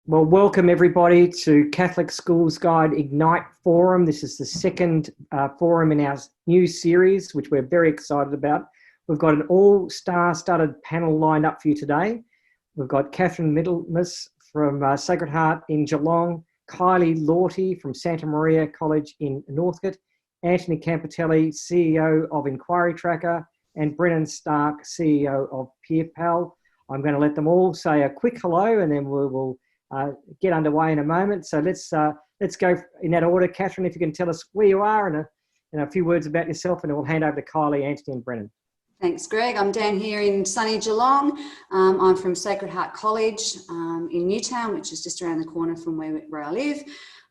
Well, welcome everybody to Catholic Schools Guide Ignite Forum. This is the second forum in our new series, which we're very excited about. We've got an all-star-studded panel lined up for you today. We've got Catherine Middlemas from Sacred Heart in Geelong, Kylie Lawty from Santa Maria College in Northcote, Anthony Campitelli, CEO of Inquiry Tracker, and Brennan Stark, CEO of PeerPal. I'm going to let them all say a quick hello, and then we'll get underway in a moment. So let's go in that order. Catherine, if you can tell us where you are and a few words about yourself, and we'll hand over to Kylie, Anthony and Brennan. Thanks, Greg. I'm down here in sunny Geelong. I'm from Sacred Heart College in Newtown, which is just around the corner from where I live.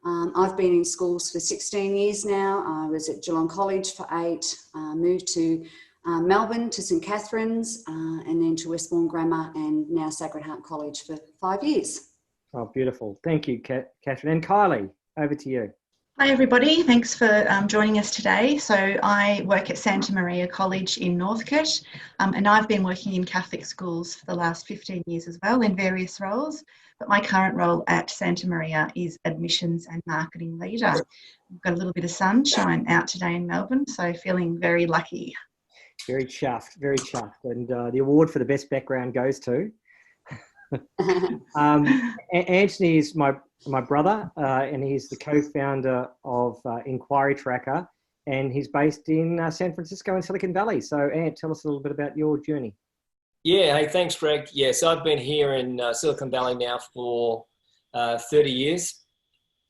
I've been in schools for 16 years now. I was at Geelong College for 8, moved to Melbourne to St Catherine's, and then to Westbourne Grammar, and now Sacred Heart College for 5 years. Oh, beautiful. Thank you, Catherine. And Kylie, over to you. Hi, everybody. Thanks for joining us today. So I work at Santa Maria College in Northcote, and I've been working in Catholic schools for the last 15 years as well in various roles. But my current role at Santa Maria is admissions and marketing leader. We've got a little bit of sunshine out today in Melbourne, so feeling very lucky. Very chuffed, very chuffed. And the award for the best background goes to Anthony is my brother, and he's the co-founder of Inquiry Tracker, and he's based in San Francisco in Silicon Valley. So, Ant, tell us a little bit about your journey. Yeah, hey, thanks, Greg. Yes, I've been here in Silicon Valley now for 30 years.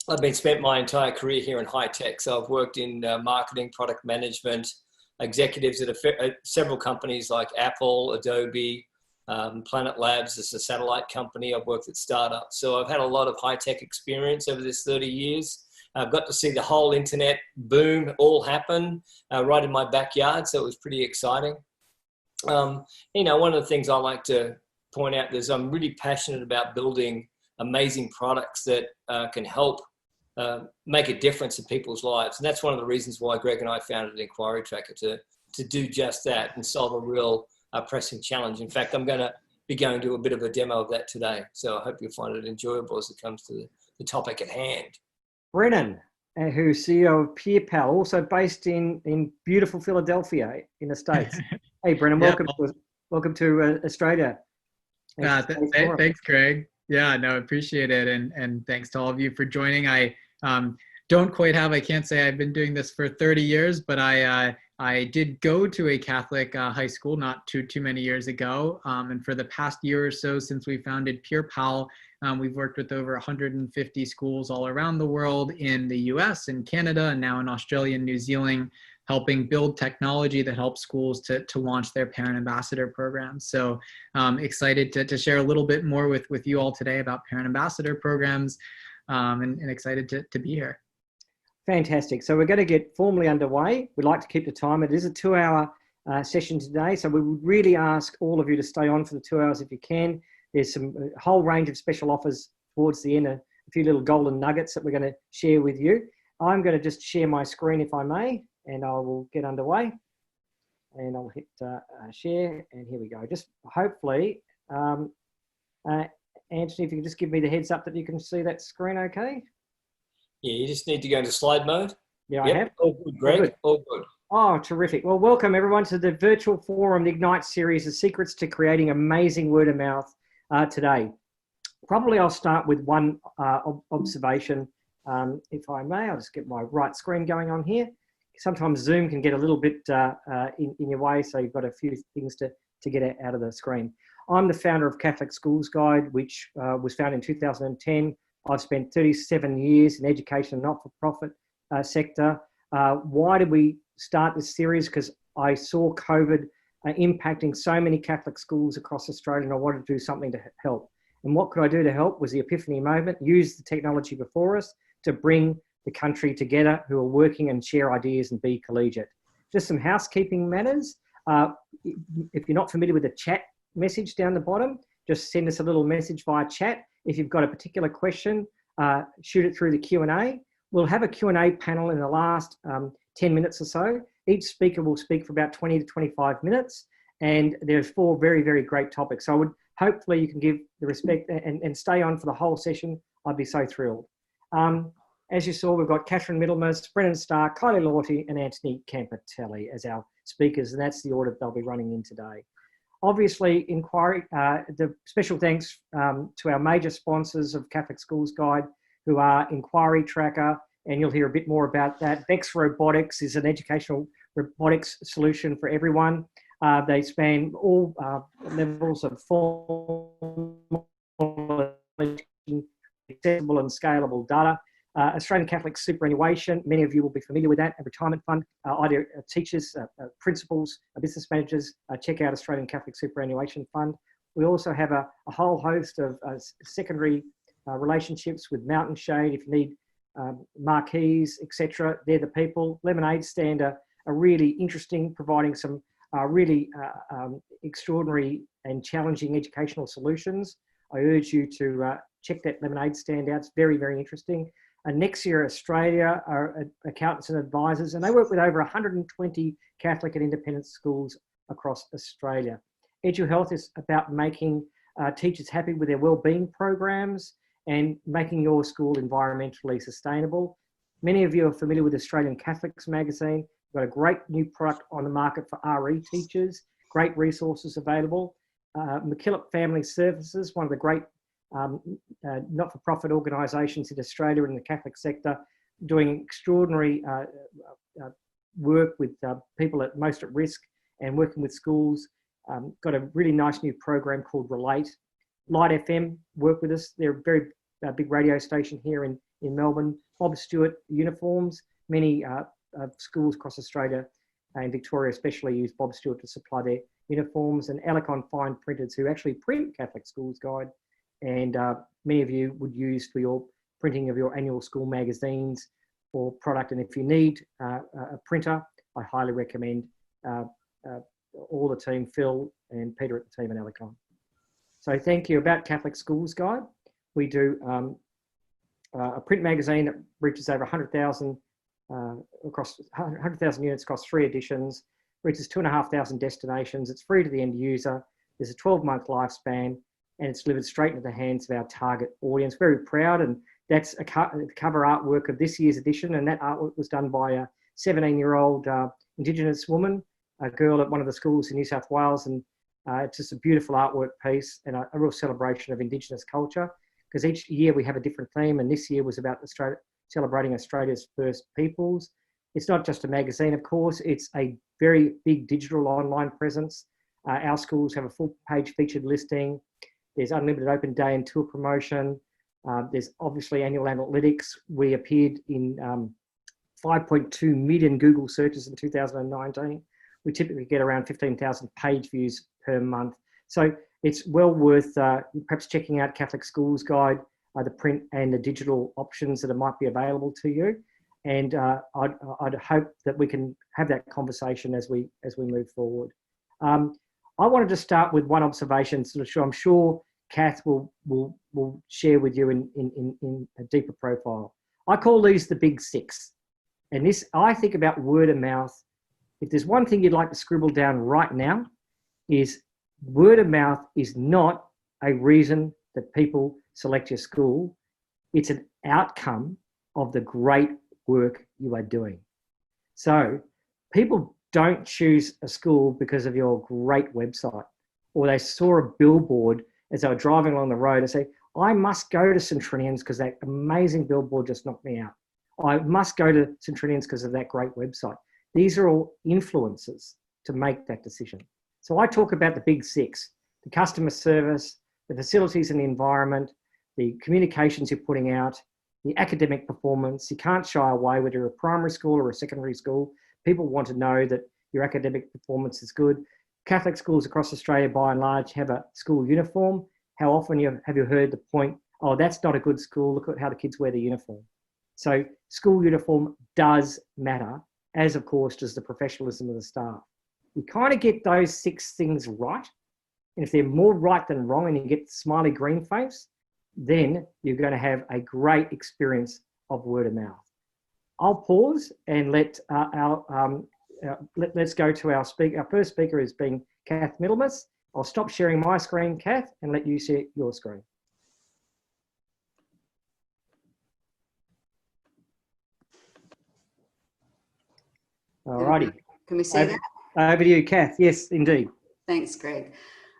I've spent my entire career here in high tech. So I've worked in marketing, product management, executives at several companies like Apple, Adobe, Planet Labs is a satellite company. I've worked at startups. So I've had a lot of high-tech experience over this 30 years. I've got to see the whole internet boom all happen right in my backyard. So it was pretty exciting. One of the things I like to point out is I'm really passionate about building amazing products that can help make a difference in people's lives. And that's one of the reasons why Greg and I founded Inquiry Tracker, to do just that and solve a real pressing challenge. In fact, I'm going to be going to a bit of a demo of that today. So I hope you'll find it enjoyable as it comes to the topic at hand. Brennan, who's CEO of PeerPal, also based in beautiful Philadelphia in the States. Hey, Brennan, welcome to Australia. Thanks, Greg. Yeah, no, appreciate it. And thanks to all of you for joining. I can't say I've been doing this for 30 years, but I did go to a Catholic high school not too many years ago. And for the past year or so since we founded PeerPal, we've worked with over 150 schools all around the world in the US and Canada, and now in Australia and New Zealand, helping build technology that helps schools to launch their parent ambassador programs. So excited to share a little bit more with you all today about parent ambassador programs, and excited to be here. Fantastic. So we're going to get formally underway. We'd like to keep the time. It is a 2-hour session today. So we would really ask all of you to stay on for the 2 hours if you can. There's a whole range of special offers towards the end, a few little golden nuggets that we're going to share with you. I'm going to just share my screen if I may, and I will get underway. And I'll hit share, and here we go. Just hopefully, Anthony, if you can just give me the heads up that you can see that screen okay? Yeah, you just need to go into slide mode. Yeah, I have. All good, Greg. All good. Oh, terrific. Well, welcome everyone to the virtual forum, the Ignite series, the secrets to creating amazing word of mouth today. Probably I'll start with one observation, if I may. I'll just get my right screen going on here. Sometimes Zoom can get a little bit in your way, so you've got a few things to get out of the screen. I'm the founder of Catholic Schools Guide, which was founded in 2010. I've spent 37 years in education and not-for-profit sector. Why did we start this series? Because I saw COVID impacting so many Catholic schools across Australia, and I wanted to do something to help. And what could I do to help was the epiphany moment, use the technology before us to bring the country together who are working and share ideas and be collegiate. Just some housekeeping matters. If you're not familiar with the chat message down the bottom, just send us a little message via chat. If you've got a particular question, shoot it through the Q&A. We'll have a Q&A panel in the last 10 minutes or so. Each speaker will speak for about 20 to 25 minutes. And there's 4 very, very great topics. So I would hopefully you can give the respect and stay on for the whole session. I'd be so thrilled. As you saw, we've got Catherine Middlemas, Brennan Starr, Kylie Lawty, and Anthony Campitelli as our speakers, and that's the order they'll be running in today. Obviously, the special thanks to our major sponsors of Catholic Schools Guide, who are Inquiry Tracker, and you'll hear a bit more about that. Bex Robotics is an educational robotics solution for everyone. They span all levels of formal, accessible and scalable data. Australian Catholic Superannuation, many of you will be familiar with that, a retirement fund. Either teachers, principals, business managers, check out Australian Catholic Superannuation Fund. We also have a whole host of secondary relationships with Mountain Shade. If you need marquees, etc., they're the people. Lemonade Stand are really interesting, providing some really extraordinary and challenging educational solutions. I urge you to check that Lemonade Stand out. It's very, very interesting. Next Year Australia are accountants and advisors, and they work with over 120 Catholic and independent schools across Australia. EduHealth is about making teachers happy with their wellbeing programs and making your school environmentally sustainable. Many of you are familiar with Australian Catholics magazine. We've got a great new product on the market for RE teachers, great resources available. MacKillop Family Services, one of the great not-for-profit organisations in Australia in the Catholic sector, doing extraordinary work with people most at risk and working with schools. Got a really nice new program called Relate. Light FM work with us. They're a very big radio station here in Melbourne. Bob Stewart Uniforms. Many schools across Australia and Victoria especially use Bob Stewart to supply their uniforms. And Alicon Fine Printers, who actually print Catholic Schools Guide, and many of you would use for your printing of your annual school magazines or product. And if you need a printer, I highly recommend all the team, Phil and Peter at the team at Alicon. So thank you. About Catholic Schools Guide, we do a print magazine that reaches over 100,000 across 100,000 units across 3 editions, reaches 2,500 destinations. It's free to the end user. There's a 12-month lifespan, and it's delivered straight into the hands of our target audience. Very proud, and that's a cover artwork of this year's edition, and that artwork was done by a 17-year-old Indigenous woman, a girl at one of the schools in New South Wales, and it's just a beautiful artwork piece and a real celebration of Indigenous culture, because each year we have a different theme, and this year was about celebrating Australia's first peoples. It's not just a magazine, of course, it's a very big digital online presence. Our schools have a full-page featured listing. There's unlimited open day and tour promotion. There's obviously annual analytics. We appeared in 5.2 million Google searches in 2019. We typically get around 15,000 page views per month. So it's well worth perhaps checking out Catholic Schools Guide, the print and the digital options that might be available to you. And I'd hope that we can have that conversation as we move forward. I wanted to start with one observation, so I'm sure Kath will share with you in a deeper profile. I call these the big 6. And this, I think about word of mouth. If there's one thing you'd like to scribble down right now, is word of mouth is not a reason that people select your school. It's an outcome of the great work you are doing. So people don't choose a school because of your great website, or they saw a billboard as they were driving along the road and say, I must go to St Trinian's because that amazing billboard just knocked me out. I must go to St Trinian's because of that great website. These are all influences to make that decision. So I talk about the big 6, the customer service, the facilities and the environment, the communications you're putting out, the academic performance. You can't shy away whether you're a primary school or a secondary school. People want to know that your academic performance is good. Catholic schools across Australia, by and large, have a school uniform. How often have you heard the point, oh, that's not a good school, look at how the kids wear the uniform. So school uniform does matter, as of course does the professionalism of the staff. You kind of get those 6 things right, and if they're more right than wrong and you get the smiley green face, then you're going to have a great experience of word of mouth. I'll pause and let's go to our speaker. Our first speaker is being Kath Middlemas. I'll stop sharing my screen, Kath, and let you see your screen. Alrighty. Can we see that? Over to you, Kath. Yes, indeed. Thanks, Greg.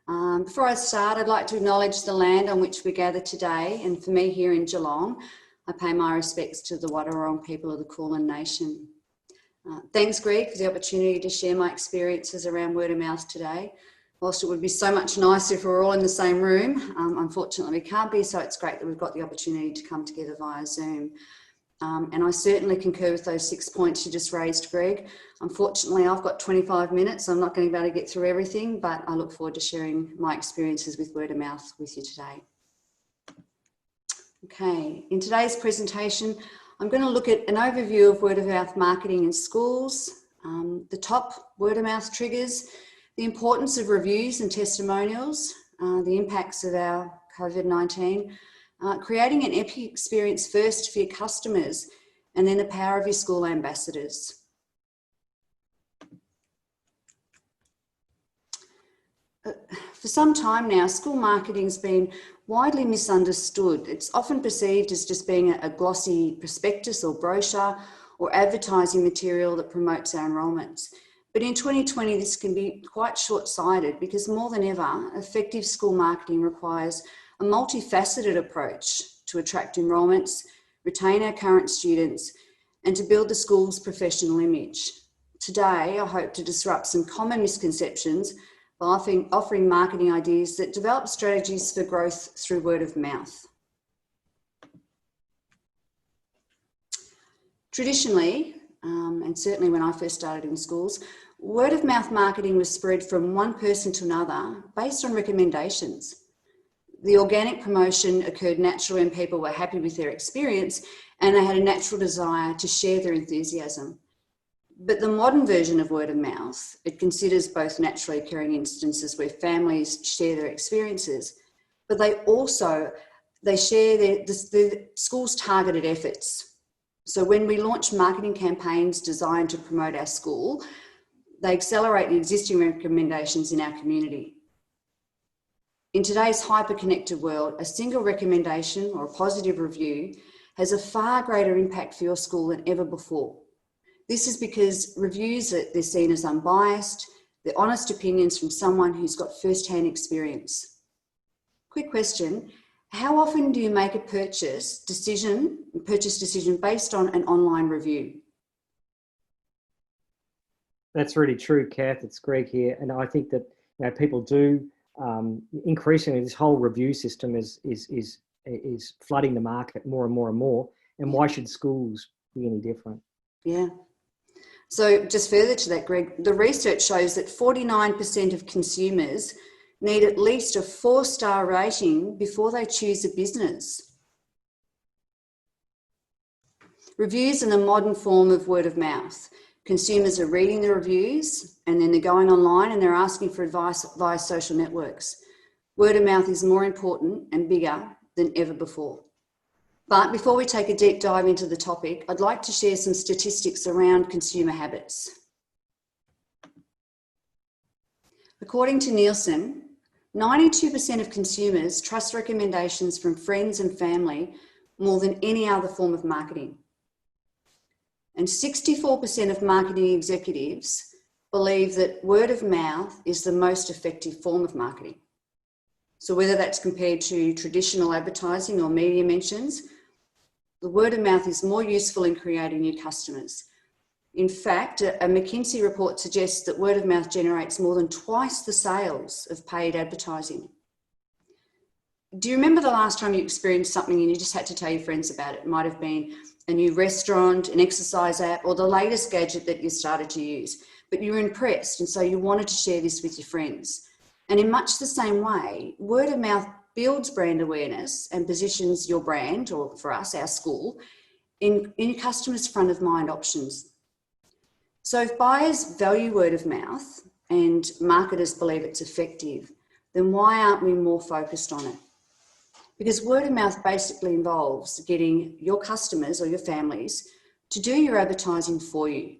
Before I start, I'd like to acknowledge the land on which we gather today, and for me here in Geelong, I pay my respects to the Wadawurrung people of the Kulin Nation. Thanks, Greg, for the opportunity to share my experiences around word of mouth today. Whilst it would be so much nicer if we were all in the same room, unfortunately we can't be, so it's great that we've got the opportunity to come together via Zoom. And I certainly concur with those 6 points you just raised, Greg. Unfortunately, I've got 25 minutes, so I'm not going to be able to get through everything, but I look forward to sharing my experiences with word of mouth with you today. Okay, in today's presentation, I'm going to look at an overview of word of mouth marketing in schools, the top word of mouth triggers, the importance of reviews and testimonials, the impacts of our COVID-19, creating an epic experience first for your customers, and then the power of your school ambassadors. For some time now, school marketing's been widely misunderstood. It's often perceived as just being a glossy prospectus or brochure or advertising material that promotes our enrolments. But in 2020, this can be quite short-sighted because more than ever, effective school marketing requires a multifaceted approach to attract enrolments, retain our current students, and to build the school's professional image. Today, I hope to disrupt some common misconceptions by offering marketing ideas that develop strategies for growth through word of mouth. Traditionally, and certainly when I first started in schools, word of mouth marketing was spread from one person to another based on recommendations. The organic promotion occurred naturally when people were happy with their experience and they had a natural desire to share their enthusiasm. But the modern version of word of mouth, it considers both naturally occurring instances where families share their experiences, but they share the school's targeted efforts. So when we launch marketing campaigns designed to promote our school, they accelerate the existing recommendations in our community. In today's hyper-connected world, a single recommendation or a positive review has a far greater impact for your school than ever before. This is because reviews, they're seen as unbiased, they're honest opinions from someone who's got first-hand experience. Quick question, how often do you make a purchase decision based on an online review? That's really true, Kath. It's Greg here. And I think that people do, increasingly this whole review system is flooding the market more and more and more. And why should schools be any different? Yeah. So just further to that, Greg, the research shows that 49% of consumers need at least a 4-star rating before they choose a business. Reviews are the modern form of word of mouth. Consumers are reading the reviews and then they're going online and they're asking for advice via social networks. Word of mouth is more important and bigger than ever before. But before we take a deep dive into the topic, I'd like to share some statistics around consumer habits. According to Nielsen, 92% of consumers trust recommendations from friends and family more than any other form of marketing. And 64% of marketing executives believe that word of mouth is the most effective form of marketing. So whether that's compared to traditional advertising or media mentions, the word of mouth is more useful in creating new customers. In fact, a McKinsey report suggests that word of mouth generates more than twice the sales of paid advertising. Do you remember the last time you experienced something and you just had to tell your friends about it? It might have been a new restaurant, an exercise app, or the latest gadget that you started to use, but you were impressed and so you wanted to share this with your friends. And in much the same way, word of mouth builds brand awareness and positions your brand, or for us, our school, in customers' front of mind options. So if buyers value word of mouth and marketers believe it's effective, then why aren't we more focused on it? Because word of mouth basically involves getting your customers or your families to do your advertising for you.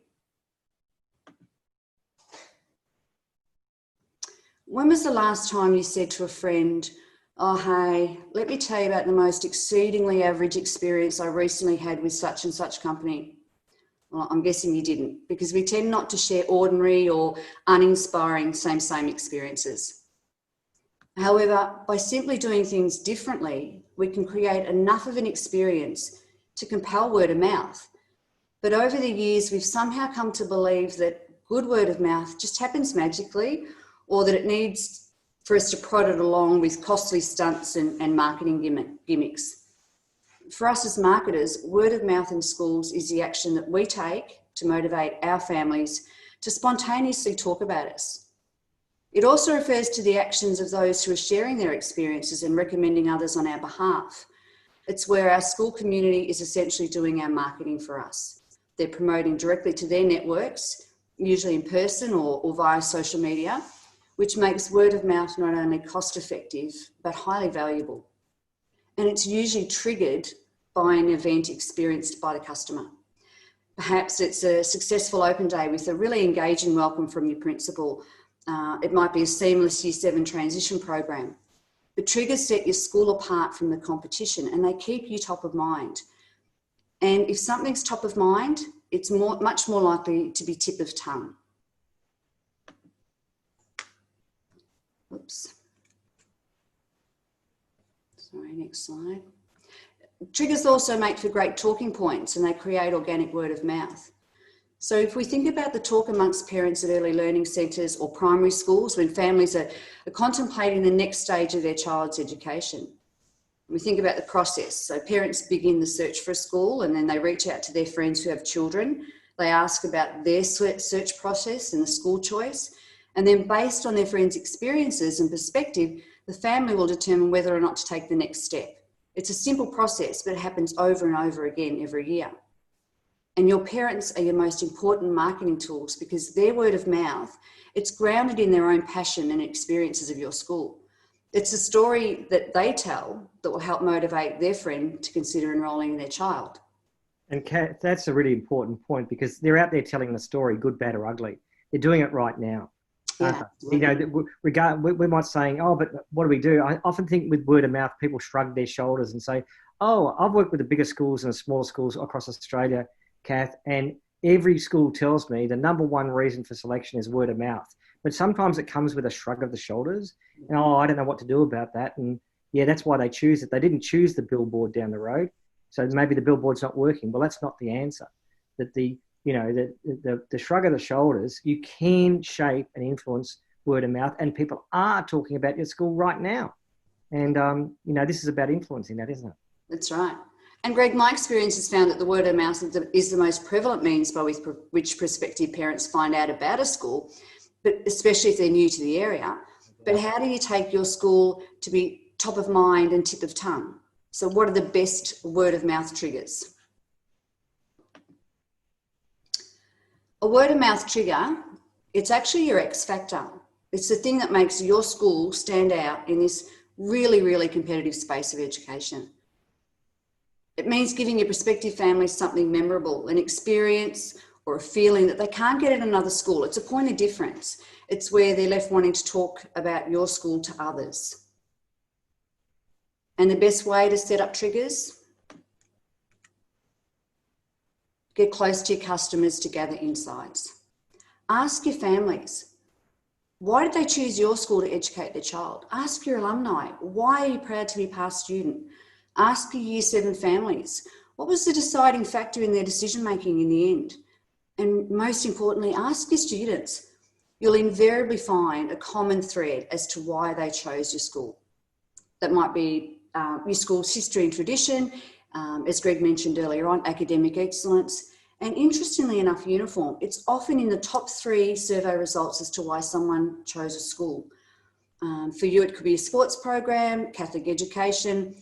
When was the last time you said to a friend, oh, hey, let me tell you about the most exceedingly average experience I recently had with such and such company? Well, I'm guessing you didn't, because we tend not to share ordinary or uninspiring same experiences. However, by simply doing things differently, we can create enough of an experience to compel word of mouth. But over the years, we've somehow come to believe that good word of mouth just happens magically, or that it needs for us to prod it along with costly stunts and marketing gimmicks. For us as marketers, word of mouth in schools is the action that we take to motivate our families to spontaneously talk about us. It also refers to the actions of those who are sharing their experiences and recommending others on our behalf. It's where our school community is essentially doing our marketing for us. They're promoting directly to their networks, usually in person or via social media, which makes word of mouth not only cost effective, but highly valuable. And it's usually triggered by an event experienced by the customer. Perhaps it's a successful open day with a really engaging welcome from your principal. It might be a seamless Year 7 transition program. The triggers set your school apart from the competition and they keep you top of mind. And if something's top of mind, it's much more likely to be tip of tongue. Oops. Sorry, next slide. Triggers also make for great talking points and they create organic word of mouth. So if we think about the talk amongst parents at early learning centres or primary schools when families are contemplating the next stage of their child's education, we think about the process. So parents begin the search for a school and then they reach out to their friends who have children. They ask about their search process and the school choice. And then based on their friends' experiences and perspective, the family will determine whether or not to take the next step. It's a simple process, but it happens over and over again every year. And your parents are your most important marketing tools because their word of mouth, it's grounded in their own passion and experiences of your school. It's a story that they tell that will help motivate their friend to consider enrolling their child. And Kat, that's a really important point because they're out there telling the story, good, bad or ugly. They're doing it right now. Yeah, you know, we might saying, oh, but what do we do? I often think with word of mouth, people shrug their shoulders and say, oh, I've worked with the bigger schools and the smaller schools across Australia, Kath, and every school tells me the number one reason for selection is word of mouth. But sometimes it comes with a shrug of the shoulders. And, oh, I don't know what to do about that. And yeah, that's why they choose it. They didn't choose the billboard down the road. So maybe the billboard's not working. Well, that's not the answer. That the shrug of the shoulders, you can shape and influence word of mouth, and people are talking about your school right now. And, this is about influencing that, isn't it? That's right. And Greg, my experience has found that the word of mouth is the most prevalent means by which prospective parents find out about a school, but especially if they're new to the area. But how do you take your school to be top of mind and tip of tongue? So what are the best word of mouth triggers? A word of mouth trigger, it's actually your X factor. It's the thing that makes your school stand out in this really, really competitive space of education. It means giving your prospective families something memorable, an experience or a feeling that they can't get at another school. It's a point of difference. It's where they're left wanting to talk about your school to others. And the best way to set up triggers? Get close to your customers to gather insights. Ask your families, why did they choose your school to educate their child? Ask your alumni, why are you proud to be a past student? Ask your Year 7 families, what was the deciding factor in their decision-making in the end? And most importantly, ask your students. You'll invariably find a common thread as to why they chose your school. That might be your school's history and tradition, as Greg mentioned earlier on, academic excellence, and interestingly enough, uniform. It's often in the top 3 survey results as to why someone chose a school. For you, it could be a sports program, Catholic education,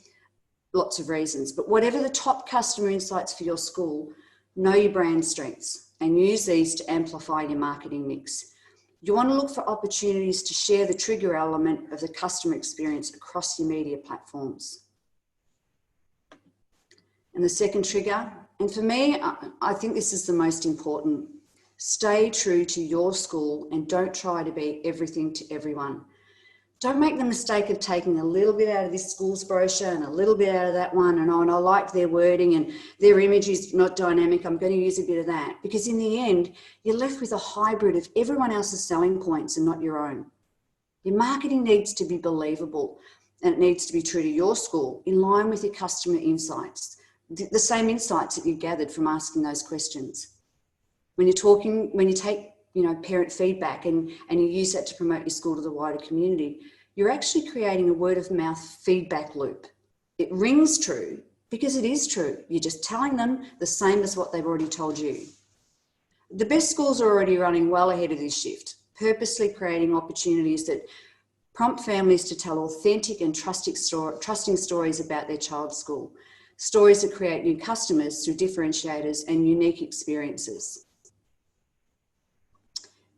lots of reasons. But whatever the top customer insights for your school, know your brand strengths and use these to amplify your marketing mix. You want to look for opportunities to share the trigger element of the customer experience across your media platforms. And the second trigger, and for me, I think this is the most important. Stay true to your school and don't try to be everything to everyone. Don't make the mistake of taking a little bit out of this school's brochure and a little bit out of that one, and I like their wording and their image is not dynamic, I'm going to use a bit of that. Because in the end, you're left with a hybrid of everyone else's selling points and not your own. Your marketing needs to be believable, and it needs to be true to your school, in line with your customer insights, the same insights that you gathered from asking those questions. When you take parent feedback and you use that to promote your school to the wider community, you're actually creating a word of mouth feedback loop. It rings true because it is true. You're just telling them the same as what they've already told you. The best schools are already running well ahead of this shift, purposely creating opportunities that prompt families to tell authentic and trusting stories about their child's school, stories that create new customers through differentiators and unique experiences.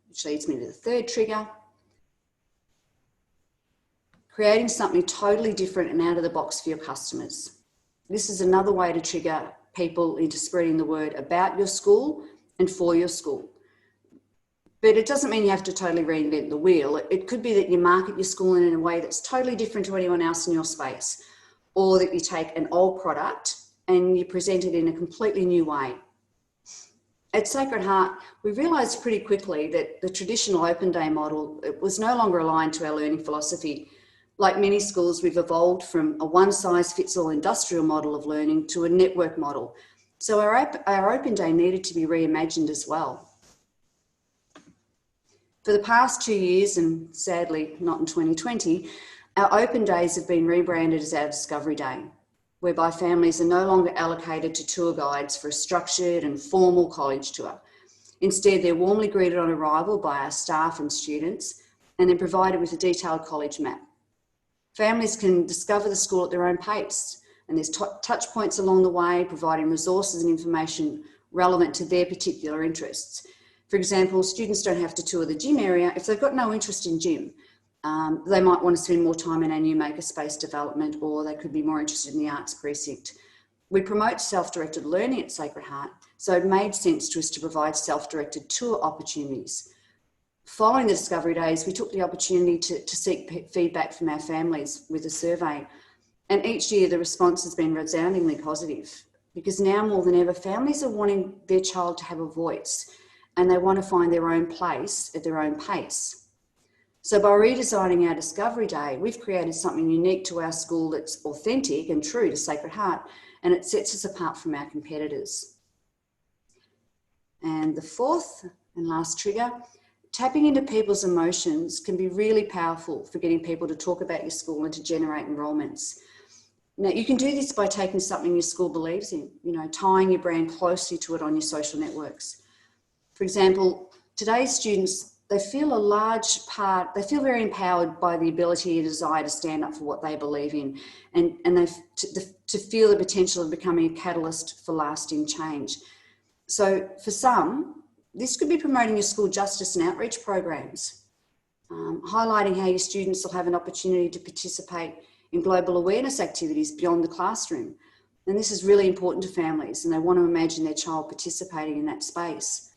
Which leads me to the third trigger, creating something totally different and out of the box for your customers. This is another way to trigger people into spreading the word about your school and for your school. But it doesn't mean you have to totally reinvent the wheel. It could be that you market your school in a way that's totally different to anyone else in your space, or that you take an old product and you present it in a completely new way. At Sacred Heart, we realised pretty quickly that the traditional open day model, it was no longer aligned to our learning philosophy. Like many schools, we've evolved from a one-size-fits-all industrial model of learning to a network model. So our open day needed to be reimagined as well. For the past 2 years, and sadly not in 2020, our open days have been rebranded as our Discovery Day, whereby families are no longer allocated to tour guides for a structured and formal college tour. Instead, they're warmly greeted on arrival by our staff and students, and then provided with a detailed college map. Families can discover the school at their own pace, and there's touch points along the way, providing resources and information relevant to their particular interests. For example, students don't have to tour the gym area if they've got no interest in gym. They might want to spend more time in our new makerspace development, or they could be more interested in the arts precinct. We promote self-directed learning at Sacred Heart, so it made sense to us to provide self-directed tour opportunities. Following the Discovery Days, we took the opportunity to seek feedback from our families with a survey. And each year the response has been resoundingly positive, because now more than ever, families are wanting their child to have a voice, and they want to find their own place at their own pace. So by redesigning our Discovery Day, we've created something unique to our school that's authentic and true to Sacred Heart, and it sets us apart from our competitors. And the fourth and last trigger, tapping into people's emotions can be really powerful for getting people to talk about your school and to generate enrolments. Now, you can do this by taking something your school believes in, tying your brand closely to it on your social networks. For example, today's students, they feel very empowered by the ability and desire to stand up for what they believe in, and to feel the potential of becoming a catalyst for lasting change. So for some, this could be promoting your school justice and outreach programs, highlighting how your students will have an opportunity to participate in global awareness activities beyond the classroom. And this is really important to families, and they want to imagine their child participating in that space.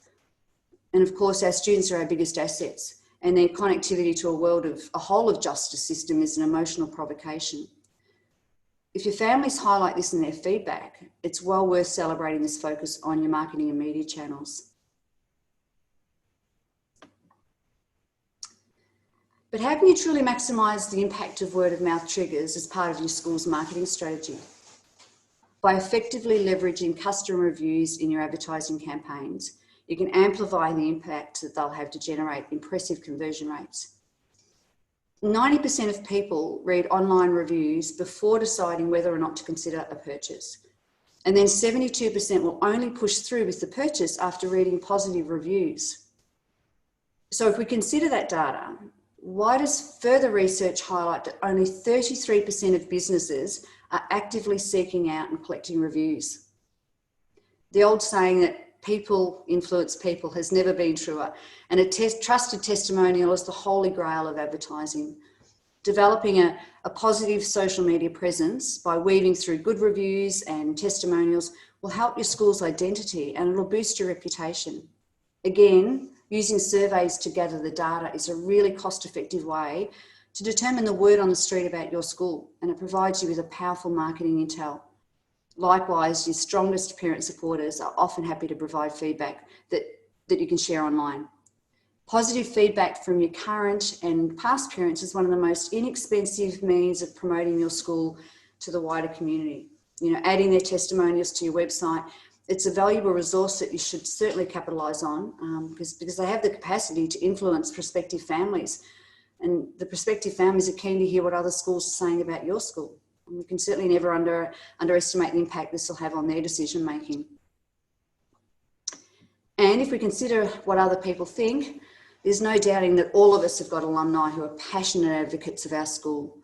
And of course, our students are our biggest assets, and their connectivity to a whole of justice system is an emotional provocation. If your families highlight this in their feedback, it's well worth celebrating this focus on your marketing and media channels. But how can you truly maximise the impact of word of mouth triggers as part of your school's marketing strategy? By effectively leveraging customer reviews in your advertising campaigns, you can amplify the impact that they'll have to generate impressive conversion rates. 90% of people read online reviews before deciding whether or not to consider a purchase. And then 72% will only push through with the purchase after reading positive reviews. So if we consider that data, why does further research highlight that only 33% of businesses are actively seeking out and collecting reviews? The old saying that people influence people has never been truer, and a trusted testimonial is the holy grail of advertising. Developing a positive social media presence by weaving through good reviews and testimonials will help your school's identity, and it'll boost your reputation. Again, using surveys to gather the data is a really cost-effective way to determine the word on the street about your school, and it provides you with a powerful marketing intel. Likewise, your strongest parent supporters are often happy to provide feedback that you can share online. Positive feedback from your current and past parents is one of the most inexpensive means of promoting your school to the wider community. You know, adding their testimonials to your website, it's a valuable resource that you should certainly capitalise on because they have the capacity to influence prospective families. And the prospective families are keen to hear what other schools are saying about your school. And we can certainly never underestimate the impact this will have on their decision making. And if we consider what other people think, there's no doubting that all of us have got alumni who are passionate advocates of our school.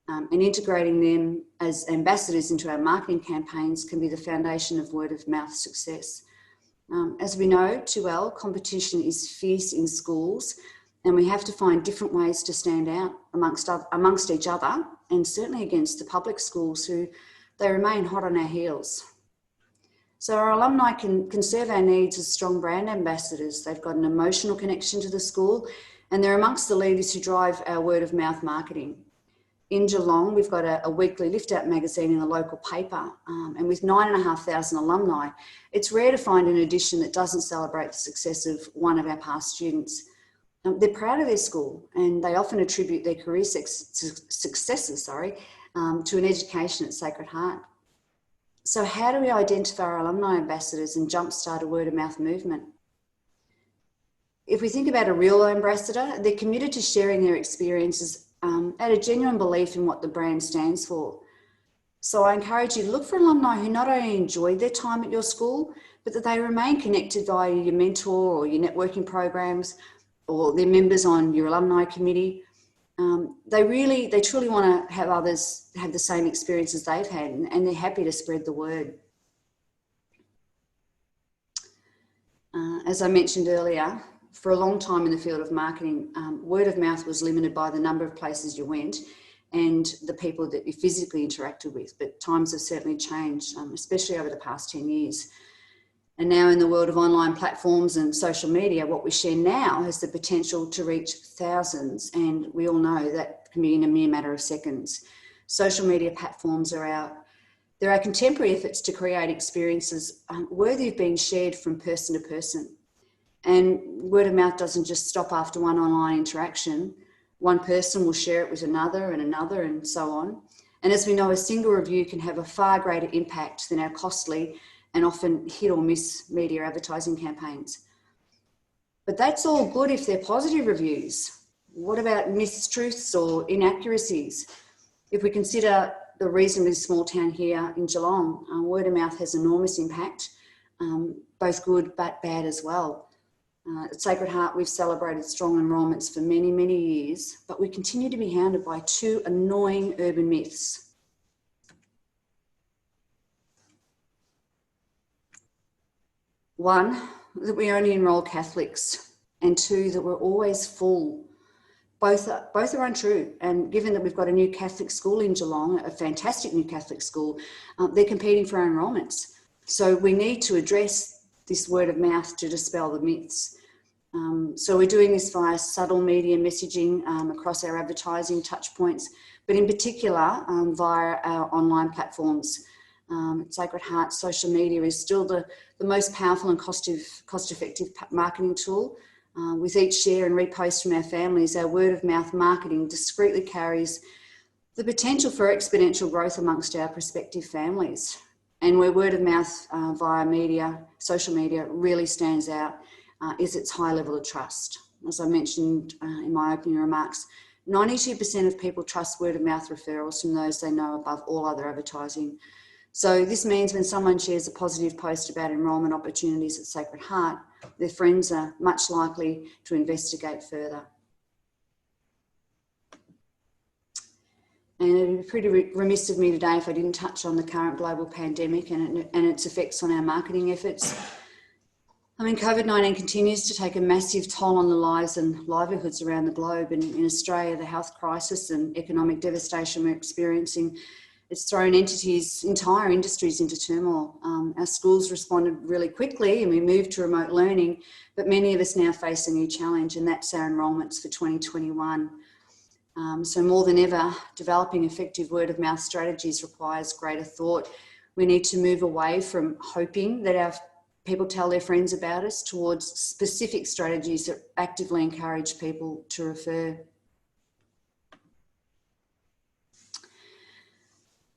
And integrating them as ambassadors into our marketing campaigns can be the foundation of word of mouth success. As we know too well, competition is fierce in schools, and we have to find different ways to stand out amongst each other, and certainly against the public schools who they remain hot on our heels. So our alumni can serve our needs as strong brand ambassadors. They've got an emotional connection to the school, and they're amongst the leaders who drive our word of mouth marketing. In Geelong, we've got a weekly lift-out magazine in the local paper, and with 9,500 alumni, it's rare to find an edition that doesn't celebrate the success of one of our past students. They're proud of their school, and they often attribute their career successes to an education at Sacred Heart. So how do we identify our alumni ambassadors and jumpstart a word-of-mouth movement? If we think about a real ambassador, they're committed to sharing their experiences at a genuine belief in what the brand stands for. So I encourage you to look for alumni who not only enjoyed their time at your school, but that they remain connected via your mentor or your networking programs, or they're members on your alumni committee. They truly want to have others have the same experiences they've had, and they're happy to spread the word. As I mentioned earlier, for a long time in the field of marketing, word of mouth was limited by the number of places you went and the people that you physically interacted with. But times have certainly changed, especially over the past 10 years. And now in the world of online platforms and social media, what we share now has the potential to reach thousands. And we all know that can be in a mere matter of seconds. Social media platforms are our contemporary efforts to create experiences worthy of being shared from person to person. And word of mouth doesn't just stop after one online interaction. One person will share it with another and so on. And as we know, a single review can have a far greater impact than our costly and often hit or miss media advertising campaigns. But that's all good if they're positive reviews. What about mistruths or inaccuracies? If we consider the reasonably small town here in Geelong, word of mouth has enormous impact, both good but bad as well. At Sacred Heart, we've celebrated strong enrolments for many, many years, but we continue to be hounded by two annoying urban myths. One, that we only enrol Catholics, and two, that we're always full. Both are untrue, and given that we've got a new Catholic school in Geelong, a fantastic new Catholic school, they're competing for our enrolments. So we need to address this word of mouth to dispel the myths. So we're doing this via subtle media messaging across our advertising touch points, but in particular via our online platforms. Sacred Heart social media is still the most powerful and cost-effective marketing tool. With each share and repost from our families, our word of mouth marketing discreetly carries the potential for exponential growth amongst our prospective families. And where word of mouth via media, social media really stands out is its high level of trust. As I mentioned in my opening remarks, 92% of people trust word of mouth referrals from those they know above all other advertising. So this means when someone shares a positive post about enrolment opportunities at Sacred Heart, their friends are much likely to investigate further. And it would be pretty remiss of me today if I didn't touch on the current global pandemic and its effects on our marketing efforts. I mean, COVID-19 continues to take a massive toll on the lives and livelihoods around the globe. And in Australia, the health crisis and economic devastation we're experiencing, it's thrown entire industries into turmoil. Our schools responded really quickly and we moved to remote learning, but many of us now face a new challenge, and that's our enrolments for 2021. So more than ever, developing effective word of mouth strategies requires greater thought. We need to move away from hoping that our people tell their friends about us towards specific strategies that actively encourage people to refer.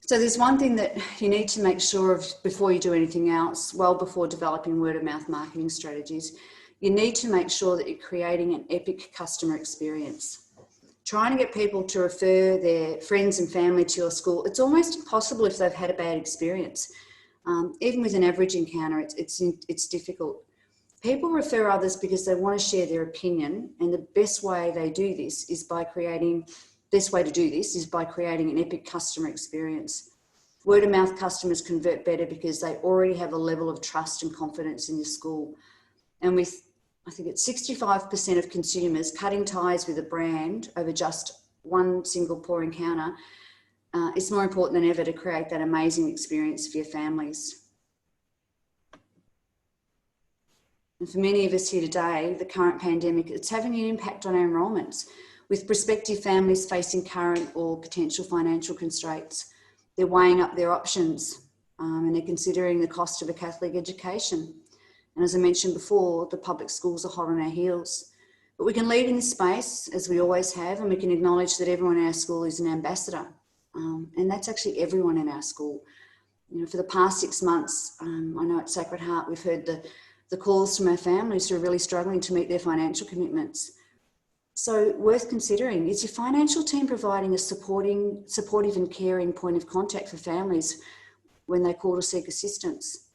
So there's one thing that you need to make sure of before you do anything else, well before developing word of mouth marketing strategies. You need to make sure that you're creating an epic customer experience. Trying to get people to refer their friends and family to your school, it's almost impossible if they've had a bad experience. Even with an average encounter, it's difficult. People refer others because they want to share their opinion, and the best way to do this is by creating an epic customer experience. Word of mouth customers convert better because they already have a level of trust and confidence in your school. And with, I think it's 65% of consumers cutting ties with a brand over just one single poor encounter, it's more important than ever to create that amazing experience for your families. And for many of us here today, the current pandemic, it's having an impact on our enrolments, with prospective families facing current or potential financial constraints. They're weighing up their options and they're considering the cost of a Catholic education. And as I mentioned before, the public schools are hot on our heels. But we can lead in this space, as we always have, and we can acknowledge that everyone in our school is an ambassador. And that's actually everyone in our school. You know, for the past 6 months, I know at Sacred Heart, we've heard the calls from our families who are really struggling to meet their financial commitments. So worth considering, is your financial team providing a supportive and caring point of contact for families when they call to seek assistance?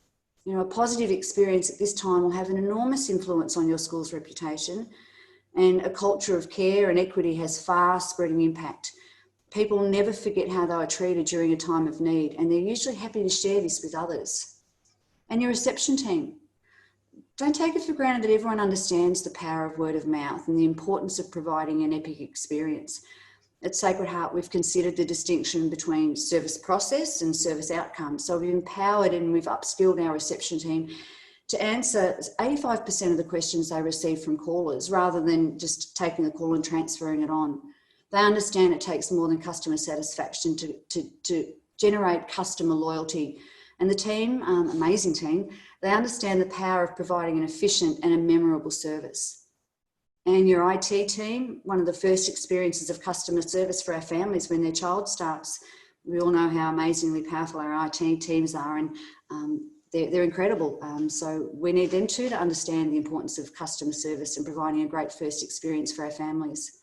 You know, a positive experience at this time will have an enormous influence on your school's reputation, and a culture of care and equity has far-spreading impact. People never forget how they were treated during a time of need, and they're usually happy to share this with others. And your reception team. Don't take it for granted that everyone understands the power of word of mouth and the importance of providing an epic experience. At Sacred Heart, we've considered the distinction between service process and service outcomes. So we've empowered and we've upskilled our reception team to answer 85% of the questions they receive from callers, rather than just taking the call and transferring it on. They understand it takes more than customer satisfaction to generate customer loyalty. And the team, amazing team, they understand the power of providing an efficient and a memorable service. And your IT team, one of the first experiences of customer service for our families when their child starts. We all know how amazingly powerful our IT teams are, and they're incredible. So we need them too to understand the importance of customer service and providing a great first experience for our families.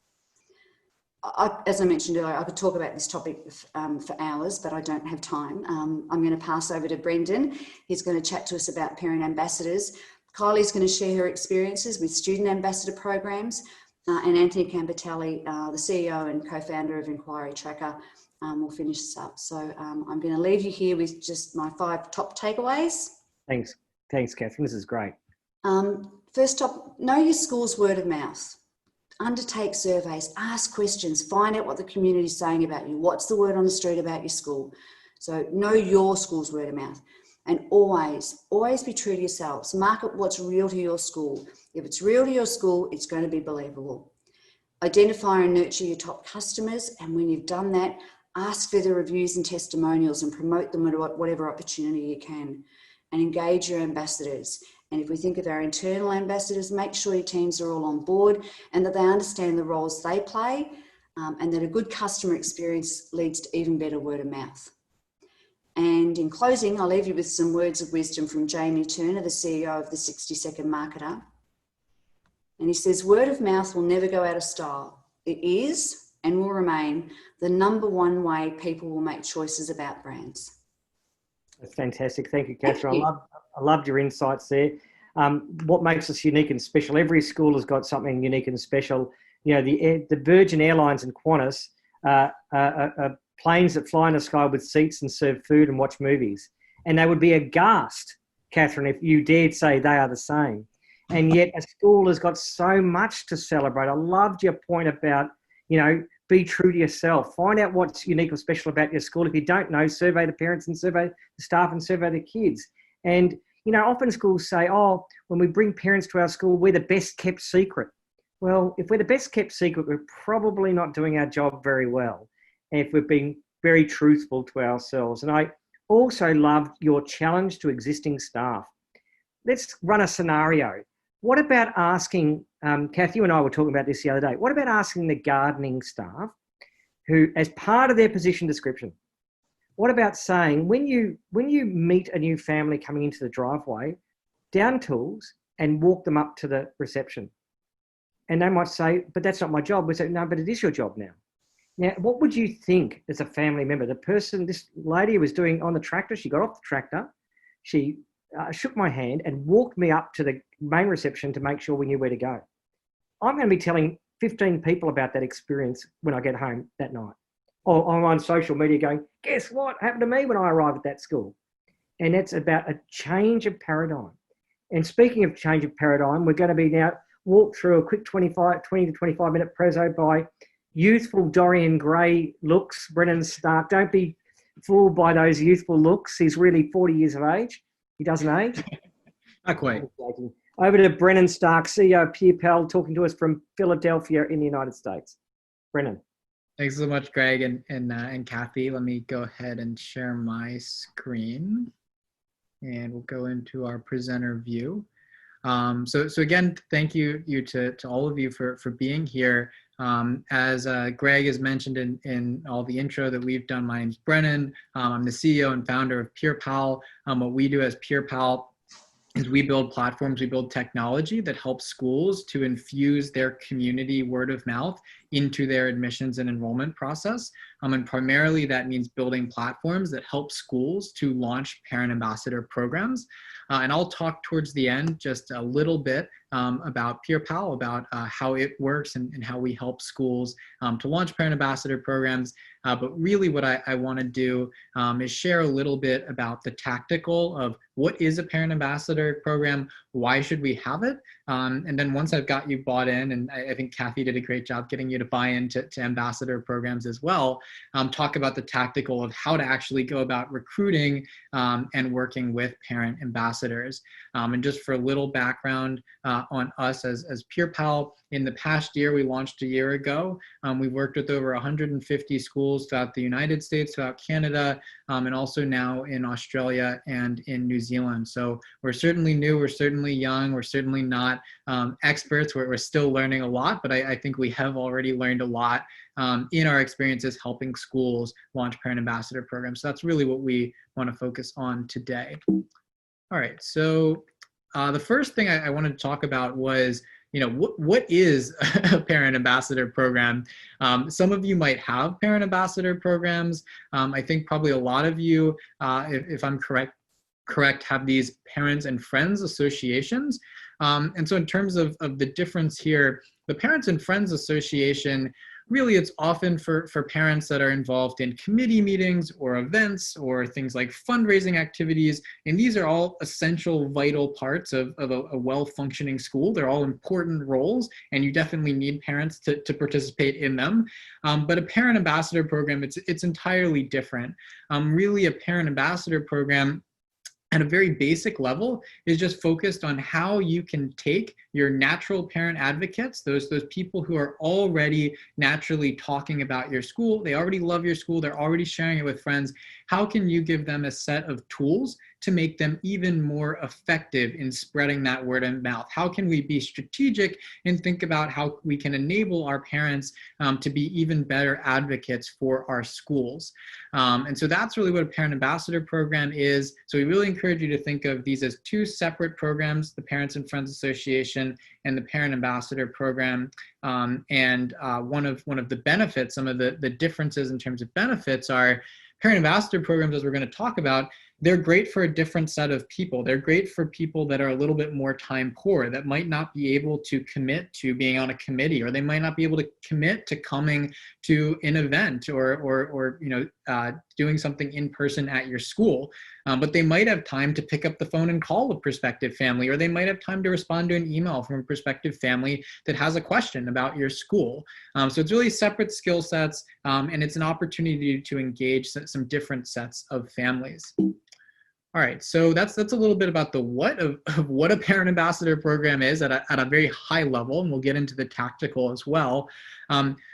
As I mentioned earlier, I could talk about this topic for hours, but I don't have time. I'm going to pass over to Brendan. He's going to chat to us about parent ambassadors. Kylie's going to share her experiences with student ambassador programs, and Anthony Campitelli, the CEO and co-founder of Inquiry Tracker, will finish this up. So I'm going to leave you here with just my 5 top takeaways. Thanks, Catherine. This is great. First up, know your school's word of mouth. Undertake surveys, ask questions, find out what the community is saying about you. What's the word on the street about your school? So know your school's word of mouth. And always be true to yourselves. Market what's real to your school. If it's real to your school, it's going to be believable. Identify and nurture your top customers. And when you've done that, ask for the reviews and testimonials and promote them at whatever opportunity you can. And engage your ambassadors. And if we think of our internal ambassadors, make sure your teams are all on board and that they understand the roles they play, and that a good customer experience leads to even better word of mouth. And in closing, I'll leave you with some words of wisdom from Jamie Turner, the CEO of the 60-Second Marketer. And he says, word of mouth will never go out of style. It is and will remain the #1 way people will make choices about brands. That's fantastic. Thank you, Catherine. I loved your insights there. What makes us unique and special? Every school has got something unique and special. You know, the Virgin Airlines and Qantas are planes that fly in the sky with seats and serve food and watch movies. And they would be aghast, Catherine, if you dared say they are the same. And yet a school has got so much to celebrate. I loved your point about, you know, be true to yourself. Find out what's unique or special about your school. If you don't know, survey the parents and survey the staff and survey the kids. And, you know, often schools say, oh, when we bring parents to our school, we're the best kept secret. Well, if we're the best kept secret, we're probably not doing our job very well. And if we're being very truthful to ourselves. And I also loved your challenge to existing staff. Let's run a scenario. What about asking, Kathy, you and I were talking about this the other day. What about asking the gardening staff who, as part of their position description, what about saying, when you meet a new family coming into the driveway, down tools and walk them up to the reception? And they might say, but that's not my job. We say, no, but it is your job now. Now, what would you think as a family member? The person, this lady was doing on the tractor, she got off the tractor, she shook my hand and walked me up to the main reception to make sure we knew where to go. I'm going to be telling 15 people about that experience when I get home that night. Or I'm on social media going, guess what happened to me when I arrived at that school? And that's about a change of paradigm. And speaking of change of paradigm, we're going to be now walk through a quick 20 to 25 minute preso by youthful Dorian Gray looks, Brennan Stark. Don't be fooled by those youthful looks. He's really 40 years of age. He doesn't age. Not quite. Over to Brennan Stark, CEO of PeerPal, talking to us from Philadelphia in the United States. Brennan. Thanks so much, Greg and Kathy. Let me go ahead and share my screen, and we'll go into our presenter view. So again, thank you to all of you for being here. As Greg has mentioned in all the intro that we've done, my name's Brennan. I'm the CEO and founder of PeerPal. What we do as PeerPal is we build platforms, we build technology that helps schools to infuse their community word of mouth into their admissions and enrollment process. And primarily that means building platforms that help schools to launch parent ambassador programs. And I'll talk towards the end just a little bit about PeerPal, about how it works and how we help schools to launch parent ambassador programs. But really what I want to do is share a little bit about the tactical of what is a parent ambassador program, why should we have it? And then once I've got you bought in, and I think Kathy did a great job getting you to buy into ambassador programs as well, talk about the tactical of how to actually go about recruiting and working with parent ambassadors. And just for a little background on us as PeerPal, in the past year, we launched a year ago. We've worked with over 150 schools throughout the United States, throughout Canada, and also now in Australia and in New Zealand. So we're certainly new, we're certainly young, we're certainly not experts, we're still learning a lot, but I think we have already learned a lot in our experiences helping schools launch parent ambassador programs. So that's really what we want to focus on today. All right, so the first thing I wanted to talk about was, what is a parent ambassador program? Some of you might have parent ambassador programs. I think probably a lot of you, if I'm correct, have these parents and friends associations. And so in terms of the difference here, the Parents and Friends Association, really it's often for parents that are involved in committee meetings or events or things like fundraising activities. And these are all essential, vital parts of a well-functioning school. They're all important roles, and you definitely need parents to participate in them. But a parent ambassador program, it's entirely different. Really a parent ambassador program at a very basic level is just focused on how you can take your natural parent advocates, those people who are already naturally talking about your school, they already love your school, they're already sharing it with friends. How can you give them a set of tools to make them even more effective in spreading that word of mouth? How can we be strategic and think about how we can enable our parents to be even better advocates for our schools? And so that's really what a parent ambassador program is. So we really encourage you to think of these as two separate programs, the Parents and Friends Association and the Parent Ambassador Program. And one of the benefits, some of the differences in terms of benefits are parent ambassador programs, as we're going to talk about, they're great for a different set of people. They're great for people that are a little bit more time poor, that might not be able to commit to being on a committee, or they might not be able to commit to coming to an event or doing something in person at your school. But they might have time to pick up the phone and call a prospective family, or they might have time to respond to an email from a prospective family that has a question about your school. So it's really separate skill sets, and it's an opportunity to engage some different sets of families. All right, so that's a little bit about the what of what a parent ambassador program is at a very high level, and we'll get into the tactical as well.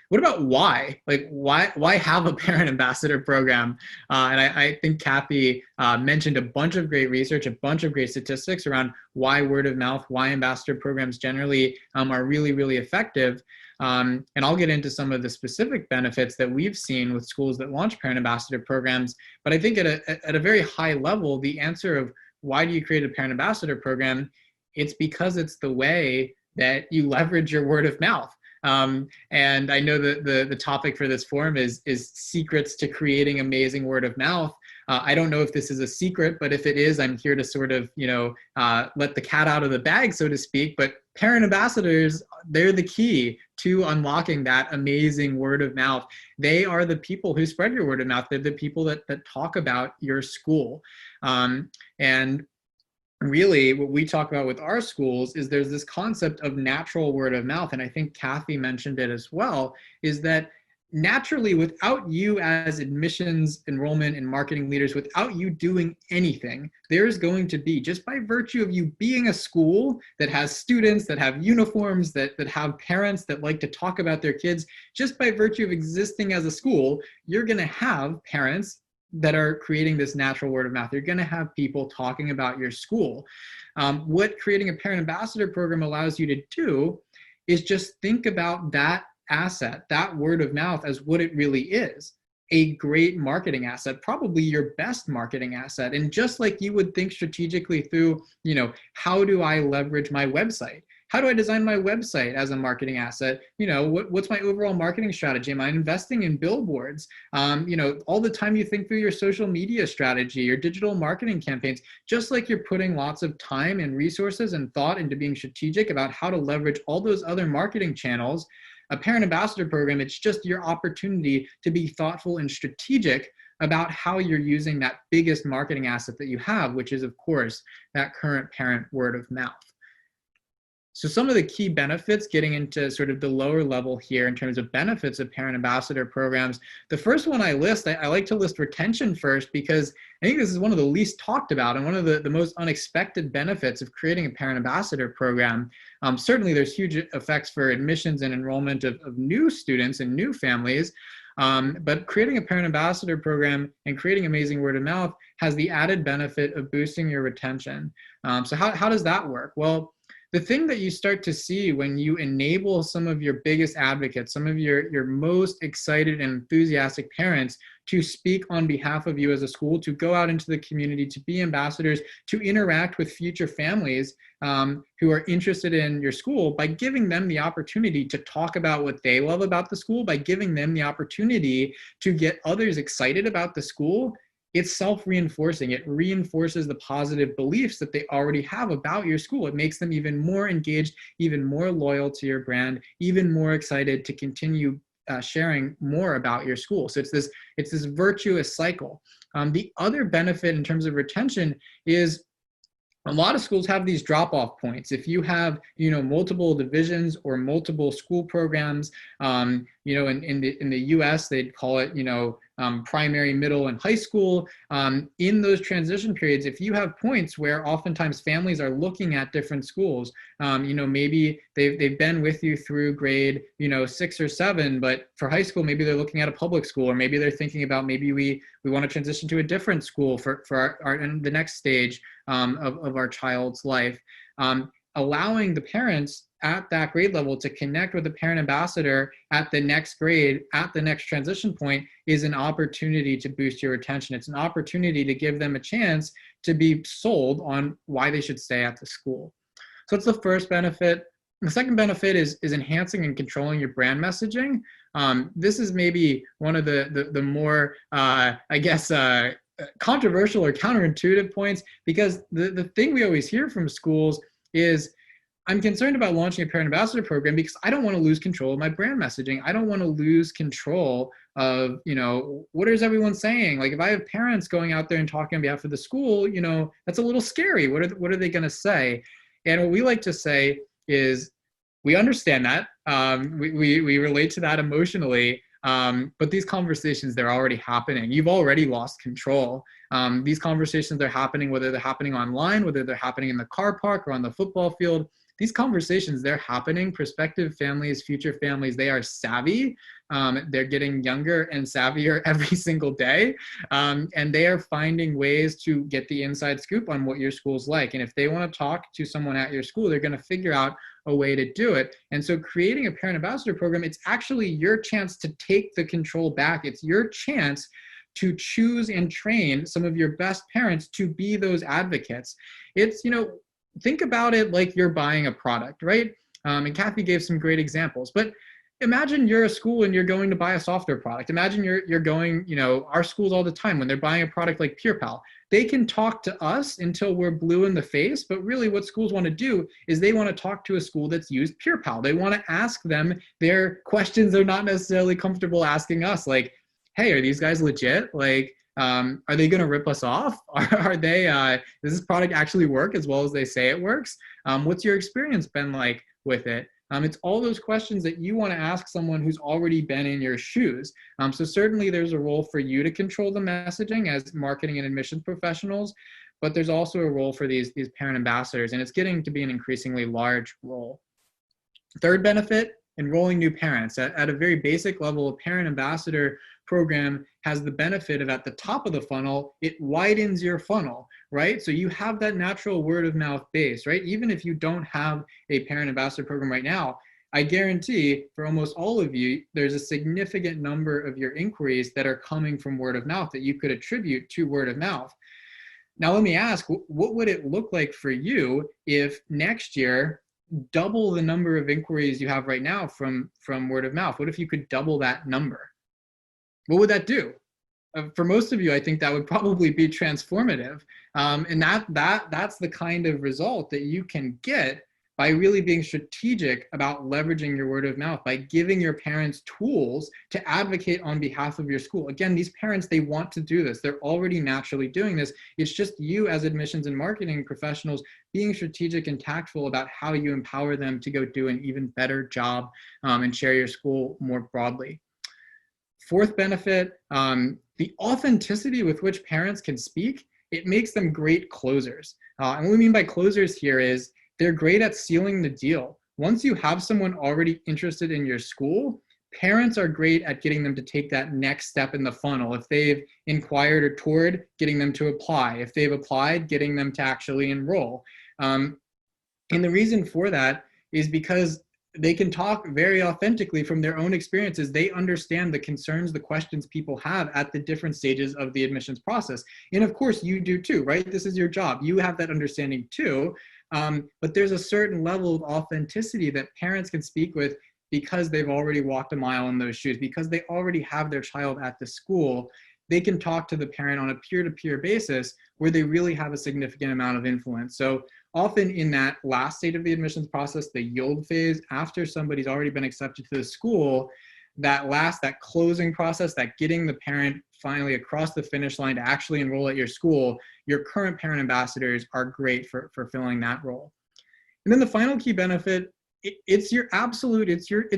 What about why? Like, why have a parent ambassador program? And I think Kathy mentioned a bunch of great research, a bunch of great statistics around why word of mouth, why ambassador programs generally are really, really effective. And I'll get into some of the specific benefits that we've seen with schools that launch parent ambassador programs. But I think at a very high level, the answer of why do you create a parent ambassador program, it's because it's the way that you leverage your word of mouth. And I know that the topic for this forum is secrets to creating amazing word of mouth. I don't know if this is a secret, but if it is, I'm here to sort of, let the cat out of the bag, so to speak. But parent ambassadors, they're the key to unlocking that amazing word of mouth. They are the people who spread your word of mouth. They're the people that talk about your school. And really what we talk about with our schools is there's this concept of natural word of mouth. And I think Kathy mentioned it as well, is that naturally, without you as admissions, enrollment, and marketing leaders, without you doing anything, there's going to be, just by virtue of you being a school that has students, that have uniforms, that have parents that like to talk about their kids, just by virtue of existing as a school, you're going to have parents that are creating this natural word of mouth. You're going to have people talking about your school. What creating a parent ambassador program allows you to do is just think about that asset, that word of mouth, as what it really is, a great marketing asset, probably your best marketing asset. And just like you would think strategically through, how do I leverage my website? How do I design my website as a marketing asset? What's my overall marketing strategy? Am I investing in billboards? All the time you think through your social media strategy, your digital marketing campaigns, just like you're putting lots of time and resources and thought into being strategic about how to leverage all those other marketing channels. A parent ambassador program, it's just your opportunity to be thoughtful and strategic about how you're using that biggest marketing asset that you have, which is, of course, that current parent word of mouth. So some of the key benefits, getting into sort of the lower level here in terms of benefits of parent ambassador programs. The first one I list, I like to list retention first, because I think this is one of the least talked about and one of the most unexpected benefits of creating a parent ambassador program. Certainly there's huge effects for admissions and enrollment of new students and new families. But creating a parent ambassador program and creating amazing word of mouth has the added benefit of boosting your retention. So how does that work? Well, the thing that you start to see when you enable some of your biggest advocates, some of your most excited and enthusiastic parents to speak on behalf of you as a school, to go out into the community, to be ambassadors, to interact with future families who are interested in your school, by giving them the opportunity to talk about what they love about the school, by giving them the opportunity to get others excited about the school, it's self-reinforcing. It reinforces the positive beliefs that they already have about your school. It makes them even more engaged, even more loyal to your brand, even more excited to continue sharing more about your school. So it's this virtuous cycle. The other benefit in terms of retention is a lot of schools have these drop-off points. If you have, multiple divisions or multiple school programs, in the U.S. they'd call it, primary, middle, and high school. In those transition periods, if you have points where oftentimes families are looking at different schools, maybe they've been with you through grade, 6 or 7, but for high school, maybe they're looking at a public school, or maybe they're thinking about maybe we want to transition to a different school for our the next stage of our child's life. Allowing the parents at that grade level to connect with the parent ambassador at the next grade, at the next transition point, is an opportunity to boost your retention. It's an opportunity to give them a chance to be sold on why they should stay at the school. So that's the first benefit. The second benefit is enhancing and controlling your brand messaging. This is maybe one of the more, controversial or counterintuitive points, because the thing we always hear from schools is, I'm concerned about launching a parent ambassador program because I don't want to lose control of my brand messaging. I don't want to lose control of, what is everyone saying? Like, if I have parents going out there and talking on behalf of the school, that's a little scary. What are they going to say? And what we like to say is, we understand that. We relate to that emotionally. But these conversations, they're already happening. You've already lost control. These conversations are happening, whether they're happening online, whether they're happening in the car park or on the football field. These conversations, they're happening. Prospective families, future families, they are savvy. They're getting younger and savvier every single day. And they are finding ways to get the inside scoop on what your school's like. And if they want to talk to someone at your school, they're going to figure out a way to do it. And so creating a parent ambassador program, it's actually your chance to take the control back. It's your chance to choose and train some of your best parents to be those advocates. It's, think about it like you're buying a product, right? And Kathy gave some great examples, but imagine you're a school and you're going to buy a software product. Imagine you're going, our schools all the time, when they're buying a product like PurePal, they can talk to us until we're blue in the face, but really what schools want to do is they want to talk to a school that's used PurePal. They want to ask them their questions they're not necessarily comfortable asking us, like, hey, are these guys legit? Like, are they going to rip us off? Are they, does this product actually work as well as they say it works? What's your experience been like with it? It's all those questions that you want to ask someone who's already been in your shoes. So certainly there's a role for you to control the messaging as marketing and admissions professionals, but there's also a role for these parent ambassadors, and it's getting to be an increasingly large role. Third benefit, enrolling new parents. At a very basic level, a parent ambassador program has the benefit of, at the top of the funnel, it widens your funnel, right? So you have that natural word of mouth base, right? Even if you don't have a parent ambassador program right now, I guarantee for almost all of you, there's a significant number of your inquiries that are coming from word of mouth that you could attribute to word of mouth. Now, let me ask, what would it look like for you if next year, double the number of inquiries you have right now from word of mouth? What if you could double that number? What would that do? For most of you, I think that would probably be transformative. And that's the kind of result that you can get by really being strategic about leveraging your word of mouth, by giving your parents tools to advocate on behalf of your school. Again, these parents, they want to do this. They're already naturally doing this. It's just you as admissions and marketing professionals being strategic and tactful about how you empower them to go do an even better job and share your school more broadly. Fourth benefit, the authenticity with which parents can speak, it makes them great closers. And what we mean by closers here is they're great at sealing the deal. Once you have someone already interested in your school, parents are great at getting them to take that next step in the funnel. If they've inquired or toured, getting them to apply. If they've applied, getting them to actually enroll. And the reason for that is because they can talk very authentically from their own experiences. They understand the concerns, the questions people have at the different stages of the admissions process. And of course you do too, right? This is your job. You have that understanding too. But there's a certain level of authenticity that parents can speak with because they've already walked a mile in those shoes, because they already have their child at the school. They can talk to the parent on a peer-to-peer basis where they really have a significant amount of influence. So often in that last state of the admissions process, the yield phase, after somebody's already been accepted to the school, that closing process, that getting the parent finally across the finish line to actually enroll at your school, your current parent ambassadors are great for filling that role. And then the final key benefit, it's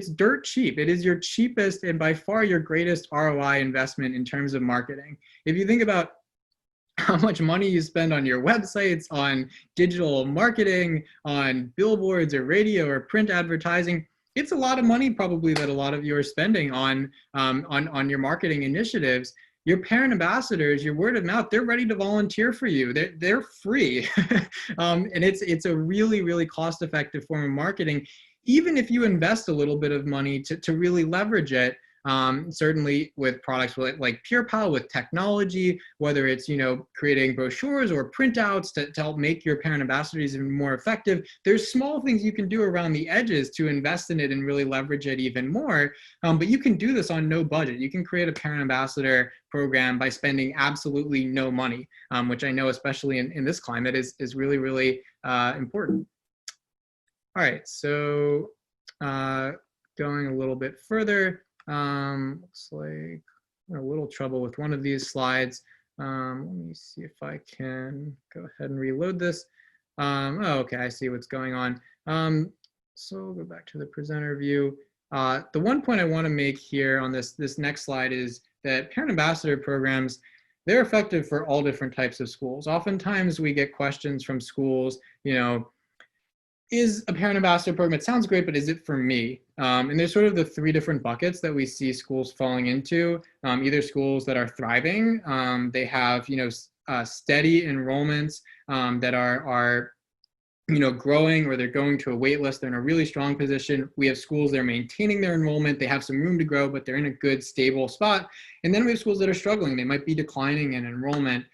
dirt cheap. It is your cheapest and by far your greatest ROI investment in terms of marketing. If you think about how much money you spend on your websites, on digital marketing, on billboards or radio or print advertising, it's a lot of money probably that a lot of you are spending on your marketing initiatives. Your parent ambassadors, your word of mouth, they're ready to volunteer for you. They're free. And it's a really, really cost-effective form of marketing, even if you invest a little bit of money to really leverage it. Certainly with products like PurePal, with technology, whether it's, creating brochures or printouts to help make your parent ambassadors even more effective. There's small things you can do around the edges to invest in it and really leverage it even more. But you can do this on no budget. You can create a parent ambassador program by spending absolutely no money, which I know, especially in this climate, is really, really important. All right, so going a little bit further. Looks like I'm in a little trouble with one of these slides. Let me see if I can go ahead and reload this. Oh, okay, I see what's going on. So we'll go back to the presenter view. The one point I want to make here on this next slide is that parent ambassador programs, they're effective for all different types of schools. Oftentimes we get questions from schools, you know, is a parent ambassador program, it sounds great, but is it for me? And there's sort of the three different buckets that we see schools falling into. Either schools that are thriving, they have, you know, steady enrollments that are you know, growing, or they're going to a wait list, they're in a really strong position. We have schools that are maintaining their enrollment, they have some room to grow, but they're in a good, stable spot. And then we have schools that are struggling, they might be declining in enrollment.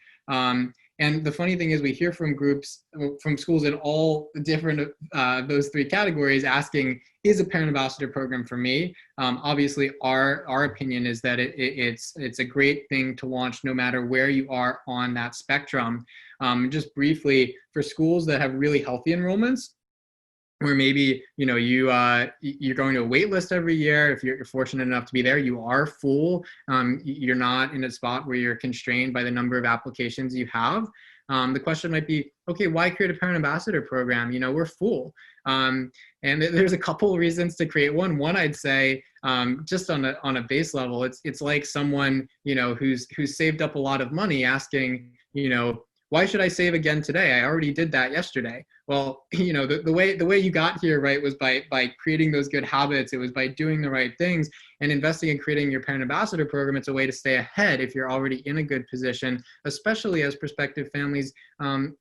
And the funny thing is we hear from groups, from schools in all different, those three categories asking, is a parent ambassador program for me? Obviously, our opinion is that it's a great thing to launch no matter where you are on that spectrum. Just briefly, for schools that have really healthy enrollments, where maybe, you know, you're going to a wait list every year, if you're fortunate enough to be there, you are full, you're not in a spot where you're constrained by the number of applications you have. The question might be, okay, why create a parent ambassador program? You know, we're full. And there's a couple of reasons to create one. One, I'd say, just on a base level, it's like someone, you know, who's saved up a lot of money asking, you know, why should I save again today? I already did that yesterday. Well, you know, the way you got here, right, was by creating those good habits. It was by doing the right things and investing in creating your parent ambassador program. It's a way to stay ahead if you're already in a good position, especially as prospective families'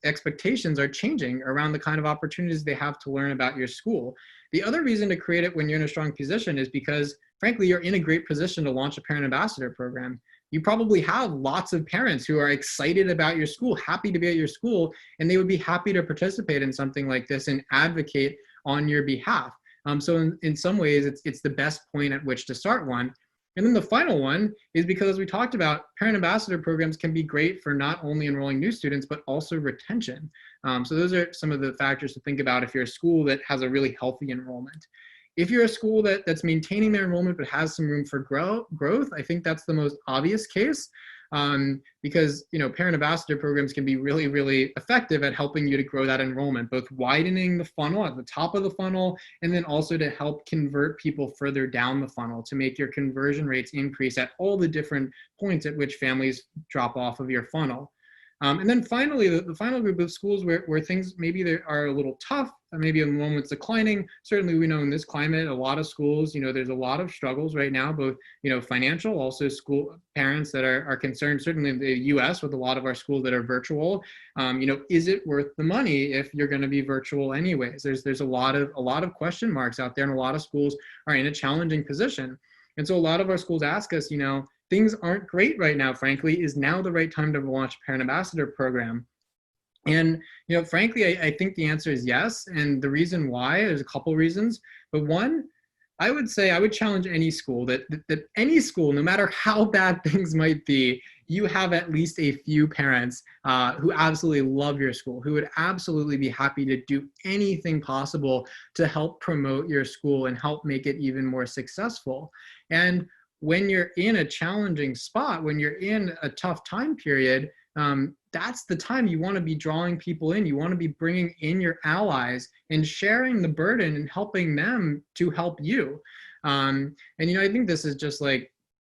expectations are changing around the kind of opportunities they have to learn about your school. The other reason to create it when you're in a strong position is because, frankly, you're in a great position to launch a parent ambassador program. You probably have lots of parents who are excited about your school, happy to be at your school, and they would be happy to participate in something like this and advocate on your behalf. So in some ways, it's the best point at which to start one. And then the final one is because, as we talked about, parent ambassador programs can be great for not only enrolling new students, but also retention. So those are some of the factors to think about if you're a school that has a really healthy enrollment. If you're a school that's maintaining their enrollment but has some room for growth, I think that's the most obvious case, because, you know, parent ambassador programs can be really, really effective at helping you to grow that enrollment, both widening the funnel at the top of the funnel, and then also to help convert people further down the funnel to make your conversion rates increase at all the different points at which families drop off of your funnel. And then finally, the final group of schools where things maybe they are a little tough, maybe enrollment's declining. Certainly, we know in this climate, a lot of schools, you know, there's a lot of struggles right now, both, you know, financial, also school parents that are concerned, certainly in the US with a lot of our schools that are virtual. You know, is it worth the money if you're going to be virtual anyways? There's a lot of question marks out there, and a lot of schools are in a challenging position. And so a lot of our schools ask us, you know, things aren't great right now, frankly, is now the right time to launch a parent ambassador program? And, you know, frankly, I think the answer is yes. And the reason why, there's a couple reasons, but one, I would say I would challenge any school that any school, no matter how bad things might be, you have at least a few parents who absolutely love your school, who would absolutely be happy to do anything possible to help promote your school and help make it even more successful. And when you're in a challenging spot, when you're in a tough time period, that's the time you want to be drawing people in. You want to be bringing in your allies and sharing the burden and helping them to help you. And, you know, I think this is just like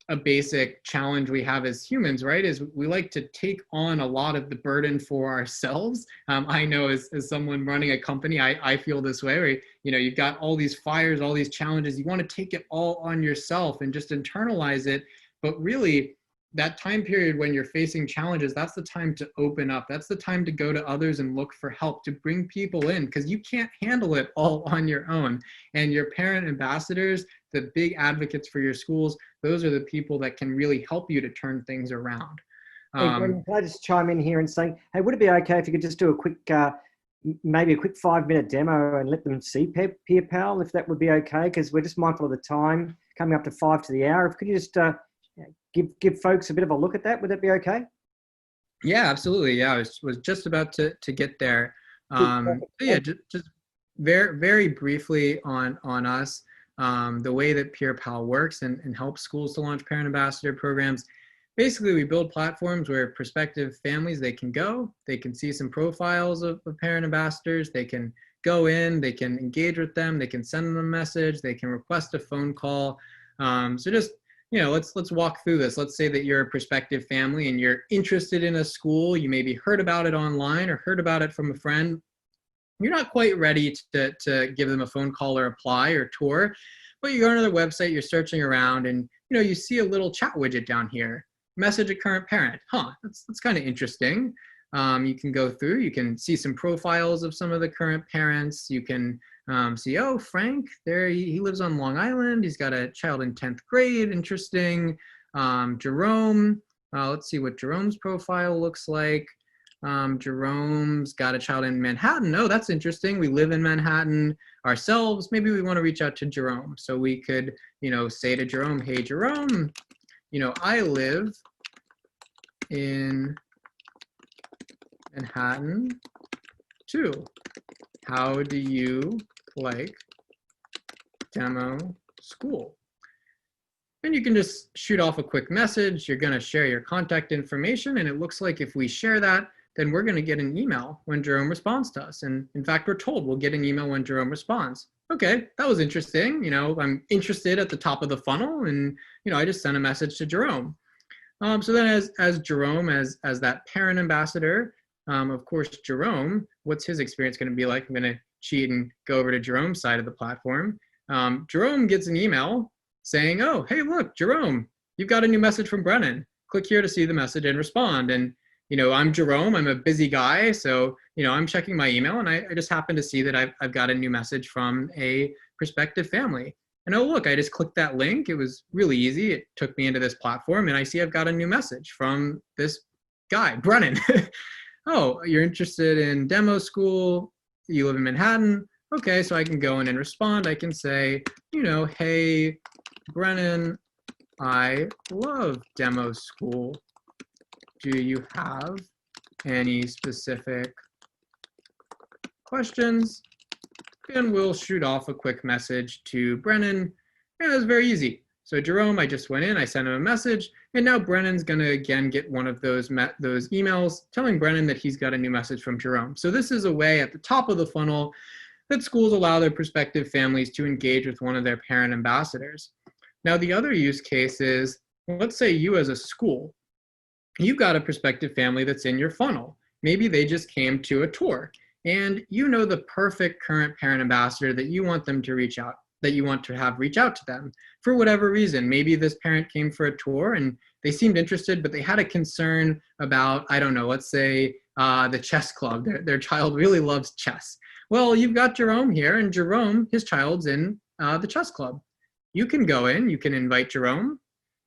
a basic challenge we have as humans, right? Is we like to take on a lot of the burden for ourselves. I know as someone running a company, I feel this way, where, you know, you've got all these fires, all these challenges, you want to take it all on yourself and just internalize it. But really, that time period when you're facing challenges, that's the time to open up. That's the time to go to others and look for help, to bring people in, because you can't handle it all on your own. And your parent ambassadors, the big advocates for your schools, those are the people that can really help you to turn things around. Hey, Brendan, can I just chime in here and say, hey, would it be okay if you could just do a quick, maybe a quick 5-minute demo and let them see PeerPal, if that would be okay? Because we're just mindful of the time, coming up to 5 to the hour. Could you just give folks a bit of a look at that? Would that be okay? Yeah, absolutely. Yeah, I was just about to get there. Yeah, just very, very briefly on us, the way that PeerPal works and helps schools to launch parent ambassador programs. Basically, we build platforms where prospective families, they can go, they can see some profiles of parent ambassadors, they can go in, they can engage with them, they can send them a message, they can request a phone call. So just, let's walk through this. Let's say that you're a prospective family and you're interested in a school. You maybe heard about it online or heard about it from a friend. You're not quite ready to give them a phone call or apply or tour, but you go to their website, you're searching around, and you see a little chat widget down here. Message a current parent. That's kind of interesting. You can go through, you can see some profiles of some of the current parents. You can see, oh, Frank, there he lives on Long Island. He's got a child in 10th grade. Interesting. Jerome, let's see what Jerome's profile looks like. Jerome's got a child in Manhattan. Oh, that's interesting. We live in Manhattan ourselves. Maybe we want to reach out to Jerome. So we could, say to Jerome, hey, Jerome, I live in Manhattan too. How do you like demo school? And you can just shoot off a quick message. You're going to share your contact information. And it looks like if we share that, then we're going to get an email when Jerome responds to us. And in fact, we're told we'll get an email when Jerome responds. Okay, that was interesting. I'm interested at the top of the funnel, and I just sent a message to Jerome. So then as Jerome, as that parent ambassador, of course, Jerome, what's his experience going to be like? I'm going to cheat and go over to Jerome's side of the platform. Jerome gets an email saying, oh, hey, look, Jerome, you've got a new message from Brennan. Click here to see the message and respond. And I'm Jerome, I'm a busy guy. So, I'm checking my email, and I just happen to see that I've got a new message from a prospective family. And oh, look, I just clicked that link. It was really easy. It took me into this platform, and I see I've got a new message from this guy, Brennan. Oh, you're interested in demo school. You live in Manhattan. Okay, so I can go in and respond. I can say, hey, Brennan, I love demo school. Do you have any specific questions? And we'll shoot off a quick message to Brennan. And it was very easy. So Jerome, I just went in, I sent him a message, and now Brennan's gonna again get one of those emails telling Brennan that he's got a new message from Jerome. So this is a way at the top of the funnel that schools allow their prospective families to engage with one of their parent ambassadors. Now the other use case is, let's say you as a school, you've got a prospective family that's in your funnel. Maybe they just came to a tour, and the perfect current parent ambassador that you want them to reach out, that you want to have reach out to them for whatever reason. Maybe this parent came for a tour and they seemed interested, but they had a concern about, I don't know, let's say the chess club. Their child really loves chess. Well, you've got Jerome here, and Jerome, his child's in the chess club. You can go in, you can invite Jerome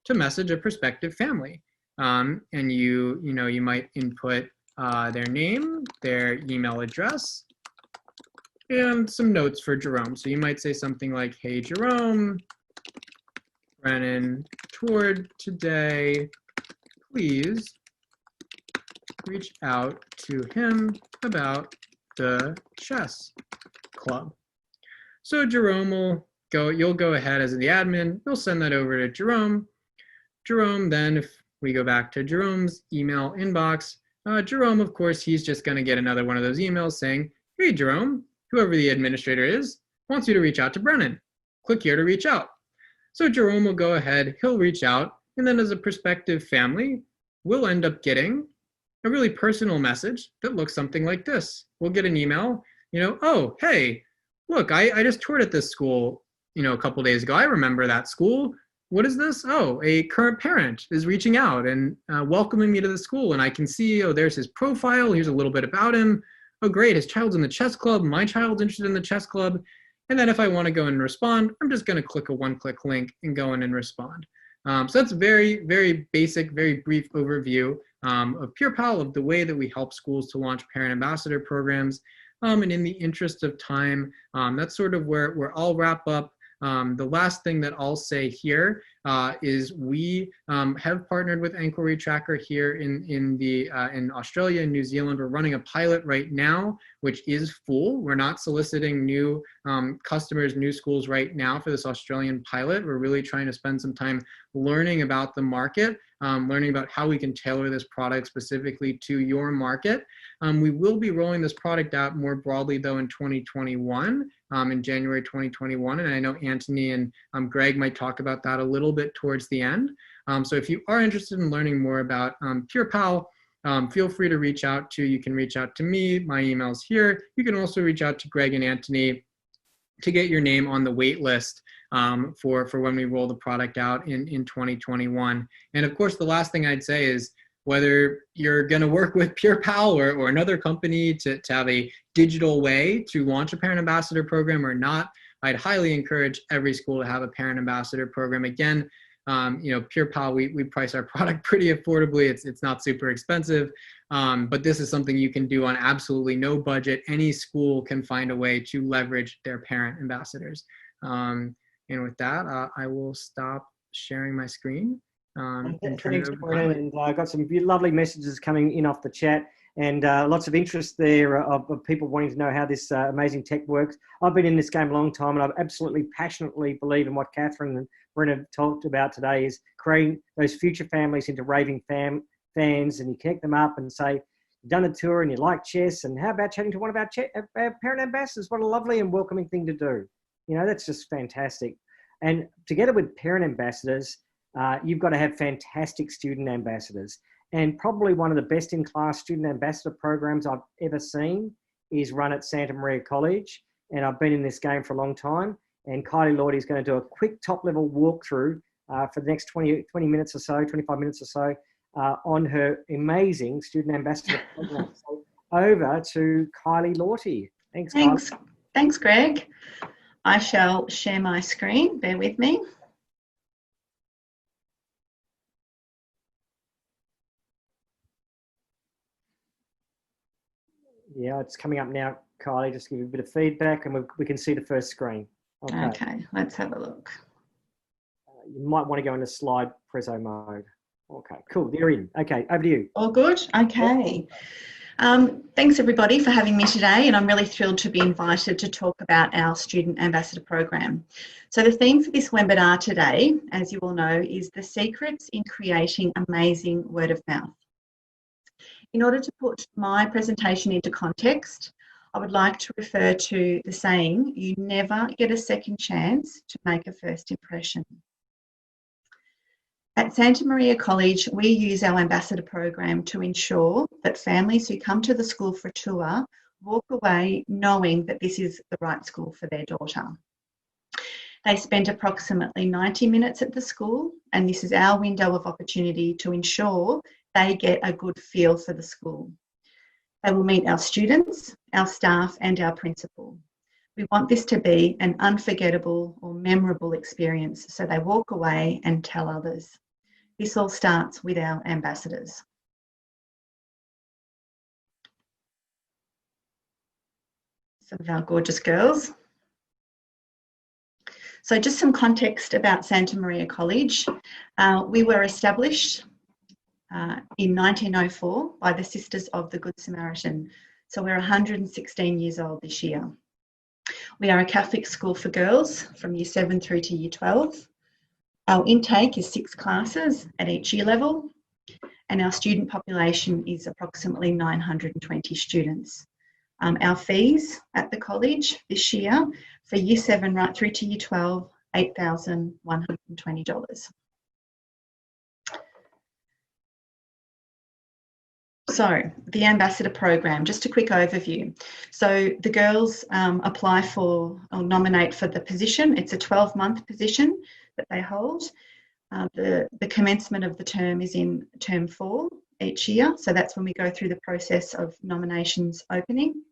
to message a prospective family. And you might input their name, their email address, and some notes for Jerome. So you might say something like, hey, Jerome, Brennan toured today. Please reach out to him about the chess club. So Jerome you'll go ahead as the admin, you'll send that over to Jerome. Jerome then, if we go back to Jerome's email inbox, Jerome, of course, he's just going to get another one of those emails saying, hey, Jerome, whoever the administrator is, wants you to reach out to Brennan. Click here to reach out. So Jerome will go ahead, he'll reach out, and then as a prospective family, we'll end up getting a really personal message that looks something like this. We'll get an email, oh, hey, look, I just toured at this school, a couple days ago. I remember that school. What is this? Oh, a current parent is reaching out and welcoming me to the school. And I can see, oh, there's his profile. Here's a little bit about him. Oh, great. His child's in the chess club. My child's interested in the chess club. And then if I want to go and respond, I'm just going to click a one-click link and go in and respond. So that's very, very basic, very brief overview of PurePal, of the way that we help schools to launch parent ambassador programs. And in the interest of time, that's sort of where I'll wrap up. The last thing that I'll say here is we have partnered with Enquiry Tracker here in Australia and New Zealand. We're running a pilot right now, which is full. We're not soliciting new customers, new schools right now for this Australian pilot. We're really trying to spend some time learning about the market, learning about how we can tailor this product specifically to your market. We will be rolling this product out more broadly though in 2021, in January 2021. And I know Anthony and Greg might talk about that a little bit towards the end. So if you are interested in learning more about PurePal, feel free to reach out to, you can reach out to me, my email's here. You can also reach out to Greg and Anthony to get your name on the wait list for when we roll the product out in 2021. And of course, the last thing I'd say is whether you're going to work with PurePal or another company to have a digital way to launch a parent ambassador program or not, I'd highly encourage every school to have a parent ambassador program. Again, PurePal, we price our product pretty affordably. It's not super expensive, but this is something you can do on absolutely no budget. Any school can find a way to leverage their parent ambassadors. And with that, I will stop sharing my screen. Thanks, Brennan, and I got some lovely messages coming in off the chat, and lots of interest there of people wanting to know how this amazing tech works. I've been in this game a long time, and I absolutely passionately believe in what Catherine and Brennan talked about today, is creating those future families into raving fans, and you connect them up and say, you've done a tour and you like chess, and how about chatting to one of our parent ambassadors? What a lovely and welcoming thing to do. That's just fantastic. And together with parent ambassadors, you've got to have fantastic student ambassadors. And probably one of the best in class student ambassador programs I've ever seen is run at Santa Maria College. And I've been in this game for a long time. And Kylie Lord is going to do a quick top level walkthrough for the next 20 minutes or so, 25 minutes or so on her amazing student ambassador program. So over to Kylie Lorty. Thanks, Kylie. Thanks, Greg. I shall share my screen. Bear with me. Yeah, it's coming up now, Kylie. Just give you a bit of feedback and we can see the first screen. Okay, let's have a look. You might want to go into slide preso mode. Okay, cool. They're in. Okay, over to you. All good? Okay. Thanks everybody for having me today, and I'm really thrilled to be invited to talk about our Student Ambassador Program. So the theme for this webinar today, as you all know, is the secrets in creating amazing word of mouth. In order to put my presentation into context, I would like to refer to the saying, you never get a second chance to make a first impression. At Santa Maria College, we use our ambassador program to ensure that families who come to the school for a tour walk away knowing that this is the right school for their daughter. They spend approximately 90 minutes at the school, and this is our window of opportunity to ensure they get a good feel for the school. They will meet our students, our staff, and our principal. We want this to be an unforgettable or memorable experience so they walk away and tell others. This all starts with our ambassadors. Some of our gorgeous girls. So just some context about Santa Maria College. We were established in 1904 by the Sisters of the Good Samaritan. So we're 116 years old this year. We are a Catholic school for girls from year 7 through to year 12. Our intake is 6 classes at each year level, and our student population is approximately 920 students. Our fees at the college this year for year 7 right through to year 12, $8,120. So the ambassador program, just a quick overview. So the girls apply for or nominate for the position. It's a 12-month position that they hold. The commencement of the term is in term 4 each year. So that's when we go through the process of nominations opening,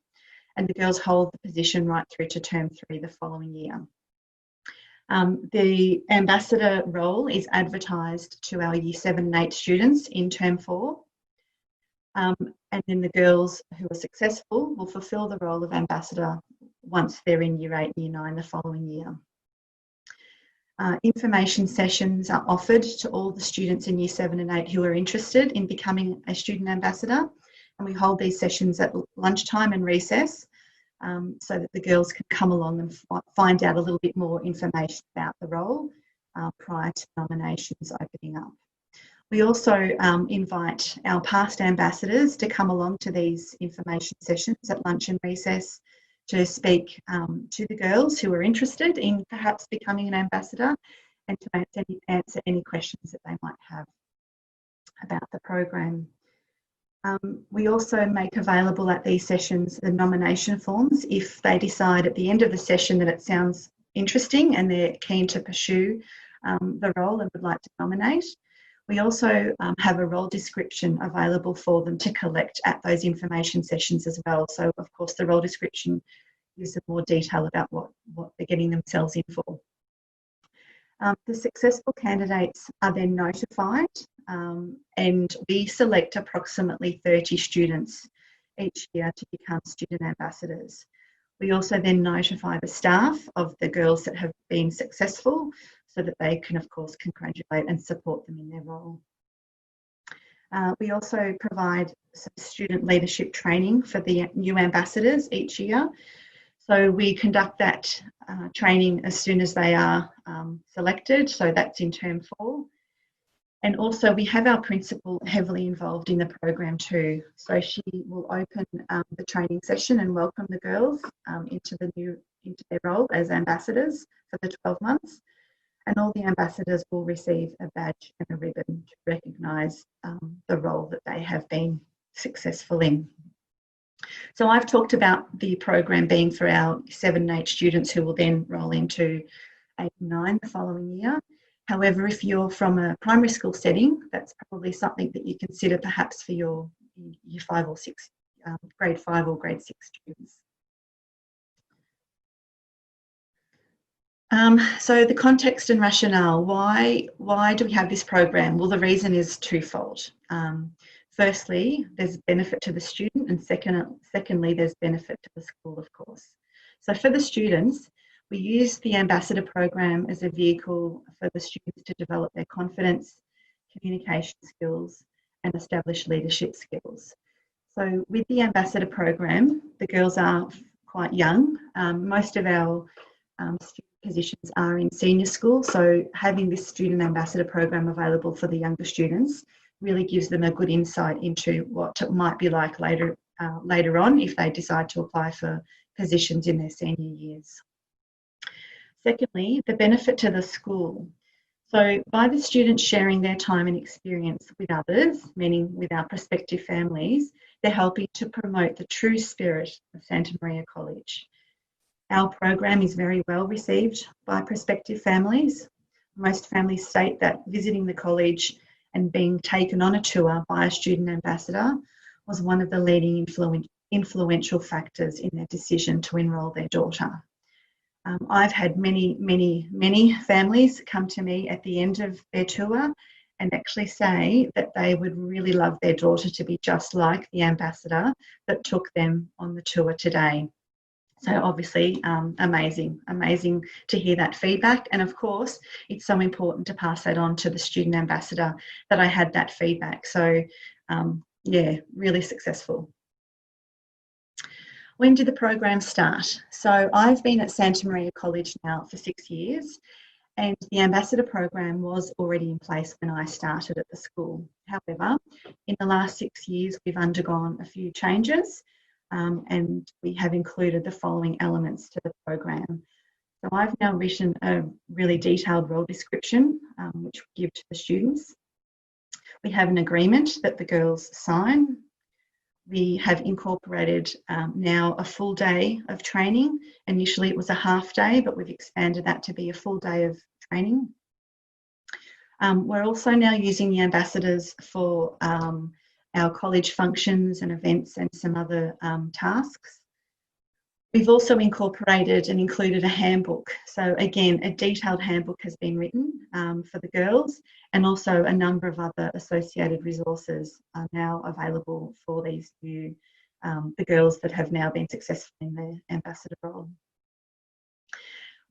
and the girls hold the position right through to term 3 the following year. The ambassador role is advertised to our year 7 and 8 students in term 4. And then the girls who are successful will fulfil the role of ambassador once they're in year 8 and year 9 the following year. Information sessions are offered to all the students in Year 7 and 8 who are interested in becoming a student ambassador, and we hold these sessions at lunchtime and recess so that the girls can come along and find out a little bit more information about the role prior to nominations opening up. We also invite our past ambassadors to come along to these information sessions at lunch and recess to speak to the girls who are interested in perhaps becoming an ambassador, and to answer any questions that they might have about the program. We also make available at these sessions the nomination forms if they decide at the end of the session that it sounds interesting and they're keen to pursue the role and would like to nominate. We also have a role description available for them to collect at those information sessions as well. So, of course, the role description gives them more detail about what they're getting themselves in for. The successful candidates are then notified, and we select approximately 30 students each year to become student ambassadors. We also then notify the staff of the girls that have been successful so that they can, of course, congratulate and support them in their role. We also provide some student leadership training for the new ambassadors each year. So we conduct that training as soon as they are selected, so that's in term 4. And also we have our principal heavily involved in the program too. So she will open the training session and welcome the girls into their role as ambassadors for the 12 months. And all the ambassadors will receive a badge and a ribbon to recognise the role that they have been successful in. So I've talked about the program being for our 7 and 8 students who will then roll into 8 and 9 the following year. However, if you're from a primary school setting, that's probably something that you consider perhaps for your year 5 or 6, grade 5 or grade 6 students. So the context and rationale, why do we have this program? Well, the reason is twofold. Firstly, there's benefit to the student, and secondly, there's benefit to the school, of course. So for the students, we use the ambassador program as a vehicle for the students to develop their confidence, communication skills, and establish leadership skills. So with the ambassador program, the girls are quite young. Most of our student positions are in senior school, so having this student ambassador program available for the younger students really gives them a good insight into what it might be like later on if they decide to apply for positions in their senior years. Secondly, the benefit to the school. So by the students sharing their time and experience with others, meaning with our prospective families, they're helping to promote the true spirit of Santa Maria College. Our program is very well received by prospective families. Most families state that visiting the college and being taken on a tour by a student ambassador was one of the leading influential factors in their decision to enrol their daughter. I've had many families come to me at the end of their tour and actually say that they would really love their daughter to be just like the ambassador that took them on the tour today. So obviously amazing to hear that feedback. And of course, it's so important to pass that on to the student ambassador that I had that feedback. So yeah, really successful. When did the program start? So I've been at Santa Maria College now for 6 years, and the ambassador program was already in place when I started at the school. However, in the last 6 years, we've undergone a few changes. And we have included the following elements to the program. So I've now written a really detailed role description, which we give to the students. We have an agreement that the girls sign. We have incorporated now a full day of training. Initially it was a half day, but we've expanded that to be a full day of training. We're also now using the ambassadors for our college functions and events and some other tasks. We've also incorporated and included a handbook. So again, a detailed handbook has been written for the girls, and also a number of other associated resources are now available for these new, the girls that have now been successful in their ambassador role.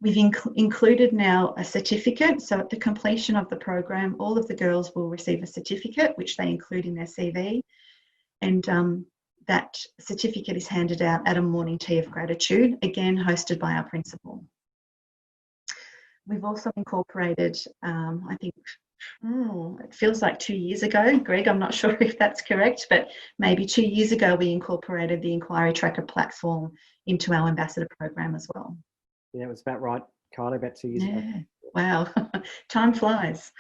We've included now a certificate. So at the completion of the program, all of the girls will receive a certificate, which they include in their CV. And that certificate is handed out at a morning tea of gratitude, again, hosted by our principal. We've also incorporated, I think, it feels like 2 years ago, Greg, I'm not sure if that's correct, but maybe 2 years ago, we incorporated the Inquiry Tracker platform into our ambassador program as well. Yeah, it was about right, Kylie, about 2 years ago. Wow, time flies.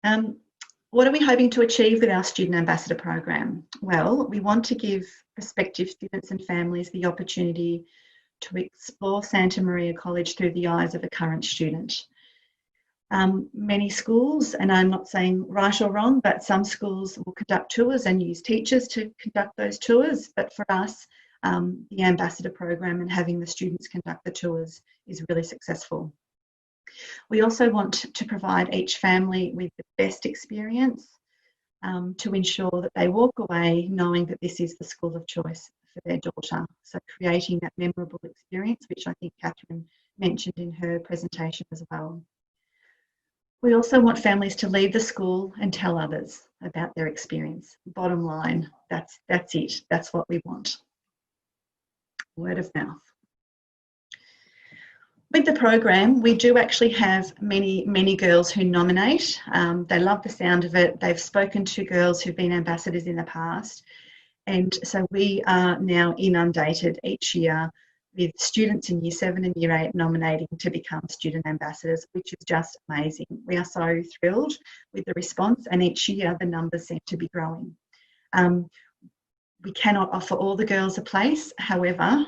What are we hoping to achieve with our Student Ambassador program? Well, we want to give prospective students and families the opportunity to explore Santa Maria College through the eyes of a current student. Many schools, and I'm not saying right or wrong, but some schools will conduct tours and use teachers to conduct those tours. But for us, the ambassador program and having the students conduct the tours is really successful. We also want to provide each family with the best experience to ensure that they walk away knowing that this is the school of choice for their daughter. So creating that memorable experience, which I think Catherine mentioned in her presentation as well. We also want families to leave the school and tell others about their experience. Bottom line, that's it. That's what we want. Word of mouth. With the program, we do actually have many girls who nominate. They love the sound of it. They've spoken to girls who've been ambassadors in the past. And so we are now inundated each year with students in Year 7 and Year 8 nominating to become student ambassadors, which is just amazing. We are so thrilled with the response, and each year the numbers seem to be growing. We cannot offer all the girls a place. However,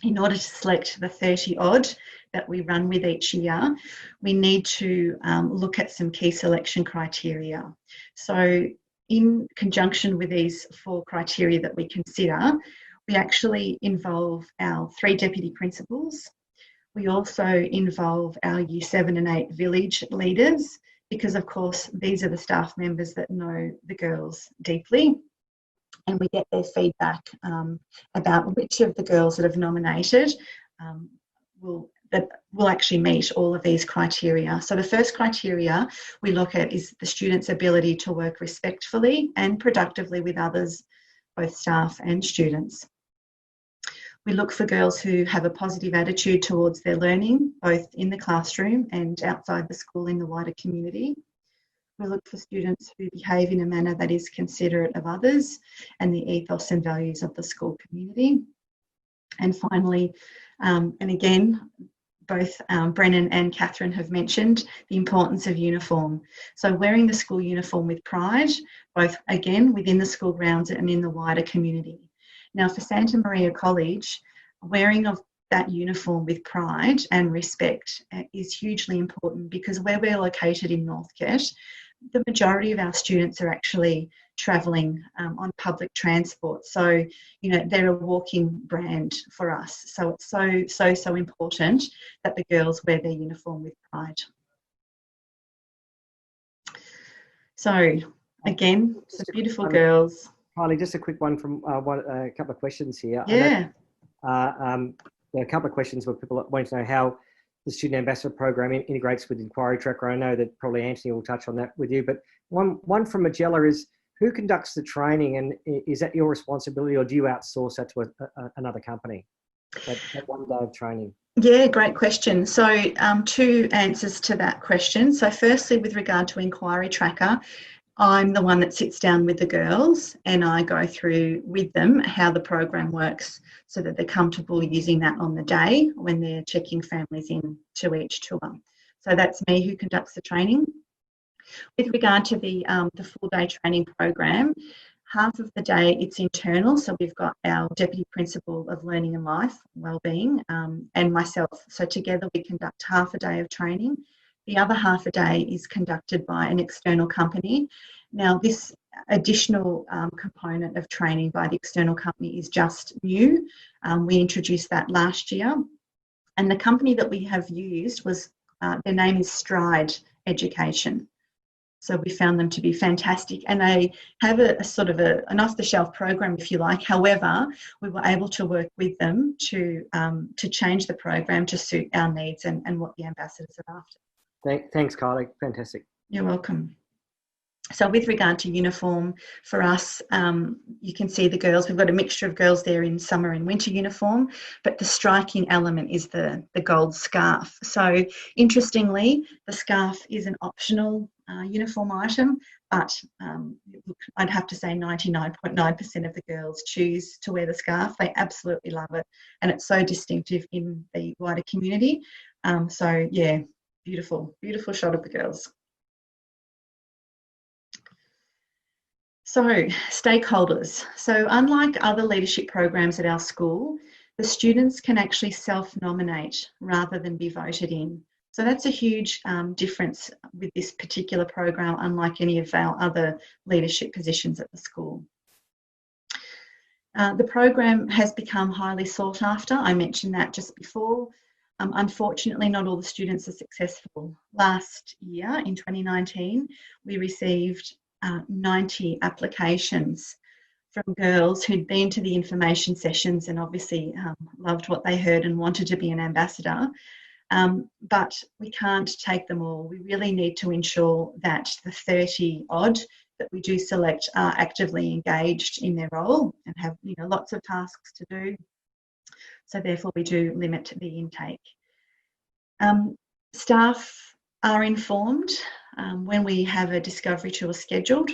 in order to select the 30 odd that we run with each year, we need to look at some key selection criteria. So in conjunction with these 4 criteria that we consider, we actually involve our 3 deputy principals. We also involve our Year 7 and 8 village leaders, because of course these are the staff members that know the girls deeply. And we get their feedback about which of the girls that have nominated will actually meet all of these criteria. So the first criteria we look at is the student's ability to work respectfully and productively with others, both staff and students. We look for girls who have a positive attitude towards their learning, both in the classroom and outside the school in the wider community. We look for students who behave in a manner that is considerate of others and the ethos and values of the school community. And finally, and again, both Brennan and Catherine have mentioned the importance of uniform. So wearing the school uniform with pride, both again within the school grounds and in the wider community. Now for Santa Maria College, wearing of that uniform with pride and respect is hugely important, because where we're located in Northcote, the majority of our students are actually travelling on public transport. So, you know, they're a walking brand for us. So it's so important that the girls wear their uniform with pride. So again, some beautiful girls. Kylie, just a quick one from a couple of questions here. Yeah. There are a couple of questions where people want to know how the Student Ambassador Program integrates with Inquiry Tracker. I know that probably Anthony will touch on that with you, but one from Magella is, who conducts the training, and is that your responsibility, or do you outsource that to another company, that 1 day of training? Yeah, great question. So 2 answers to that question. So firstly, with regard to Inquiry Tracker, I'm the one that sits down with the girls and I go through with them how the program works so that they're comfortable using that on the day when they're checking families in to each tour. So that's me who conducts the training. With regard to the full day training program, half of the day it's internal. So we've got our Deputy Principal of Learning and Life Wellbeing and myself. So together we conduct half a day of training. The other half a day is conducted by an external company. Now, this additional component of training by the external company is just new. We introduced that last year. And the company that we have used was, their name is Stride Education. So we found them to be fantastic, and they have a sort of an off-the-shelf program, if you like. However, we were able to work with them to change the program to suit our needs and what the ambassadors are after. Thanks, Kylie. Fantastic. You're welcome. So with regard to uniform, for us, you can see the girls, we've got a mixture of girls there in summer and winter uniform, but the striking element is the gold scarf. So interestingly, the scarf is an optional uniform item, but I'd have to say 99.9% of the girls choose to wear the scarf. They absolutely love it, and it's so distinctive in the wider community. So yeah, beautiful, beautiful shot of the girls. So stakeholders. So unlike other leadership programs at our school, the students can actually self-nominate rather than be voted in. So that's a huge difference with this particular program, unlike any of our other leadership positions at the school. The program has become highly sought after. I mentioned that just before. Unfortunately, not all the students are successful. Last year, in 2019, we received 90 applications from girls who'd been to the information sessions and obviously loved what they heard and wanted to be an ambassador. But we can't take them all. We really need to ensure that the 30 odd that we do select are actively engaged in their role and have, you know, lots of tasks to do. So therefore we do limit the intake. Staff are informed when we have a discovery tour scheduled,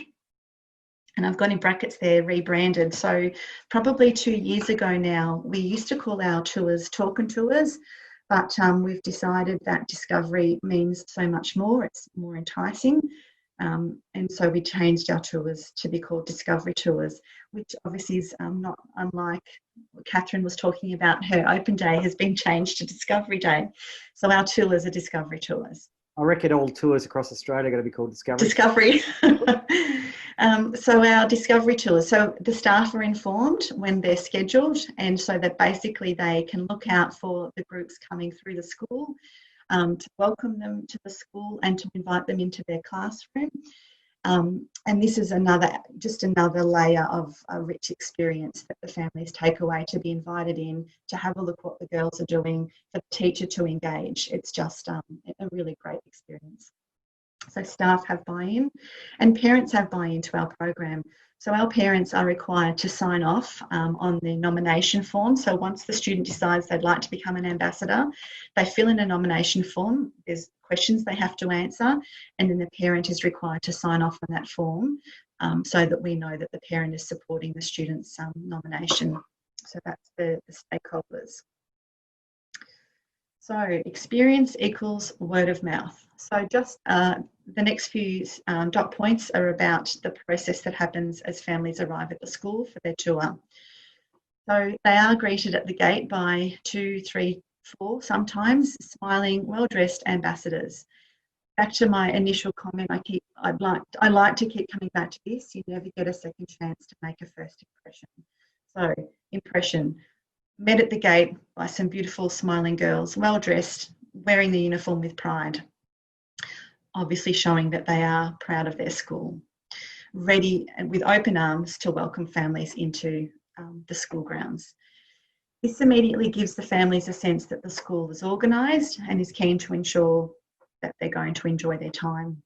and I've got in brackets there rebranded. So probably 2 years ago now, we used to call our tours talk-and tours, but we've decided that discovery means so much more. It's more enticing. And so we changed our tours to be called discovery tours, which obviously is not unlike what Catherine was talking about. Her open day has been changed to discovery day. So our tours are discovery tours. I reckon all tours across Australia are going to be called Discovery. Discovery. So our discovery tours, so the staff are informed when they're scheduled, and so that basically they can look out for the groups coming through the school, to welcome them to the school and to invite them into their classroom. And this is just another layer of a rich experience that the families take away, to be invited in, to have a look what the girls are doing, for the teacher to engage. It's just a really great experience. So staff have buy-in and parents have buy-in to our program. So our parents are required to sign off on the nomination form. So once the student decides they'd like to become an ambassador, they fill in a nomination form. There's questions they have to answer, and then the parent is required to sign off on that form, so that we know that the parent is supporting the student's nomination. So that's the stakeholders. So experience equals word of mouth. So just the next few dot points are about the process that happens as families arrive at the school for their tour. So they are greeted at the gate by 2, 3, 4, sometimes smiling, well-dressed ambassadors. Back to my initial comment, I like to keep coming back to this. You never get a second chance to make a first impression. So impression. Met at the gate by some beautiful smiling girls, well dressed, wearing the uniform with pride, obviously showing that they are proud of their school, ready and with open arms to welcome families into the school grounds. This immediately gives the families a sense that the school is organised and is keen to ensure that they're going to enjoy their time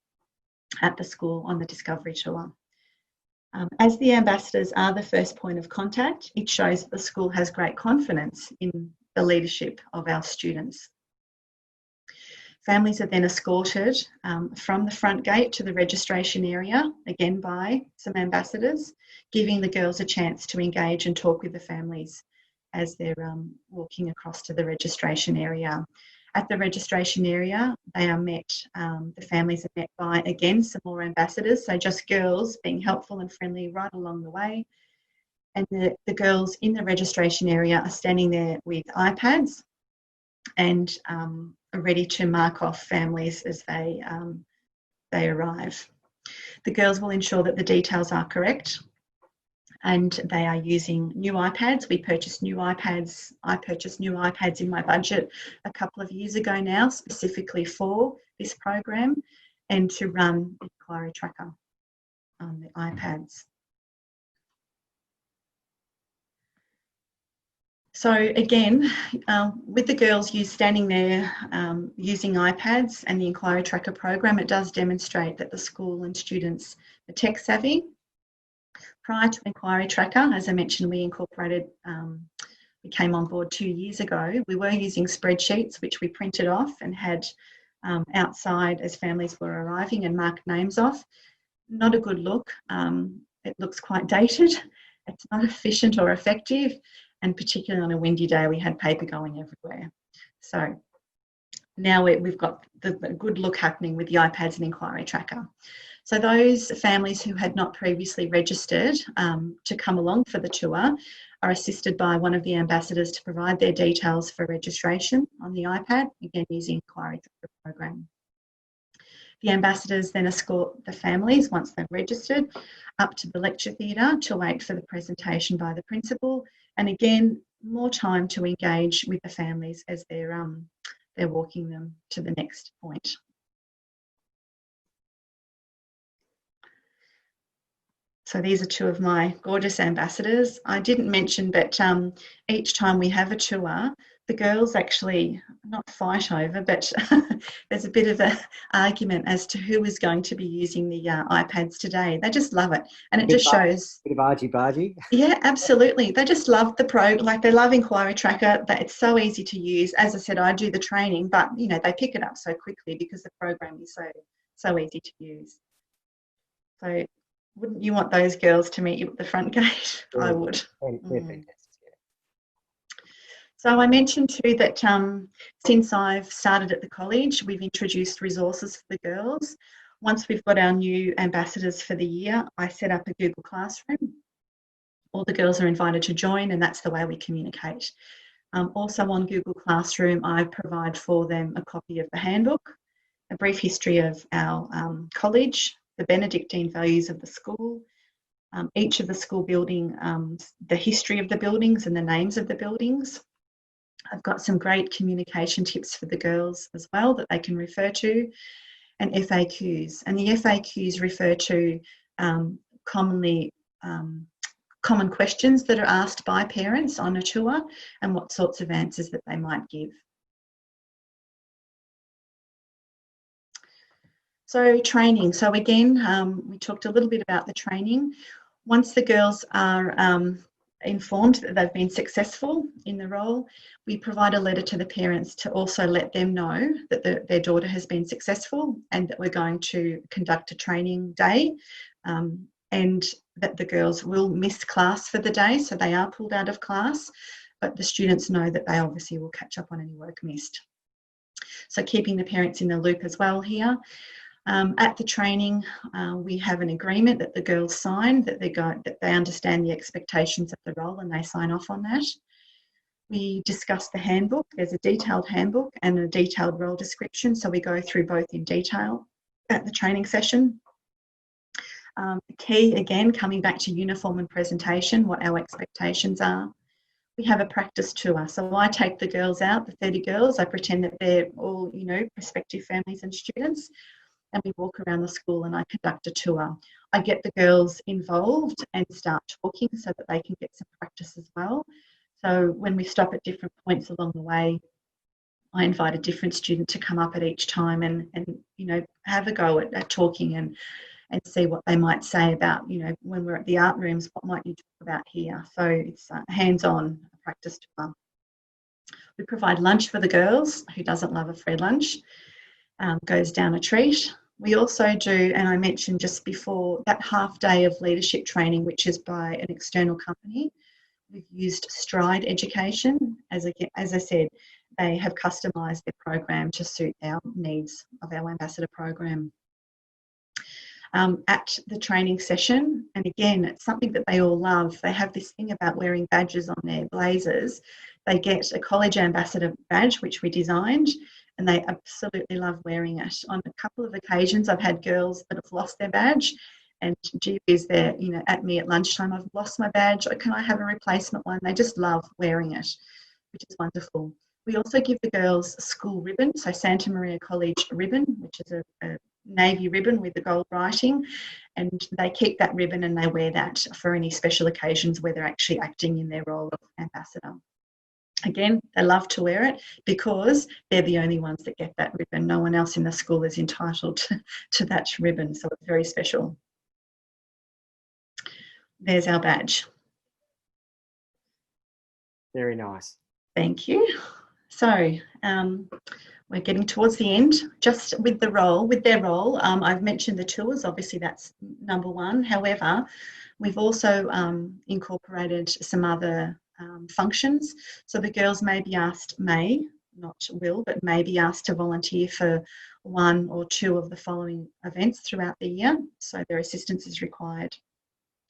at the school on the discovery tour. As the ambassadors are the first point of contact, it shows that the school has great confidence in the leadership of our students. Families are then escorted from the front gate to the registration area, again by some ambassadors, giving the girls a chance to engage and talk with the families as they're walking across to the registration area. At the registration area, they are met, the families are met by, again, some more ambassadors, so just girls being helpful and friendly right along the way. And the girls in the registration area are standing there with iPads and are ready to mark off families as they arrive. The girls will ensure that the details are correct, and they are using new iPads. We purchased new iPads. I purchased new iPads in my budget a couple of years ago now, specifically for this program, and to run inquiry tracker on the iPads. So again, with the girls standing there using iPads and the inquiry tracker program, it does demonstrate that the school and students are tech savvy. Prior to inquiry tracker, as I mentioned, we came on board 2 years ago. We were using spreadsheets, which we printed off and had outside as families were arriving and marked names off. Not a good look. It looks quite dated. It's not efficient or effective. And particularly on a windy day, we had paper going everywhere. So now we've got the good look happening with the iPads and inquiry tracker. So those families who had not previously registered to come along for the tour are assisted by one of the ambassadors to provide their details for registration on the iPad, again using inquiry tracker program. The ambassadors then escort the families, once they've registered, up to the lecture theatre to wait for the presentation by the principal. And again, more time to engage with the families as they're walking them to the next point. So these are two of my gorgeous ambassadors. I didn't mention that each time we have a tour, the girls actually not fight over, but there's a bit of an argument as to who is going to be using the iPads today. They just love it. And it just shows... A bit of argy-bargy. Yeah, absolutely. They just love they love Inquiry Tracker. It's so easy to use. As I said, I do the training, but, you know, they pick it up so quickly because the program is so easy to use. So wouldn't you want those girls to meet you at the front gate? Yeah. I would. So I mentioned too that since I've started at the college, we've introduced resources for the girls. Once we've got our new ambassadors for the year, I set up a Google Classroom. All the girls are invited to join, and that's the way we communicate. Also on Google Classroom, I provide for them a copy of the handbook, a brief history of our college, the Benedictine values of the school, each of the school building, the history of the buildings and the names of the buildings. I've got some great communication tips for the girls as well that they can refer to, and FAQs. And the FAQs refer to common questions that are asked by parents on a tour and what sorts of answers that they might give. So training. So again, we talked a little bit about the training. Once the girls are informed that they've been successful in the role, we provide a letter to the parents to also let them know that their daughter has been successful and that we're going to conduct a training day, and that the girls will miss class for the day, so they are pulled out of class, but the students know that they obviously will catch up on any work missed. So keeping the parents in the loop as well here. At the training, we have an agreement that the girls sign, that they understand the expectations of the role and they sign off on that. We discuss the handbook. There's a detailed handbook and a detailed role description, so we go through both in detail at the training session. The key, again, coming back to uniform and presentation, what our expectations are. We have a practice tour. So I take the girls out, the 30 girls, I pretend that they're all, you know, prospective families and students, and we walk around the school and I conduct a tour. I get the girls involved and start talking so that they can get some practice as well. So when we stop at different points along the way, I invite a different student to come up at each time and you know, have a go at talking and see what they might say about, you know, when we're at the art rooms, what might you talk about here? So it's hands-on practice tour. We provide lunch for the girls. Who doesn't love a free lunch? Goes down a treat. We also do, and I mentioned just before, that half day of leadership training, which is by an external company. We've used Stride Education. As I said, they have customised their program to suit our needs of our ambassador program. At the training session, and again, it's something that they all love. They have this thing about wearing badges on their blazers. They get a college ambassador badge, which we designed, and they absolutely love wearing it. On a couple of occasions, I've had girls that have lost their badge, and gee whiz, they're, you know, at me at lunchtime, I've lost my badge, or can I have a replacement one? They just love wearing it, which is wonderful. We also give the girls a school ribbon, so Santa Maria College ribbon, which is a navy ribbon with the gold writing, and they keep that ribbon and they wear that for any special occasions where they're actually acting in their role of ambassador. Again, they love to wear it because they're the only ones that get that ribbon. No one else in the school is entitled to that ribbon, so it's very special. There's our badge. Very nice. Thank you. So we're getting towards the end. Just with their role, I've mentioned the tours. Obviously, that's number one. However, we've also incorporated some other functions. So the girls may be asked, not will, but may be asked to volunteer for one or two of the following events throughout the year. So their assistance is required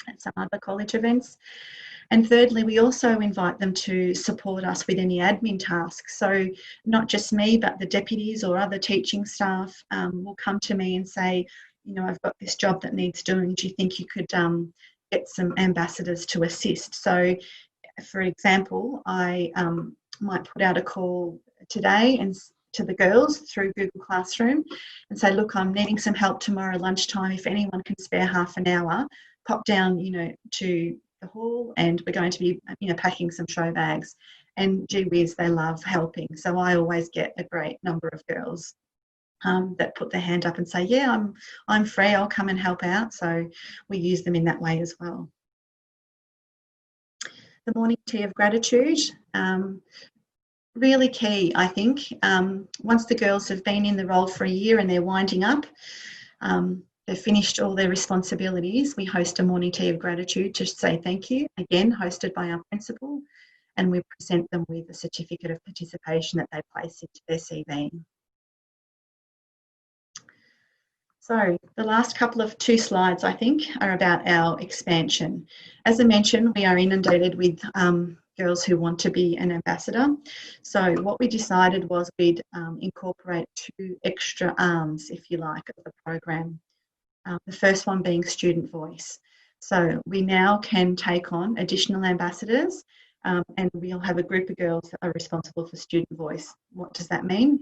at some other college events. And thirdly, we also invite them to support us with any admin tasks. So not just me, but the deputies or other teaching staff will come to me and say, you know, I've got this job that needs doing. Do you think you could get some ambassadors to assist? So, for example, I might put out a call today and to the girls through Google Classroom and say, look, I'm needing some help tomorrow lunchtime. If anyone can spare half an hour, pop down, you know, to the hall, and we're going to be, you know, packing some show bags. And gee whiz, they love helping. So I always get a great number of girls that put their hand up and say, yeah, I'm free, I'll come and help out. So we use them in that way as well. The morning tea of gratitude, really key, I think. Once the girls have been in the role for a year and they're winding up, they've finished all their responsibilities, we host a morning tea of gratitude to say thank you, again hosted by our principal, and we present them with a certificate of participation that they place into their CV. So the last couple of two slides, I think, are about our expansion. As I mentioned, we are inundated with girls who want to be an ambassador. So what we decided was we'd incorporate two extra arms, if you like, of the program. The first one being student voice. So we now can take on additional ambassadors, and we'll have a group of girls that are responsible for student voice. What does that mean?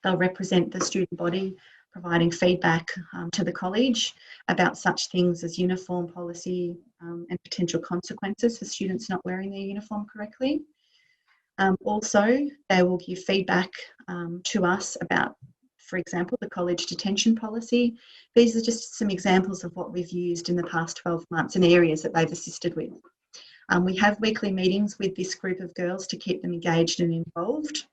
They'll represent the student body, providing feedback to the college about such things as uniform policy and potential consequences for students not wearing their uniform correctly. Also, they will give feedback to us about, for example, the college detention policy. These are just some examples of what we've used in the past 12 months and areas that they've assisted with. We have weekly meetings with this group of girls to keep them engaged and involved.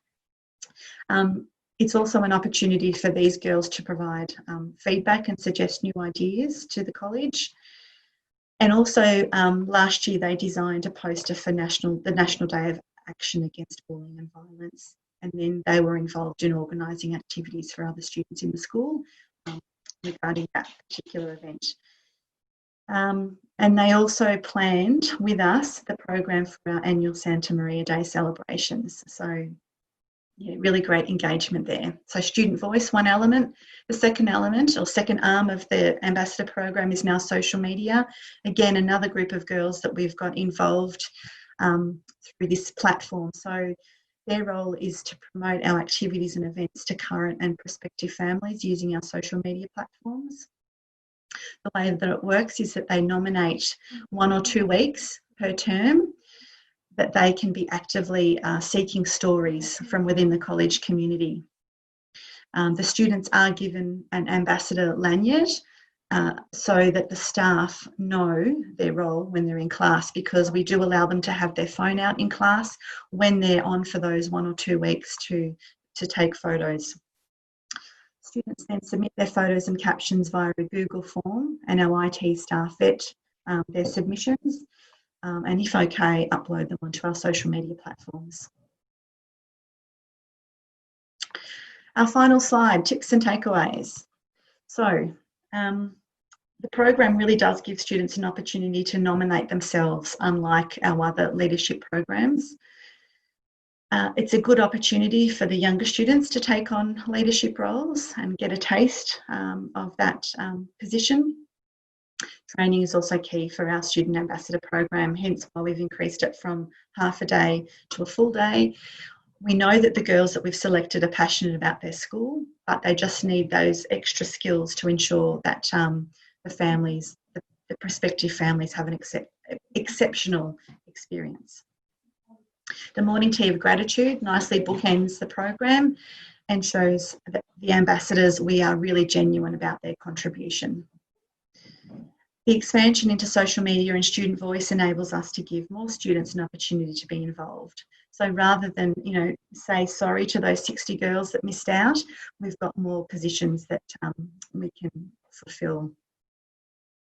It's also an opportunity for these girls to provide feedback and suggest new ideas to the college. And also last year they designed a poster for the National Day of Action Against Bullying and Violence. And then they were involved in organising activities for other students in the school regarding that particular event. And they also planned with us the program for our annual Santa Maria Day celebrations. So yeah, really great engagement there. So student voice, one element. The second element or second arm of the ambassador program is now social media. Again, another group of girls that we've got involved through this platform. So their role is to promote our activities and events to current and prospective families using our social media platforms. The way that it works is that they nominate 1 or 2 weeks per term that they can be actively seeking stories from within the college community. The students are given an ambassador lanyard so that the staff know their role when they're in class, because we do allow them to have their phone out in class when they're on for those 1 or 2 weeks to take photos. Students then submit their photos and captions via a Google form, and our IT staff vet their submissions. And if okay, upload them onto our social media platforms. Our final slide, tips and takeaways. So the program really does give students an opportunity to nominate themselves, unlike our other leadership programs. It's a good opportunity for the younger students to take on leadership roles and get a taste of that position. Training is also key for our student ambassador program, hence why we've increased it from half a day to a full day. We know that the girls that we've selected are passionate about their school, but they just need those extra skills to ensure that the families, the prospective families, have an exceptional experience. The morning tea of gratitude nicely bookends the program and shows that the ambassadors, we are really genuine about their contribution. The expansion into social media and student voice enables us to give more students an opportunity to be involved. So rather than, say sorry to those 60 girls that missed out, we've got more positions that we can fulfil.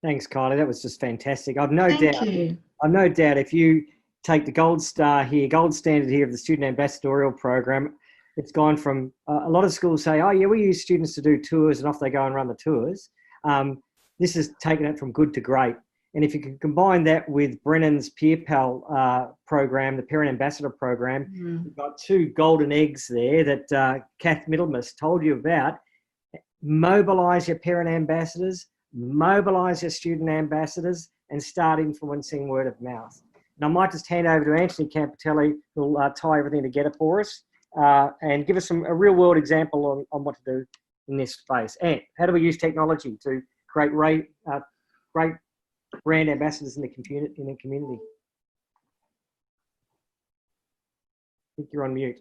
Thanks, Kylie. That was just fantastic. I've no doubt if you take the gold standard here of the student ambassadorial program, it's gone from a lot of schools say, oh yeah, we use students to do tours, and off they go and run the tours. This has taken it from good to great. And if you can combine that with Brennan's Peer Pal program, the Parent Ambassador program, you've got two golden eggs there that Kath Middlemas told you about. Mobilise your parent ambassadors, mobilise your student ambassadors, and start influencing word of mouth. And I might just hand over to Anthony Campitelli, who'll tie everything together for us and give us a real-world example on what to do in this space. And how do we use technology to create great brand ambassadors in the community? I think you're on mute.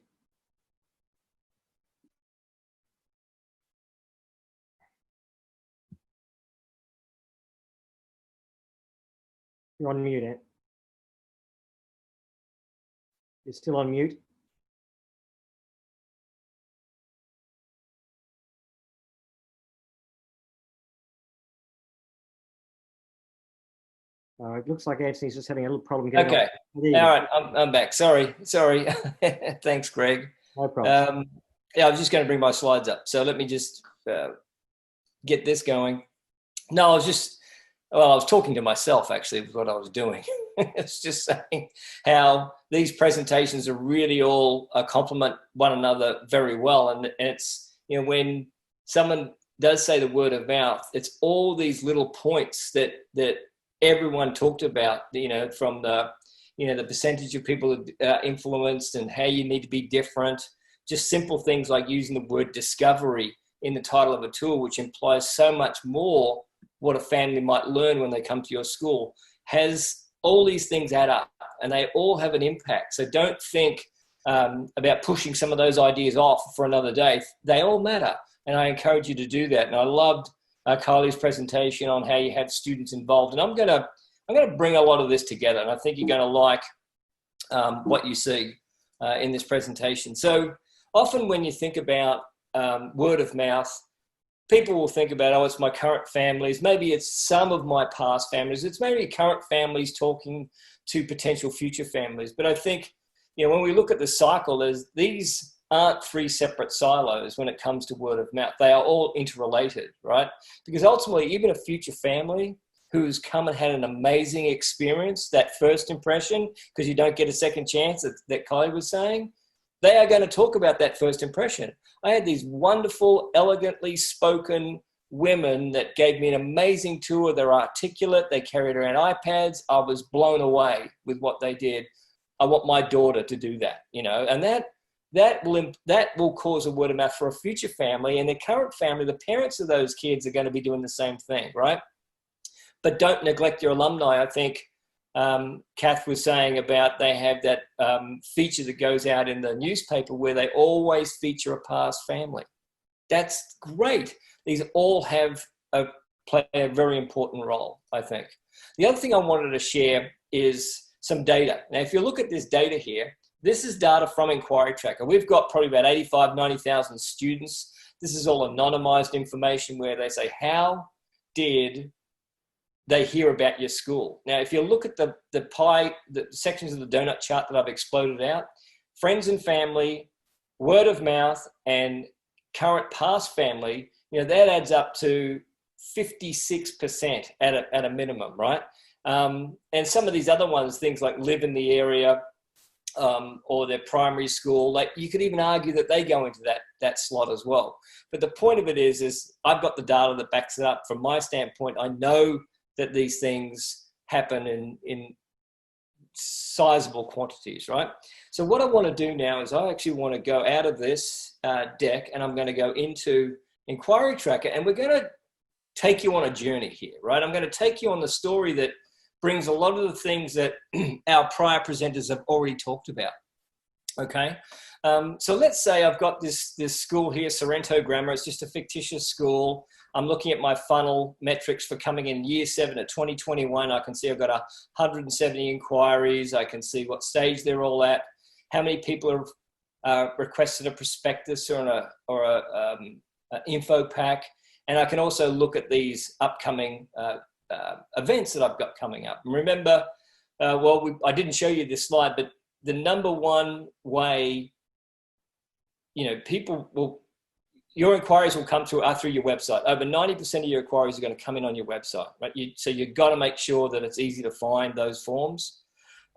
You're on mute, Ant. You're still on mute. It looks like Anthony's just having a little problem getting Okay. All right, I'm back. Sorry. Thanks, Greg. No problem. Yeah, I was just going to bring my slides up. So let me just get this going. No, I was talking to myself, actually, with what I was doing. It's just saying how these presentations are really all complement one another very well. And it's, when someone does say the word of mouth, it's all these little points that everyone talked about, from the percentage of people influenced and how you need to be different. Just simple things like using the word discovery in the title of a tool, which implies so much more what a family might learn when they come to your school. Has all these things add up, and they all have an impact. So don't think about pushing some of those ideas off for another day. They all matter, and I encourage you to do that. And I loved Kylie's presentation on how you have students involved, and I'm gonna bring a lot of this together, and I think you're gonna like what you see in this presentation. So often when you think about word of mouth, people will think about, oh, it's my current families. Maybe it's some of my past families. It's maybe current families talking to potential future families. But I think, when we look at the cycle, these aren't three separate silos when it comes to word of mouth. They are all interrelated, right? Because ultimately, even a future family who's come and had an amazing experience, that first impression, because you don't get a second chance, that Kylie was saying, they are going to talk about that first impression. I had these wonderful, elegantly spoken women that gave me an amazing tour. They're articulate. They carried around iPads. I was blown away with what they did. I want my daughter to do that, and that will cause a word of mouth for a future family, and the current family, the parents of those kids are going to be doing the same thing, right? But don't neglect your alumni. I think Kath was saying about they have that feature that goes out in the newspaper where they always feature a past family. That's great. These all play a very important role, I think. The other thing I wanted to share is some data. Now, if you look at this data here, this is data from Inquiry Tracker. We've got probably about 85, 90,000 students. This is all anonymized information where they say, how did they hear about your school? Now, if you look at the sections of the donut chart that I've exploded out, friends and family, word of mouth, and current past family, that adds up to 56% at a minimum, right? And some of these other ones, things like live in the area or their primary school, like you could even argue that they go into that slot as well. But the point of it is I've got the data that backs it up. From my standpoint, I know that these things happen in sizable quantities, right? So what I want to do now is I actually want to go out of this deck, and I'm going to go into Inquiry Tracker, and we're going to take you on a journey here, right? I'm going to take you on the story that brings a lot of the things that our prior presenters have already talked about. Okay, so let's say I've got this school here, Sorrento Grammar. It's just a fictitious school. I'm looking at my funnel metrics for coming in year 7 at 2021. I can see I've got 170 inquiries. I can see what stage they're all at, how many people have requested a prospectus or an info pack, and I can also look at these upcoming events that I've got coming up. And remember, I didn't show you this slide, but the number one way, your inquiries will come through your website. Over 90% of your inquiries are going to come in on your website, right? So you've got to make sure that it's easy to find those forms,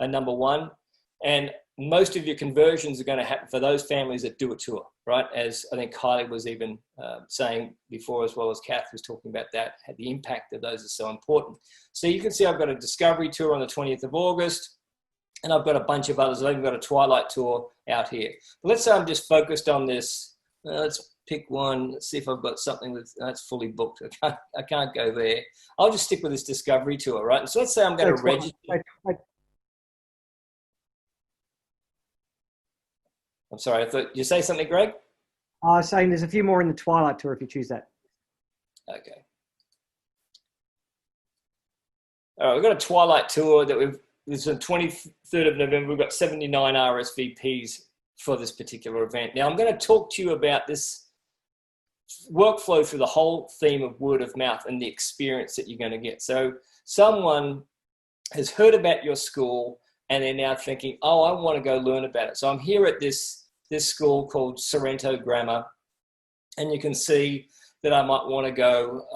number one. And most of your conversions are going to happen for those families that do a tour, right? As I think Kylie was even saying before, as well as Kath was talking about that, the impact of those is so important. So you can see I've got a discovery tour on the 20th of August. And I've got a bunch of others. I've even got a twilight tour out here. But let's say I'm just focused on this. Let's pick one. Let's see if I've got something that's fully booked. I can't go there. I'll just stick with this discovery tour, right? And so let's say I'm going to register. I'm sorry. I thought you say something, Greg? I was saying there's a few more in the twilight tour if you choose that. Okay. All right. We've got a twilight tour that this is the 23rd of November. We've got 79 RSVPs for this particular event. Now, I'm going to talk to you about this workflow through the whole theme of word of mouth and the experience that you're going to get. So someone has heard about your school and they're now thinking, oh, I want to go learn about it. So I'm here at this school called Sorrento Grammar, and you can see that I might want to go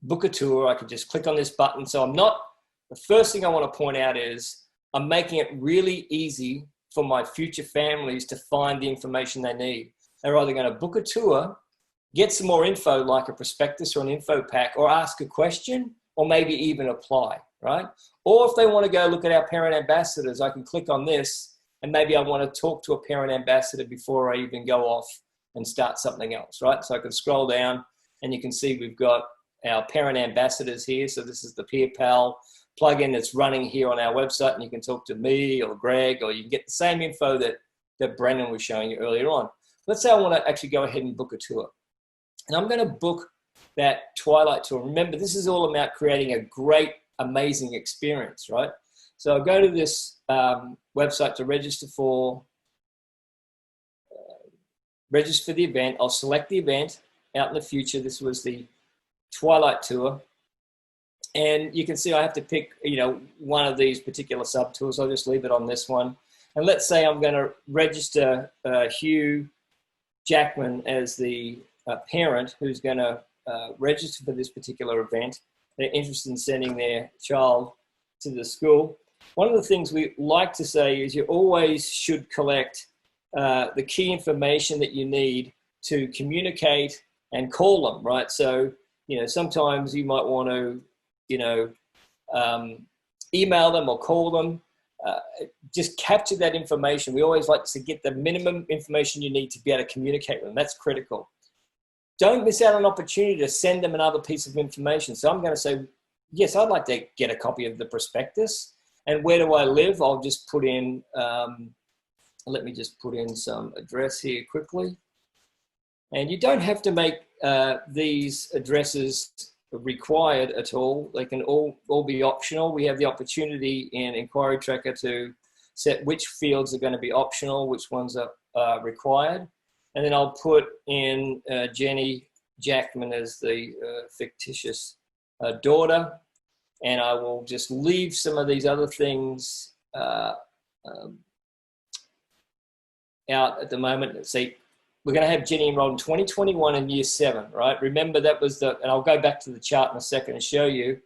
book a tour. I could just click on this button. So the first thing I want to point out is I'm making it really easy for my future families to find the information they need. They're either going to book a tour, get some more info like a prospectus or an info pack, or ask a question, or maybe even apply, right? Or if they want to go look at our parent ambassadors, I can click on this, and maybe I want to talk to a parent ambassador before I even go off and start something else, right? So I can scroll down, and you can see we've got our parent ambassadors here. So this is the PeerPal plugin that's running here on our website, and you can talk to me or Greg, or you can get the same info that Brendan was showing you earlier on. Let's say I want to actually go ahead and book a tour, and I'm going to book that twilight tour. Remember, this is all about creating a great, amazing experience, right? So I'll go to this website to register for the event. I'll select the event out in the future. This was the twilight tour. And you can see I have to pick, one of these particular sub-tours. I'll just leave it on this one. And let's say I'm going to register Hugh Jackman as the parent who's going to register for this particular event. They're interested in sending their child to the school. One of the things we like to say is you always should collect the key information that you need to communicate and call them, right? So, sometimes you might want to email them or call them. Just capture that information. We always like to get the minimum information you need to be able to communicate with them. That's critical. Don't miss out on an opportunity to send them another piece of information. So I'm going to say, yes, I'd like to get a copy of the prospectus. And where do I live? I'll just put in, let me just put in some address here quickly. And you don't have to make these addresses required at all. They can all be optional. We have the opportunity in Inquiry Tracker to set which fields are going to be optional, which ones are required. And then I'll put in Jenny Jackman as the fictitious daughter. And I will just leave some of these other things out at the moment. Let's see. We're going to have Jenny enrolled in 2021 in year 7, right? Remember that was and I'll go back to the chart in a second and show you.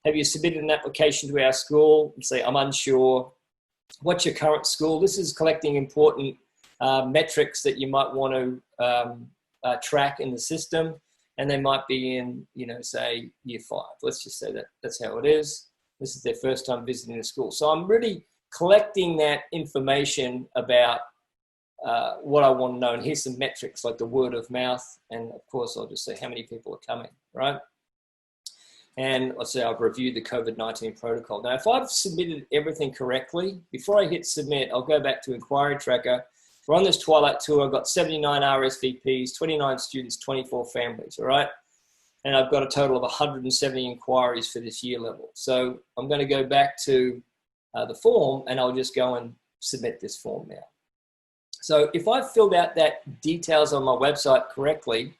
Have you submitted an application to our school? And say, I'm unsure. What's your current school? This is collecting important metrics that you might want to track in the system. And they might be in, say, year 5. Let's just say that's how it is. This is their first time visiting the school. So I'm really collecting that information about what I want to know. And here's some metrics like the word of mouth. And of course, I'll just say how many people are coming, right? And let's say I've reviewed the COVID-19 protocol. Now, if I've submitted everything correctly, before I hit submit, I'll go back to inquiry tracker. We're on this Twilight tour. I've got 79 RSVPs, 29 students, 24 families, all right? And I've got a total of 170 inquiries for this year level. So I'm going to go back to the form, and I'll just go and submit this form now. So if I've filled out that details on my website correctly,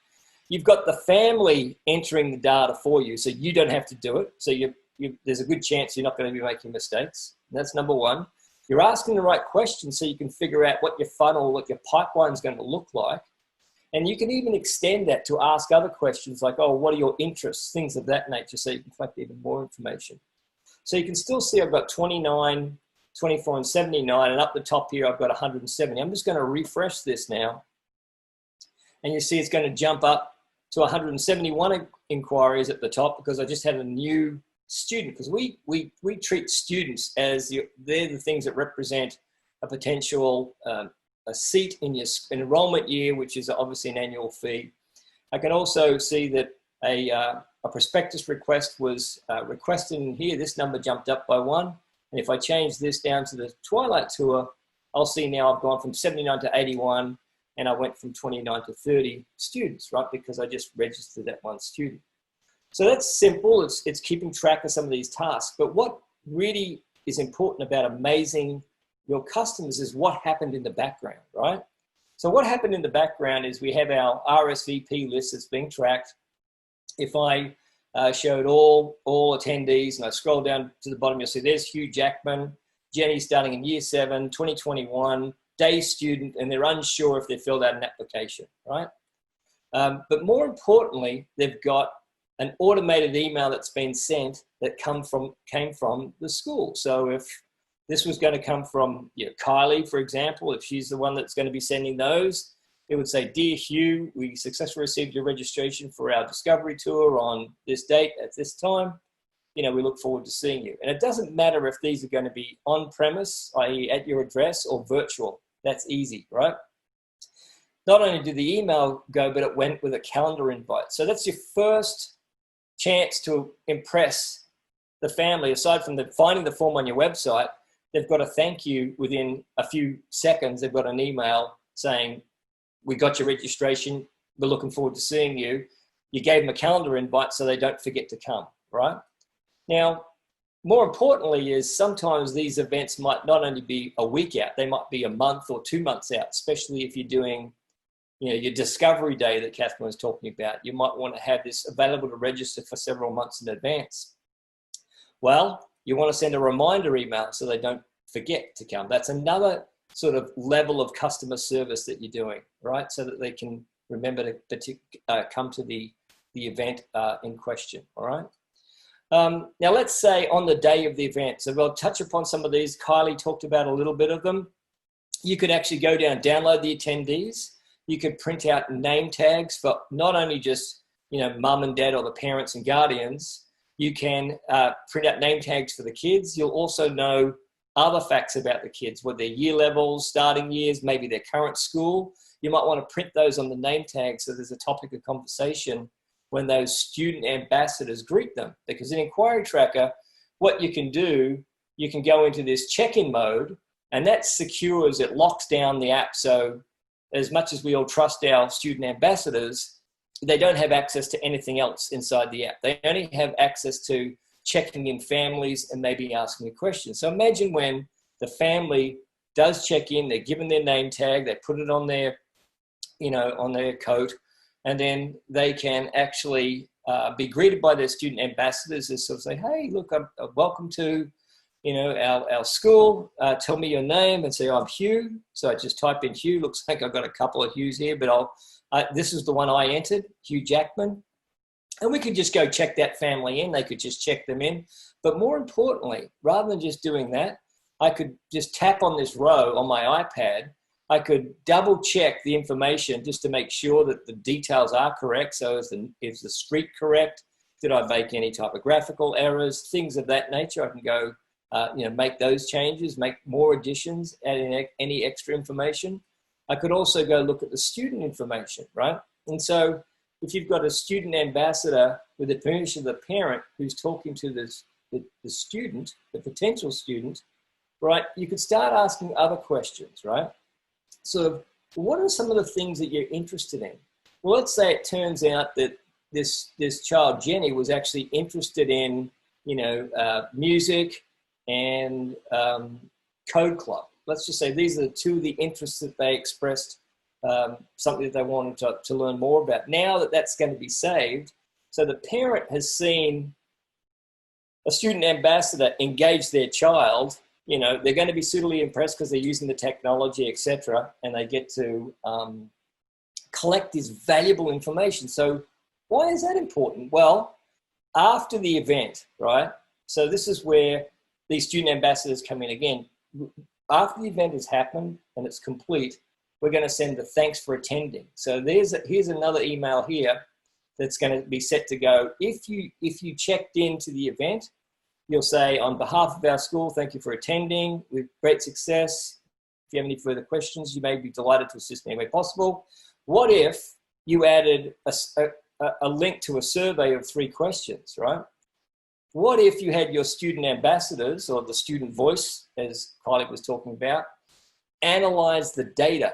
you've got the family entering the data for you, so you don't have to do it. So there's a good chance you're not going to be making mistakes. That's number one. You're asking the right questions so you can figure out what your funnel, what your pipeline is going to look like. And you can even extend that to ask other questions like, oh, what are your interests? Things of that nature, so you can collect even more information. So you can still see I've got 29, 24, and 79, and up the top here I've got 170. I'm just going to refresh this now. And you see it's going to jump up to 171 inquiries at the top because I just had a new student, because we treat students as they're the things that represent a potential a seat in your enrollment year, which is obviously an annual fee. I can also see that a prospectus request was requested in here. This number jumped up by 1. And if I change this down to the Twilight tour, I'll see now I've gone from 79 to 81, and I went from 29 to 30 students, right? Because I just registered that one student. So that's simple. It's keeping track of some of these tasks. But what really is important about amazing your customers is what happened in the background, right? So what happened in the background is we have our RSVP list that's being tracked. If I showed all attendees and I scroll down to the bottom, you'll see there's Hugh Jackman, Jenny starting in year 7, 2021, day student, and they're unsure if they filled out an application, right? But more importantly, they've got an automated email that's been sent that came from the school. So if this was going to come from Kylie, for example, if she's the one that's going to be sending those, it would say, Dear Hugh, we successfully received your registration for our discovery tour on this date at this time. We look forward to seeing you. And it doesn't matter if these are going to be on premise, i.e. at your address, or virtual. That's easy, right? Not only did the email go, but it went with a calendar invite. So that's your first chance to impress the family. Aside from finding the form on your website, they've got a thank you within a few seconds. They've got an email saying, we got your registration. We're looking forward to seeing you. You gave them a calendar invite so they don't forget to come, right? Now, more importantly is sometimes these events might not only be a week out, they might be a month or 2 months out, especially if you're doing your discovery day that Catherine was talking about. You might want to have this available to register for several months in advance. Well, you want to send a reminder email so they don't forget to come. That's another sort of level of customer service that you're doing, right? So that they can remember to come to the event in question, all right? Now, let's say on the day of the event, so we'll touch upon some of these. Kylie talked about a little bit of them. You could actually go down, download the attendees. You could print out name tags for not only just, mum and dad or the parents and guardians. You can print out name tags for the kids. You'll also know other facts about the kids, what their year levels, starting years, maybe their current school. You might want to print those on the name tag so there's a topic of conversation when those student ambassadors greet them. Because in Inquiry Tracker, what you can do, you can go into this check-in mode, and that secures, it locks down the app. So as much as we all trust our student ambassadors, they don't have access to anything else inside the app. They only have access to checking in families and maybe asking a question. So imagine when the family does check in, they're given their name tag, they put it on their, on their coat, and then they can actually be greeted by their student ambassadors and sort of say, hey, look, I'm welcome to, our school. Tell me your name, and say, I'm Hugh. So I just type in Hugh. Looks like I've got a couple of Hughs here, but this is the one I entered, Hugh Jackman. And we could just go check that family in. They could just check them in. But more importantly, rather than just doing that, I could just tap on this row on my iPad. I could double check the information just to make sure that the details are correct. So is the street correct? Did I make any typographical errors? Things of that nature. I can go, make those changes, make more additions, add in any extra information. I could also go look at the student information, right? And so if you've got a student ambassador with the permission of the parent who's talking to the student, the potential student, right, you could start asking other questions, right? So what are some of the things that you're interested in? Well, let's say it turns out that this child, Jenny, was actually interested in, music and code club. Let's just say these are two of the interests that they expressed, something that they wanted to learn more about. Now that that's going to be saved, so the parent has seen a student ambassador engage their child, they're going to be suitably impressed because they're using the technology, etc., and they get to collect this valuable information. So why is that important? Well, after the event, right? So this is where these student ambassadors come in again. After the event has happened and it's complete, we're going to send the thanks for attending. So here's another email here that's going to be set to go. If you checked into the event, you'll say, on behalf of our school, thank you for attending with great success. If you have any further questions, you may be delighted to assist in any way possible. What if you added a link to a survey of 3 questions, right? What if you had your student ambassadors, or the student voice, as Kylie was talking about, analyze the data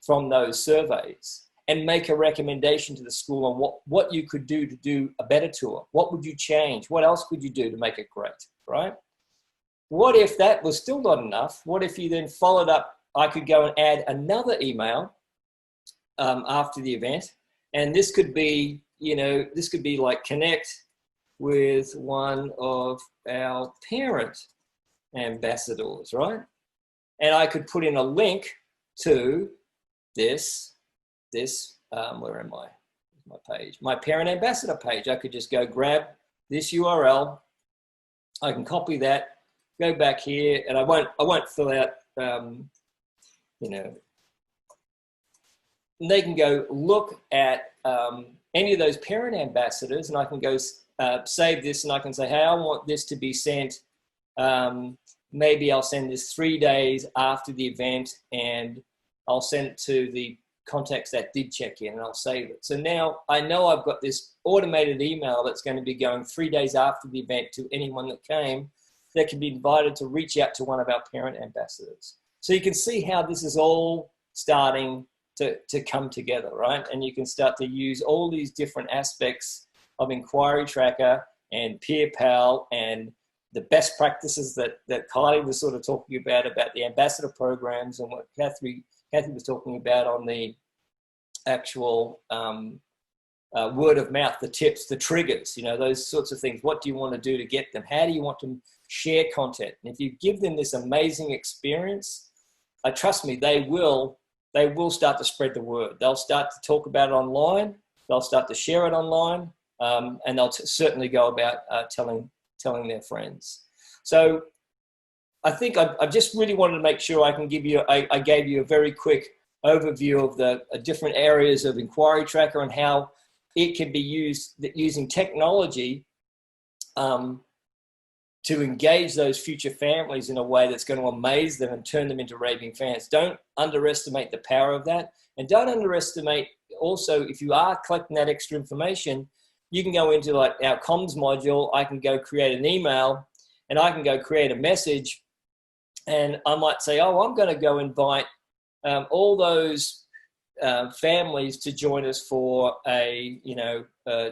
from those surveys and make a recommendation to the school on what you could do to do a better tour? What would you change? What else could you do to make it great, right? What if that was still not enough? What if you then followed up? I could go and add another email after the event, and this could be, like, connect with one of our parent ambassadors, right? And I could put in a link to this, where am I? My page, my parent ambassador page. I could just go grab this URL. I can copy that, go back here, and I won't fill out, and they can go look at any of those parent ambassadors, and I can go save this, and I can say, hey, I want this to be sent. Maybe I'll send this 3 days after the event, and I'll send it to the contacts that did check in, and I'll save it. So now I know I've got this automated email that's going to be going 3 days after the event to anyone that came, that can be invited to reach out to one of our parent ambassadors. So you can see how this is all starting to come together, right? And you can start to use all these different aspects of Inquiry Tracker and Peer Pal and the best practices that Kylie was sort of talking about the ambassador programs, and what Kathy was talking about on the actual word of mouth, the tips, the triggers, those sorts of things. What do you want to do to get them? How do you want to share content? And if you give them this amazing experience, trust me, they will start to spread the word. They'll start to talk about it online. They'll start to share it online, and they'll certainly go about telling their friends. So I think I just really wanted to make sure I can give you, I gave you a very quick overview of the different areas of Inquiry Tracker and how it can be used using technology to engage those future families in a way that's going to amaze them and turn them into raving fans. Don't underestimate the power of that. And don't underestimate also, if you are collecting that extra information, you can go into like our comms module. I can go create an email, and I can go create a message, and I might say, oh, I'm going to go invite all those families to join us for a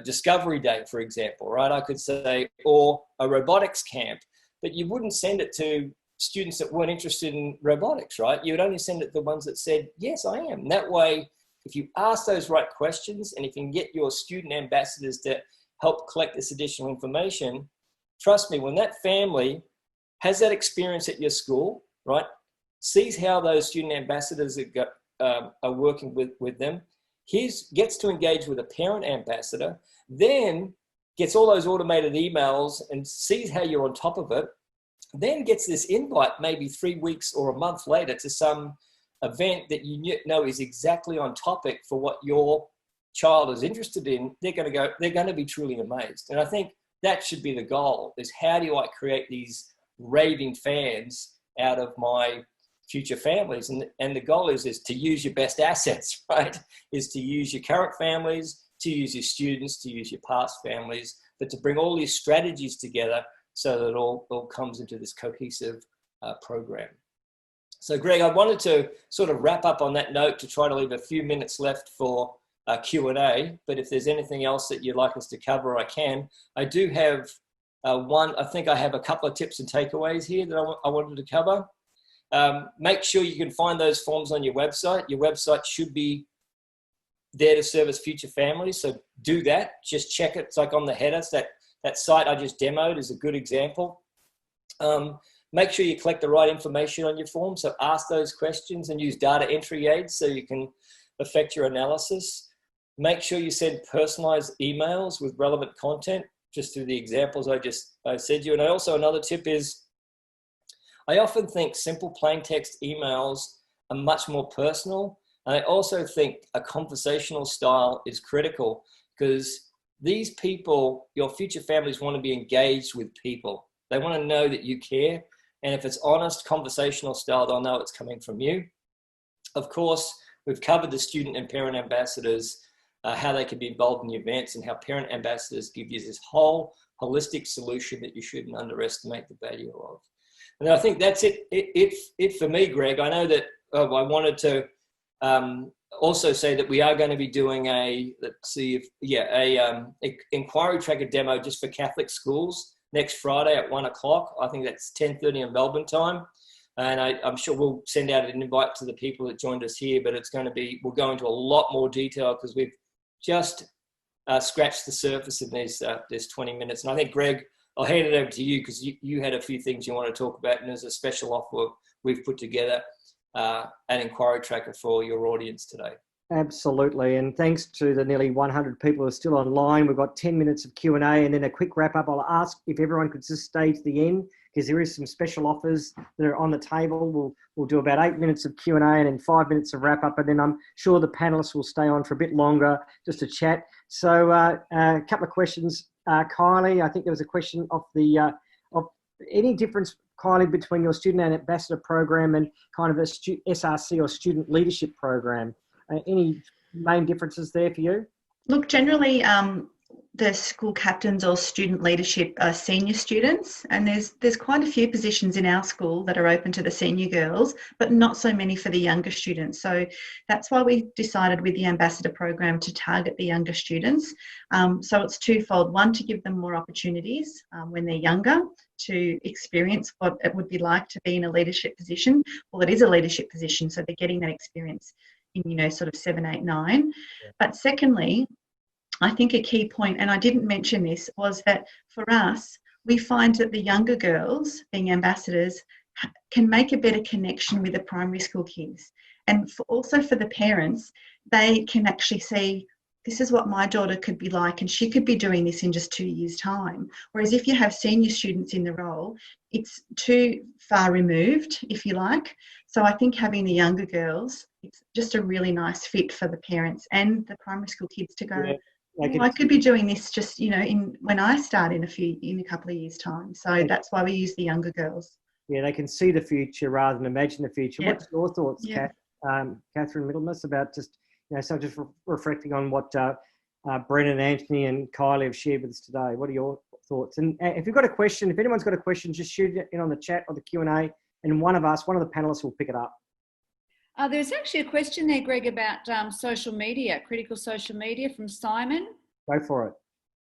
discovery day, for example, right? I could say, or a robotics camp, but you wouldn't send it to students that weren't interested in robotics, right? You would only send it to the ones that said, yes, I am. And that way, if you ask those right questions, and if you can get your student ambassadors to help collect this additional information, trust me, when that family has that experience at your school, right, sees how those student ambassadors are working with them, gets to engage with a parent ambassador, then gets all those automated emails and sees how you're on top of it, then gets this invite maybe 3 weeks or a month later to some event that you know is exactly on topic for what your child is interested in, they're going to be truly amazed. And I think that should be the goal, is how do I create these raving fans out of my future families? And the goal is to use your best assets, right? Is to use your current families, to use your students, to use your past families, but to bring all these strategies together so that it all comes into this cohesive program. So Greg, I wanted to sort of wrap up on that note to try to leave a few minutes left for Q&A, but if there's anything else that you'd like us to cover, I can. I do have I think I have a couple of tips and takeaways here that I wanted to cover. Make sure you can find those forms on your website. Your website should be there to service future families, so do that. Just check it. It's like on the headers. That site I just demoed is a good example. Make sure you collect the right information on your form, so ask those questions and use data entry aids so you can affect your analysis. Make sure you send personalized emails with relevant content, just through the examples I said to you. And also another tip is, I often think simple plain text emails are much more personal. And I also think a conversational style is critical, because these people, your future families, want to be engaged with people. They want to know that you care. And if it's honest conversational style, they'll know it's coming from you. Of course, we've covered the student and parent ambassadors, how they can be involved in the events, and how parent ambassadors give you this whole holistic solution that you shouldn't underestimate the value of. And I think that's it for me, Greg. I know that I wanted to also say that we are going to be doing inquiry tracker demo just for Catholic schools next Friday at 1 o'clock. I think that's 10:30 in Melbourne time. And I'm sure we'll send out an invite to the people that joined us here, but we'll go into a lot more detail, because we've just scratched the surface in this 20 minutes. And I think, Greg, I'll hand it over to you, because you had a few things you want to talk about, and there's a special offer we've put together, an inquiry tracker for your audience today. Absolutely. And thanks to the nearly 100 people who are still online. We've got 10 minutes of Q&A and then a quick wrap up. I'll ask if everyone could just stay to the end, because there is some special offers that are on the table. We'll do about 8 minutes of Q&A and then 5 minutes of wrap up. And then I'm sure the panelists will stay on for a bit longer just to chat. So a couple of questions. Kylie, I think there was a question of any difference, Kylie, between your student and ambassador program and kind of a SRC or student leadership program. Any main differences there for you? Look, generally, the school captains or student leadership are senior students, and there's quite a few positions in our school that are open to the senior girls, but not so many for the younger students. So that's why we decided with the ambassador program to target the younger students. So it's twofold: one, to give them more opportunities when they're younger, to experience what it would be like to be in a leadership position. Well, it is a leadership position, so they're getting that experience in, sort of 7, 8, 9. Yeah. But secondly, I think a key point, and I didn't mention this, was that for us, we find that the younger girls, being ambassadors, can make a better connection with the primary school kids. And also for the parents, they can actually see, this is what my daughter could be like, and she could be doing this in just 2 years' time. Whereas if you have senior students in the role, it's too far removed, if you like. So I think having the younger girls, it's just a really nice fit for the parents and the primary school kids to go, I could be doing this just, when I start in a couple of years' time. So that's why we use the younger girls. Yeah, they can see the future rather than imagine the future. Yep. What's your thoughts, Yep. Catherine Middlemas, about just, so just reflecting on what Brennan, Anthony and Kylie have shared with us today? What are your thoughts? And if you've got a question, if anyone's got a question, just shoot it in on the chat or the Q&A, and one of the panelists will pick it up. There's actually a question there, Greg, about social media, critical social media, from Simon. Go for it.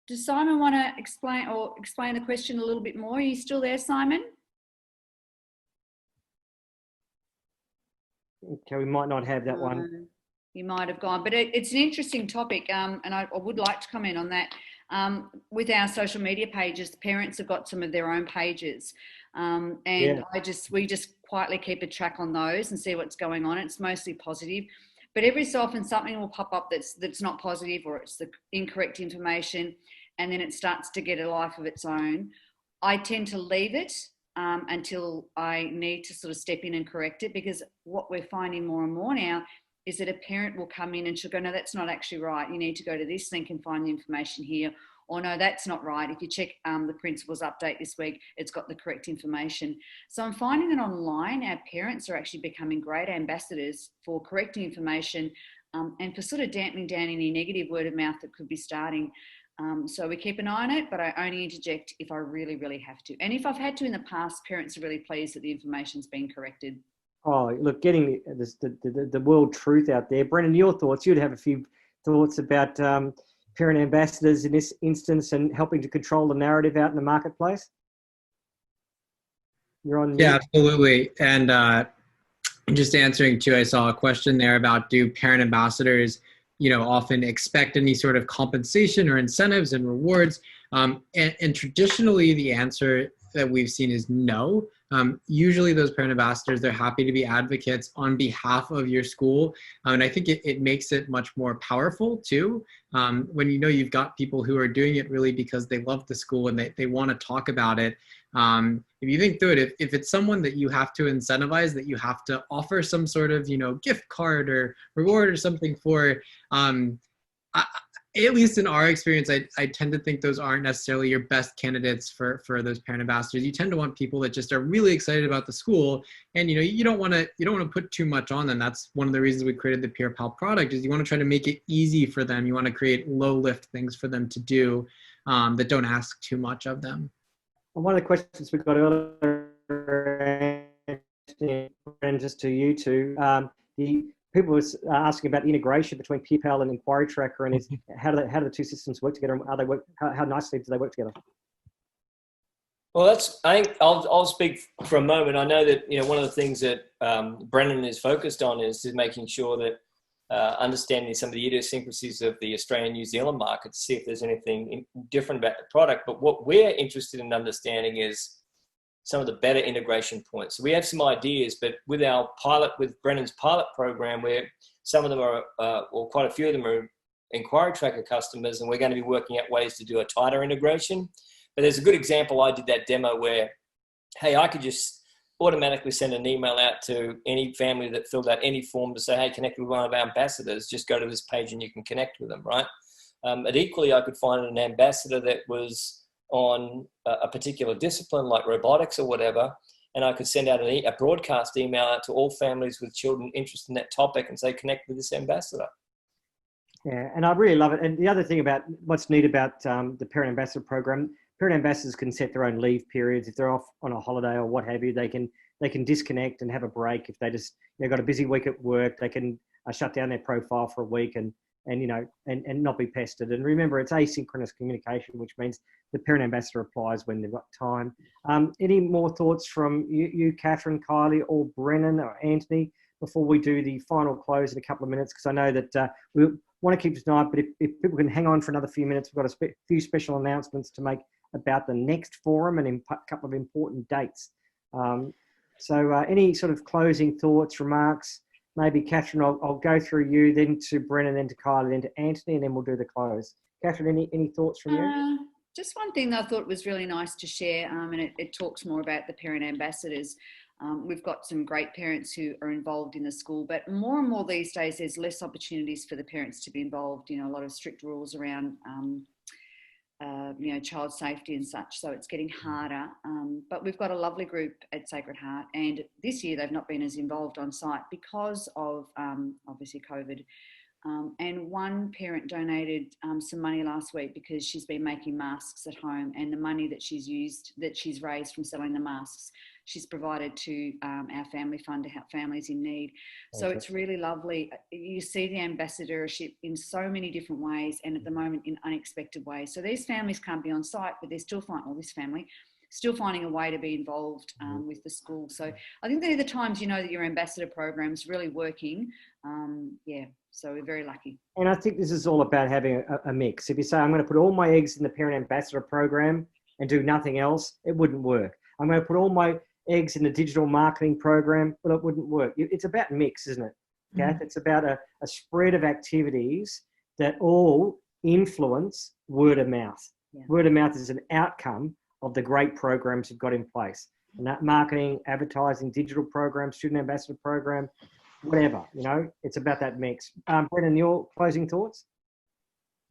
Does Simon want to explain the question a little bit more? Are you still there, Simon? Okay, we might not have that one. You might have gone, but it's an interesting topic, and I would like to comment on that. With our social media pages, parents have got some of their own pages, and yeah. We just quietly keep a track on those and see what's going on. It's mostly positive, but every so often something will pop up that's not positive, or it's the incorrect information, and then it starts to get a life of its own. I tend to leave it until I need to sort of step in and correct it, because what we're finding more and more now is that a parent will come in and she'll go, no, that's not actually right. You need to go to this link and find the information here. Or no, that's not right. If you check the principal's update this week, it's got the correct information. So I'm finding that online, our parents are actually becoming great ambassadors for correcting information and for sort of dampening down any negative word of mouth that could be starting. So we keep an eye on it, but I only interject if I really, really have to. And if I've had to in the past, parents are really pleased that the information's been corrected. Oh, look, getting the world truth out there. Brennan, your thoughts? You'd have a few thoughts about parent ambassadors in this instance and helping to control the narrative out in the marketplace? You're on. Yeah, absolutely. And just answering too, I saw a question there about, do parent ambassadors, often expect any sort of compensation or incentives and rewards? And traditionally, the answer that we've seen is no. Usually those parent ambassadors, they're happy to be advocates on behalf of your school. And I think it makes it much more powerful too. When you've got people who are doing it really because they love the school and they want to talk about it. If you think through it, if it's someone that you have to incentivize, that you have to offer some sort of, gift card or reward or something for, at least in our experience, I tend to think those aren't necessarily your best candidates for those parent ambassadors. You tend to want people that just are really excited about the school, and you don't want to put too much on them. That's one of the reasons we created the Peer Pal product, is you want to try to make it easy for them. You want to create low lift things for them to do that don't ask too much of them. And one of the questions we got earlier, and just to you two, the people were asking about the integration between Peer Pal and Inquiry Tracker, and how do the two systems work together? And how nicely do they work together? Well, I think I'll speak for a moment. I know that one of the things that Brennan is focused on is making sure that understanding some of the idiosyncrasies of the Australian New Zealand market to see if there's anything different about the product. But what we're interested in understanding is some of the better integration points. So we have some ideas, but with Brennan's pilot program, where some of them are, or quite a few of them are Inquiry Tracker customers, and we're going to be working out ways to do a tighter integration. But there's a good example. I did that demo where, hey, I could just automatically send an email out to any family that filled out any form to say, hey, connect with one of our ambassadors. Just go to this page and you can connect with them, right? But equally, I could find an ambassador that was on a particular discipline like robotics or whatever, and I could send out a broadcast email out to all families with children interested in that topic and say, connect with this ambassador. Yeah, and I really love it. And the other thing about what's neat about the Parent Ambassador Program, parent ambassadors can set their own leave periods. If they're off on a holiday or what have you, they can disconnect and have a break. If they just got a busy week at work, they can shut down their profile for a week and not be pestered. And remember, it's asynchronous communication, which means the parent ambassador applies when they've got time. Any more thoughts from you, Catherine, Kylie, or Brennan or Anthony before we do the final close in a couple of minutes? Because I know that we want to keep it tonight, but if people can hang on for another few minutes, we've got a few special announcements to make about the next forum and a couple of important dates. So any sort of closing thoughts, remarks? Maybe Catherine, I'll go through you, then to Brennan, then to Kylie, then to Anthony, and then we'll do the close. Catherine, any thoughts from you? Just one thing that I thought was really nice to share, and it talks more about the parent ambassadors. We've got some great parents who are involved in the school, but more and more these days, there's less opportunities for the parents to be involved. A lot of strict rules around child safety and such, so it's getting harder. But we've got a lovely group at Sacred Heart, and this year they've not been as involved on site because of obviously COVID. And one parent donated some money last week because she's been making masks at home, and the money that she's raised from selling the masks, she's provided to our family fund to help families in need. So Okay. it's really lovely. You see the ambassadorship in so many different ways, and at the moment in unexpected ways. So these families can't be on site, but they're still still finding a way to be involved with the school. So I think they're the times that your ambassador program's really working. So we're very lucky. And I think this is all about having a mix. If you say, I'm going to put all my eggs in the Parent Ambassador Program and do nothing else, it wouldn't work. I'm going to put all my eggs in the digital marketing program, but it wouldn't work. It's about mix, isn't it, Kath? Mm-hmm. It's about a spread of activities that all influence word of mouth. Yeah. Word of mouth is an outcome of the great programs you've got in place. And that marketing, advertising, digital program, student ambassador program, whatever, you know, it's about that mix. Brendan, your closing thoughts?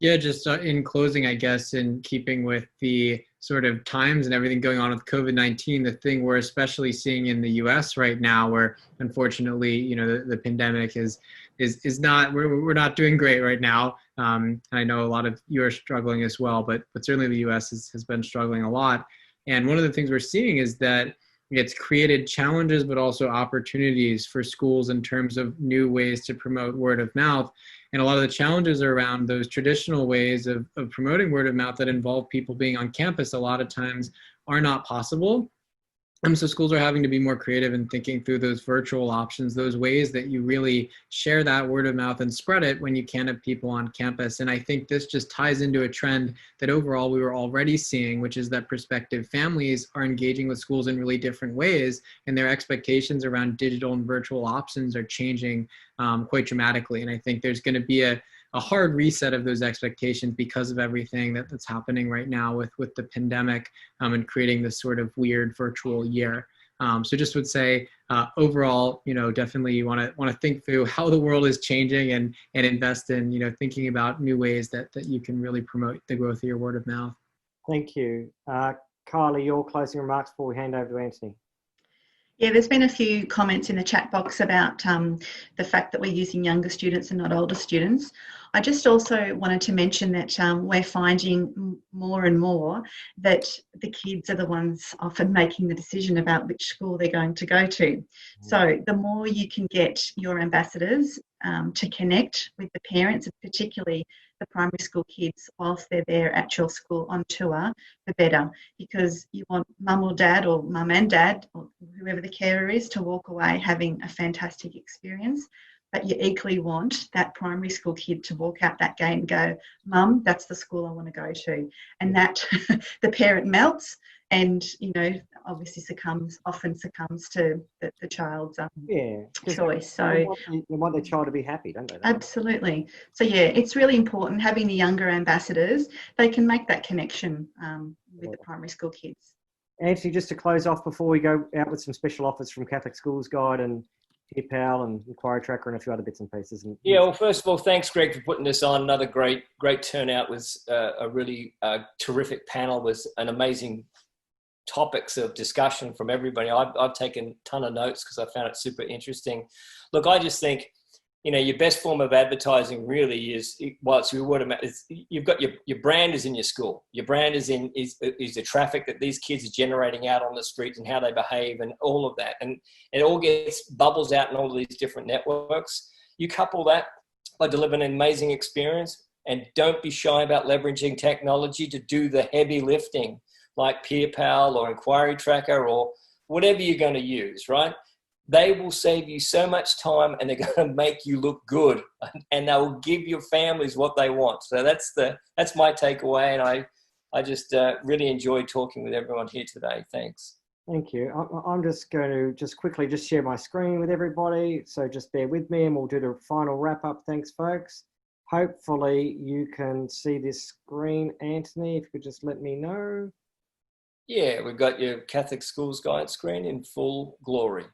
Yeah, just in closing, I guess, in keeping with the sort of times and everything going on with COVID-19, the thing we're especially seeing in the US right now, where unfortunately, you know, the pandemic is not, we're not doing great right now. I know a lot of you are struggling as well, but certainly the US has been struggling a lot. And one of the things we're seeing is that it's created challenges, but also opportunities for schools in terms of new ways to promote word of mouth. And a lot of the challenges are around those traditional ways of promoting word of mouth that involve people being on campus a lot of times are not possible. So schools are having to be more creative in thinking through those virtual options, those ways that you really share that word of mouth and spread it when you can't have people on campus. And I think this just ties into a trend that overall we were already seeing, which is that prospective families are engaging with schools in really different ways, and their expectations around digital and virtual options are changing quite dramatically. And I think there's going to be a hard reset of those expectations because of everything that's happening right now with the pandemic and creating this sort of weird virtual year. So just would say overall, you know, definitely you want to think through how the world is changing and invest in, you know, thinking about new ways that you can really promote the growth of your word of mouth. Thank you. Kylie, your closing remarks before we hand over to Anthony. Yeah, there's been a few comments in the chat box about the fact that we're using younger students and not older students. I just also wanted to mention that we're finding more and more that the kids are the ones often making the decision about which school they're going to go to. So the more you can get your ambassadors to connect with the parents, and particularly the primary school kids whilst they're there at your school on tour, the better, because you want mum or dad, or mum and dad, or whoever the carer is, to walk away having a fantastic experience. But you equally want that primary school kid to walk out that gate and go, Mum, that's the school I want to go to. And that the parent melts and, you know, obviously often succumbs to the child's choice. So they want their child to be happy, don't they? Absolutely. So yeah, it's really important having the younger ambassadors. They can make that connection with the primary school kids. Anthony, just to close off before we go out with some special offers from Catholic Schools Guide and PayPal and Inquiry Tracker and a few other bits and pieces. Yeah, well, first of all, thanks, Greg, for putting this on. Another great turnout. Was a really terrific panel with an amazing topics of discussion from everybody. I've taken a ton of notes because I found it super interesting. Look, I just think, you know, your best form of advertising really is, well, it's your word of mouth. You've got your brand is in your school. Your brand is the traffic that these kids are generating out on the streets and how they behave and all of that. And it all bubbles out in all of these different networks. You couple that by delivering an amazing experience, and don't be shy about leveraging technology to do the heavy lifting, like PayPal or Inquiry Tracker or whatever you're going to use, right? They will save you so much time, and they're going to make you look good, and they will give your families what they want. So that's my takeaway, and I just really enjoyed talking with everyone here today. Thanks. Thank you. I'm just going to quickly share my screen with everybody. So just bear with me and we'll do the final wrap up. Thanks, folks. Hopefully you can see this screen. Anthony, if you could just let me know. Yeah, we've got your Catholic Schools Guide screen in full glory.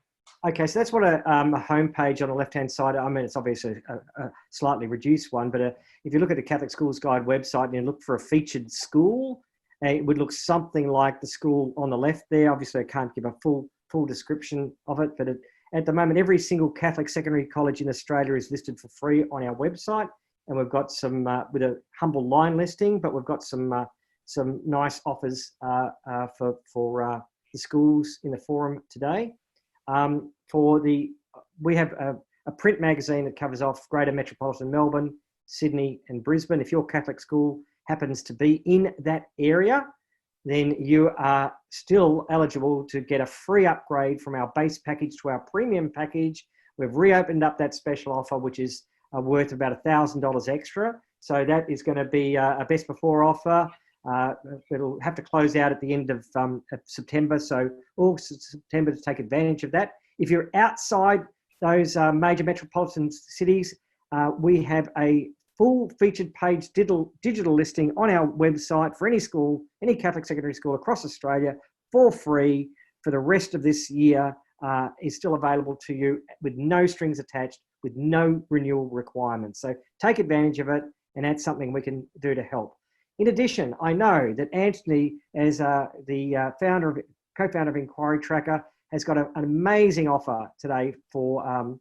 Okay, so that's what a homepage on the left-hand side. I mean, it's obviously a slightly reduced one, but if you look at the Catholic Schools Guide website and you look for a featured school, it would look something like the school on the left there. Obviously, I can't give a full description of it, but at the moment, every single Catholic secondary college in Australia is listed for free on our website, and we've got some with a humble line listing, but we've got some nice offers for the schools in the forum today. We have a print magazine that covers off Greater Metropolitan Melbourne, Sydney and Brisbane. If your Catholic school happens to be in that area, then you are still eligible to get a free upgrade from our base package to our premium package. We've reopened up that special offer, which is worth about $1,000 extra. So that is going to be a best before offer. It'll have to close out at the end of September, so August, September, to take advantage of that. If you're outside those major metropolitan cities, we have a full featured page digital listing on our website for any school, any Catholic secondary school across Australia for free for the rest of this year is still available to you with no strings attached, with no renewal requirements. So take advantage of it, and that's something we can do to help. In addition, I know that Anthony, as the co-founder of Inquiry Tracker, has got an amazing offer today for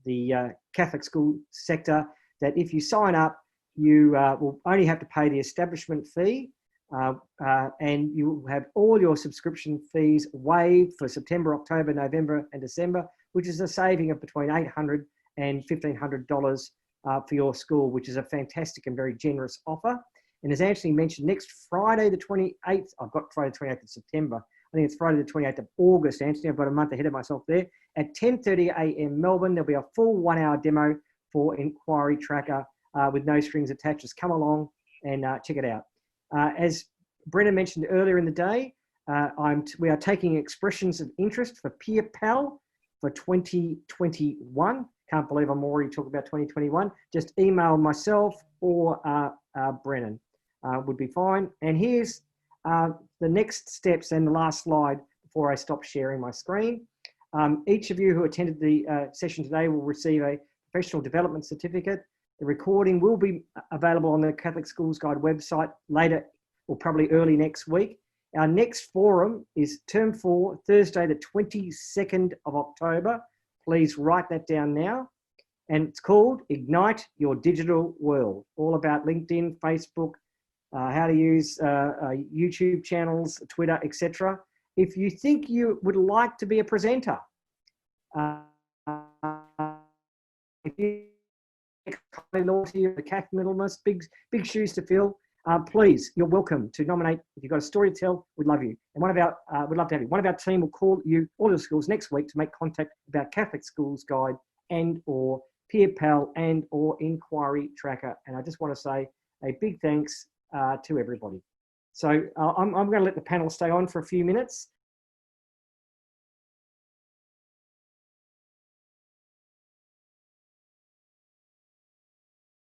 the Catholic school sector, that if you sign up, you will only have to pay the establishment fee, and you will have all your subscription fees waived for September, October, November and December, which is a saving of between $800 and $1,500 for your school, which is a fantastic and very generous offer. And as Anthony mentioned, next Friday the 28th, I've got Friday the 28th of September, I think it's Friday the 28th of August, Anthony, I've got a month ahead of myself there, at 10:30 a.m. Melbourne, there'll be a full 1-hour demo for Inquiry Tracker with no strings attached. Just come along and check it out. As Brennan mentioned earlier in the day, we are taking expressions of interest for Peer Pal for 2021. Can't believe I'm already talking about 2021. Just email myself or Brennan would be fine. And here's the next steps and the last slide before I stop sharing my screen. Each of you who attended the session today will receive a professional development certificate. The recording will be available on the Catholic Schools Guide website later, or probably early next week. Our next forum is Term 4, Thursday, the 22nd of October. Please write that down now. And it's called Ignite Your Digital World, all about LinkedIn, Facebook, how to use YouTube channels, Twitter, etc. If you think you would like to be a presenter, if you kind of naughty or the cat middlemost, big shoes to fill, please, you're welcome to nominate. If you've got a story to tell, we'd love you. And we'd love to have you. One of our team will call you, all the schools, next week to make contact about Catholic Schools Guide and or Peer Pal and or Inquiry Tracker. And I just want to say a big thanks to everybody. So I'm going to let the panel stay on for a few minutes.